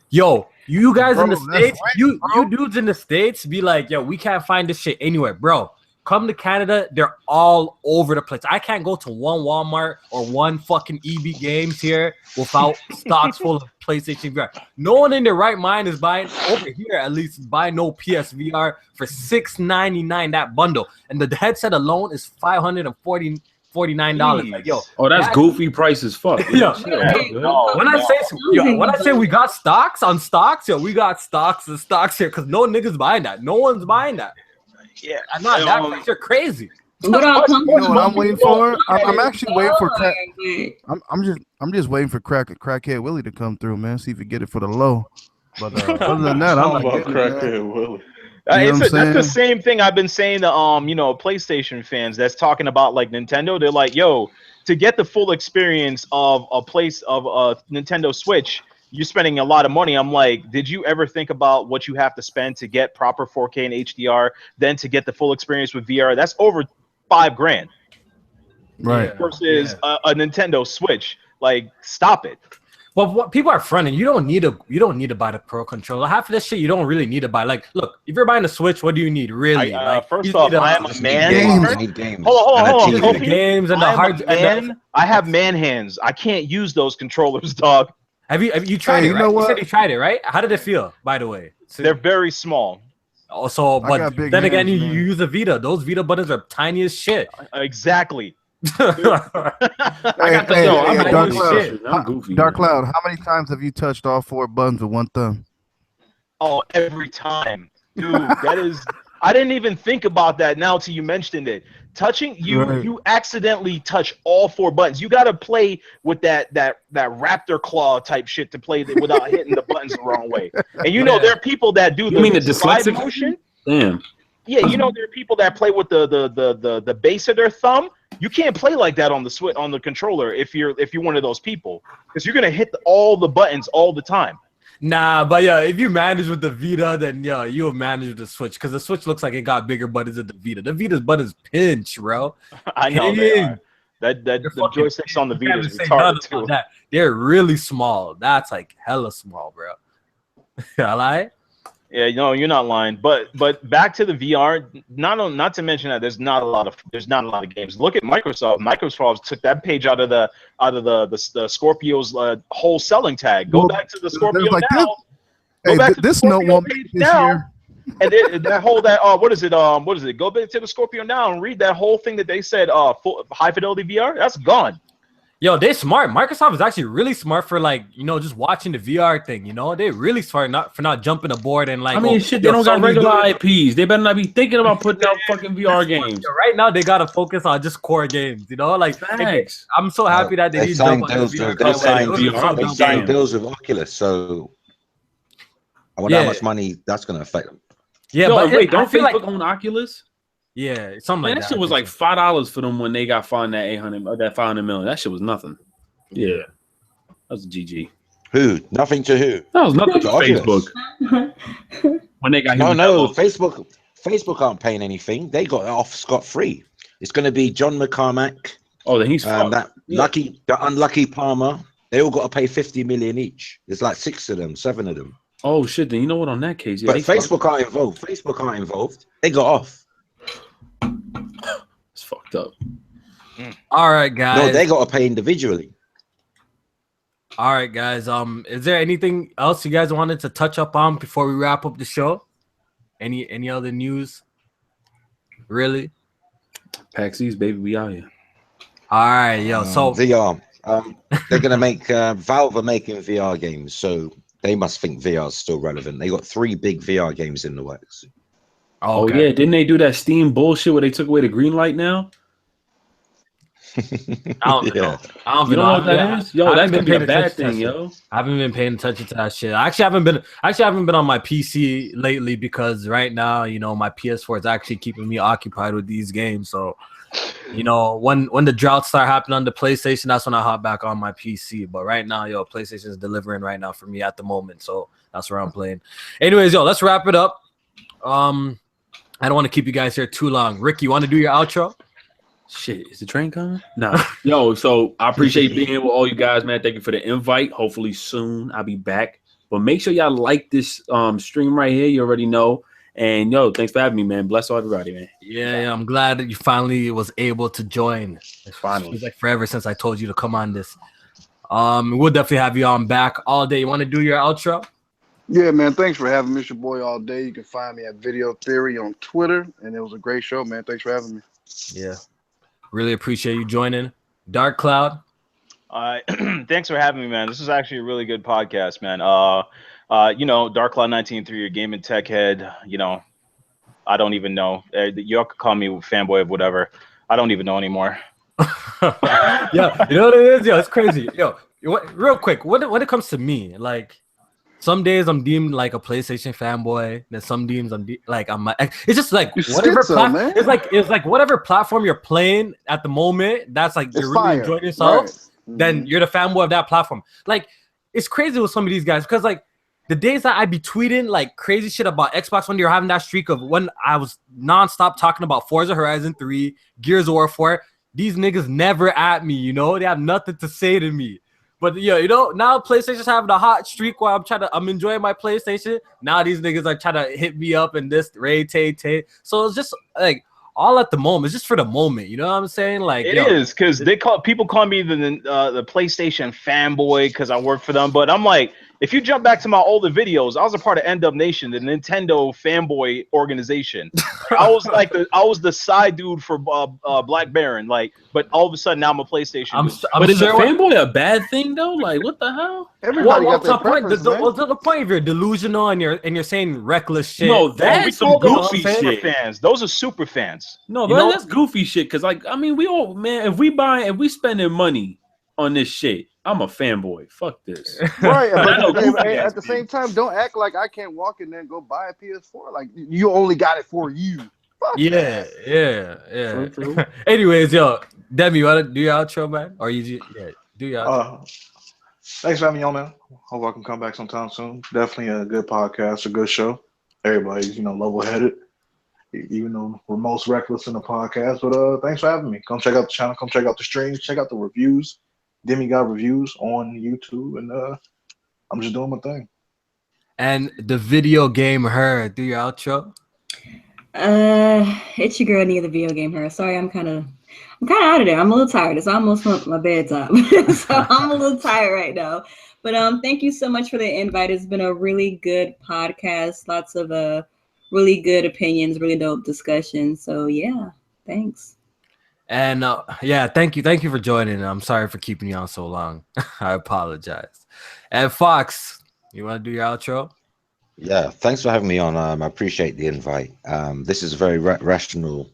Yo, you guys in the States, you dudes in the States be like, yo, we can't find this shit anywhere, bro. Come to Canada, they're all over the place. I can't go to one Walmart or one fucking EB Games here without stocks full of PlayStation VR. No one in their right mind is buying, over here at least, buy no PSVR for $6.99 that bundle. And the headset alone is $549. Like, yo, that's goofy price as fuck. Yo, when I say we got stocks on stocks, yo, we got stocks and stocks here because no niggas buying that. No one's buying that. Yeah, I'm not that price. You're crazy. You know what I'm waiting for? I'm actually waiting for crack. I'm just waiting for crackhead Willie to come through, man. See if he get it for the low. But other than that, I'm not getting crackhead Willie. That's the same thing I've been saying to PlayStation fans that's talking about like Nintendo. They're like, yo, to get the full experience of a Nintendo Switch, you're spending a lot of money. I'm like, did you ever think about what you have to spend to get proper 4K and HDR, then to get the full experience with VR? That's over $5,000. Right. Versus a Nintendo Switch. Like, stop it. Well, what people are fronting, you don't need to buy the Pro controller. Half of this shit you don't really need to buy. Like, look, if you're buying a Switch, what do you need really? First off, I am a man. Games. Hold on. The games and the hard. I have man hands. I can't use those controllers, dog. Have you tried it? You right? know what? You said you tried it, right? How did it feel? By the way, They're very small. Also, but then again, you use a Vita. Those Vita buttons are tiny as shit. Exactly. Dark Cloud, how many times have you touched all 4 buttons with one thumb? Oh, every time, dude. That is. I didn't even think about that now till you mentioned it. Touching you accidentally touch all 4 buttons. You got to play with that raptor claw type shit to play without hitting the buttons the wrong way. And there are people that do the dyslexic motion. Damn. Yeah, there are people that play with the base of their thumb. You can't play like that on the controller if you're one of those people, because you're gonna hit all the buttons all the time. Nah, but yeah, if you manage with the Vita, then yeah, you'll manage with the Switch, because the Switch looks like it got bigger buttons than the Vita. The Vita's buttons pinch, bro. I know they are. The joysticks on the Vita is retarded too. They're really small. That's like hella small, bro. I lie. Yeah, you're not lying. But back to the VR. Not to mention that there's not a lot of games. Look at Microsoft. Microsoft took that page out of the Scorpio's whole selling tag. Go back to the Scorpio like now. This note won't make this year. And what is it? Go back to the Scorpio now and read that whole thing that they said. High fidelity VR. That's gone. Yo, they're smart. Microsoft is actually really smart for just watching the VR thing. They're really smart for not jumping aboard and like. I mean, shit, they don't got regular IPs. They better not be thinking about putting out fucking VR games. Right now, they gotta focus on just core games. I'm so happy that they signed deals with Oculus. So I wonder how much money that's gonna affect them. Yeah, but wait, don't Facebook own Oculus? Yeah, something like that. That shit was like $5 for them when they got fined that $500 million. That shit was nothing. Yeah, that was a GG. Who? Nothing to who? That was nothing to Facebook. When they got Facebook aren't paying anything. They got off scot-free. It's going to be John McCormack Oh, then he's fucked. that the unlucky Palmer. They all got to pay 50 million each. There's like 7 of them. Oh shit! Then you know what? On that case, yeah, But Facebook aren't involved. Facebook aren't involved. They got off. It's fucked up. All right, guys. No, they got to pay individually. All right, guys. Is there anything else you guys wanted to touch up on before we wrap up the show? Any other news? Really? PAX East, baby, we out here. All right, yo. So VR. They're gonna make Valve are making VR games, so they must think VR is still relevant. They got 3 big VR games in the works. Oh yeah, didn't they do that Steam bullshit where they took away the green light now? I don't know. I don't You know know what that is? Yo, that's gonna be a bad attention to thing, that yo. shit. I haven't been paying attention to that shit. I haven't been on my PC lately because right now, you know, my PS4 is actually keeping me occupied with these games. So, you know, when the drought start happening on the PlayStation, that's when I hop back on my PC. But right now, yo, PlayStation is delivering right now for me at the moment. So that's where I'm playing. Anyways, yo, let's wrap it up. I don't want to keep you guys here too long. Rick, you want to do your outro? Shit, is the train coming? No. Yo, so I appreciate being here with all you guys, man. Thank you for the invite. Hopefully soon I'll be back. But make sure y'all like this stream right here. You already know. And yo, thanks for having me, man. Bless all everybody, man. Yeah, I'm glad that you finally was able to join. It's like forever since I told you to come on this. We'll definitely have you on back all day. You want to do your outro? Yeah, man. Thanks for having me. It's your boy all day. You can find me at Video Theory on Twitter. And it was a great show, man. Thanks for having me. Yeah. Really appreciate you joining. Dark Cloud. Thanks for having me, man. This is actually a really good podcast, man. You know, Dark Cloud 19.3, your game and tech head. You know, I don't even know. Y'all could call me fanboy of whatever. I don't even know anymore. Yeah, you know what it is? Yo, it's crazy. Yo, real quick, when it comes to me, like, some days I'm deemed like a PlayStation fanboy. Then some days it's just like whatever platform. It's like whatever platform you're playing at the moment. That's like you're really enjoying yourself. Right. Then you're the fanboy of that platform. Like it's crazy with some of these guys because like the days that I be tweeting like crazy shit about Xbox when you're having that streak of when I was nonstop talking about Forza Horizon 3, Gears of War 4. These niggas never at me. You know they have nothing to say to me. But yeah, you know, now PlayStation's having a hot streak while I'm enjoying my PlayStation. Now these niggas are trying to hit me up and this Ray Tay. So it's just like all at the moment. It's just for the moment. You know what I'm saying? Like it is because people call me the PlayStation fanboy because I work for them. But I'm like, if you jump back to my older videos, I was a part of NW Nation, the Nintendo fanboy organization. I was the side dude for Black Baron. Like, but all of a sudden now I'm a PlayStation. But is a fanboy a bad thing though? Like, what the hell? Everybody got their preference, what's the point if you're delusional and you're saying reckless shit? No, that's some goofy shit. Fans. Those are super fans. No, that's goofy shit. Cause like, I mean, we all, man, if we spending money on this shit, I'm a fanboy. Fuck this. Right. But at the same time, don't act like I can't walk in there and go buy a PS4. Like you only got it for you. Fuck yeah. True. Anyways, yo, Demi, you want to do your outro, man? Or you do your outro. Thanks for having me on, man. Hope I can come back sometime soon. Definitely a good podcast, a good show. Everybody's, level-headed. Even though we're most reckless in the podcast. But thanks for having me. Come check out the channel. Come check out the streams. Check out the reviews. Demi got reviews on YouTube, and I'm just doing my thing. And the video game her, do your outro. It's your girl Nioh, the video game her. Sorry, I'm kind of out of there. I'm a little tired. It's almost my bedtime, so I'm a little tired right now. But thank you so much for the invite. It's been a really good podcast. Lots of really good opinions, really dope discussions. So yeah, thanks. And thank you for joining. I'm sorry for keeping you on so long. I apologize. And Fox, you want to do your outro? Yeah, thanks for having me on. I appreciate the invite. This is a very rational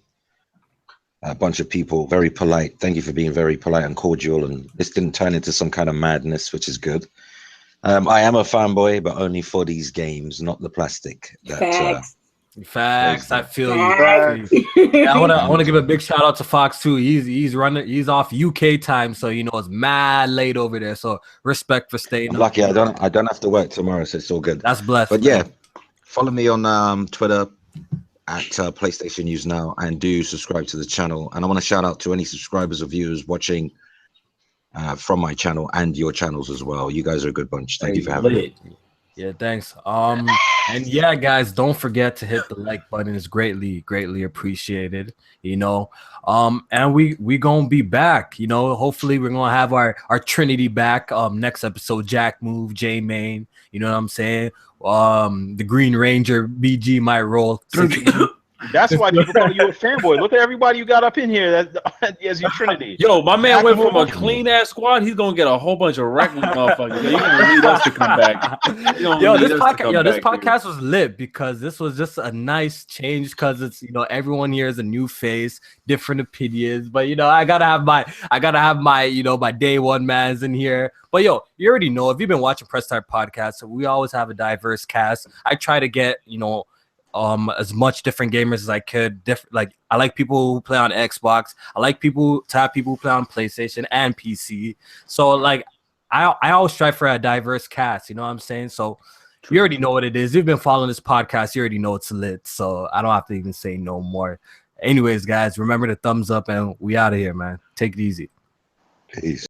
bunch of people, very polite. Thank you for being very polite and cordial. And this didn't turn into some kind of madness, which is good. I am a fanboy, but only for these games, not the plastic. Facts. I feel you. Yeah, I want to give a big shout out to Fox too. He's off UK time, so it's mad late over there. So respect for staying. I'm lucky. I don't have to work tomorrow, so it's all good. That's blessed. But yeah, follow me on Twitter at PlayStation News Now, and do subscribe to the channel. And I want to shout out to any subscribers or viewers watching from my channel and your channels as well. You guys are a good bunch. Thank you for having me. Yeah, thanks. And yeah, guys, don't forget to hit the like button. It's greatly appreciated. You know, and we gonna be back. You know, hopefully we're gonna have our Trinity back. Next episode, Jack Move, J Main. You know what I'm saying? The Green Ranger BG might roll. That's why people call you a fanboy. Look at everybody you got up in here as your Trinity. Yo, my man went from a clean ass squad. He's gonna get a whole bunch of reckless motherfuckers. He's gonna need us to come back. This podcast was lit because this was just a nice change because it's, you know, everyone here is a new face, different opinions. But you know, I gotta have my you know, my day one mans in here. But yo, you already know, if you've been watching Press Start Podcast, we always have a diverse cast. I try to get, you know, as much different gamers as I could. Like, I like people who play on Xbox. I like people who play on PlayStation and PC. So like, I always strive for a diverse cast. You know what I'm saying? So you already know what it is. You've been following this podcast. You already know it's lit. So I don't have to even say no more. Anyways, guys, remember the thumbs up, and we out of here, man. Take it easy. Peace.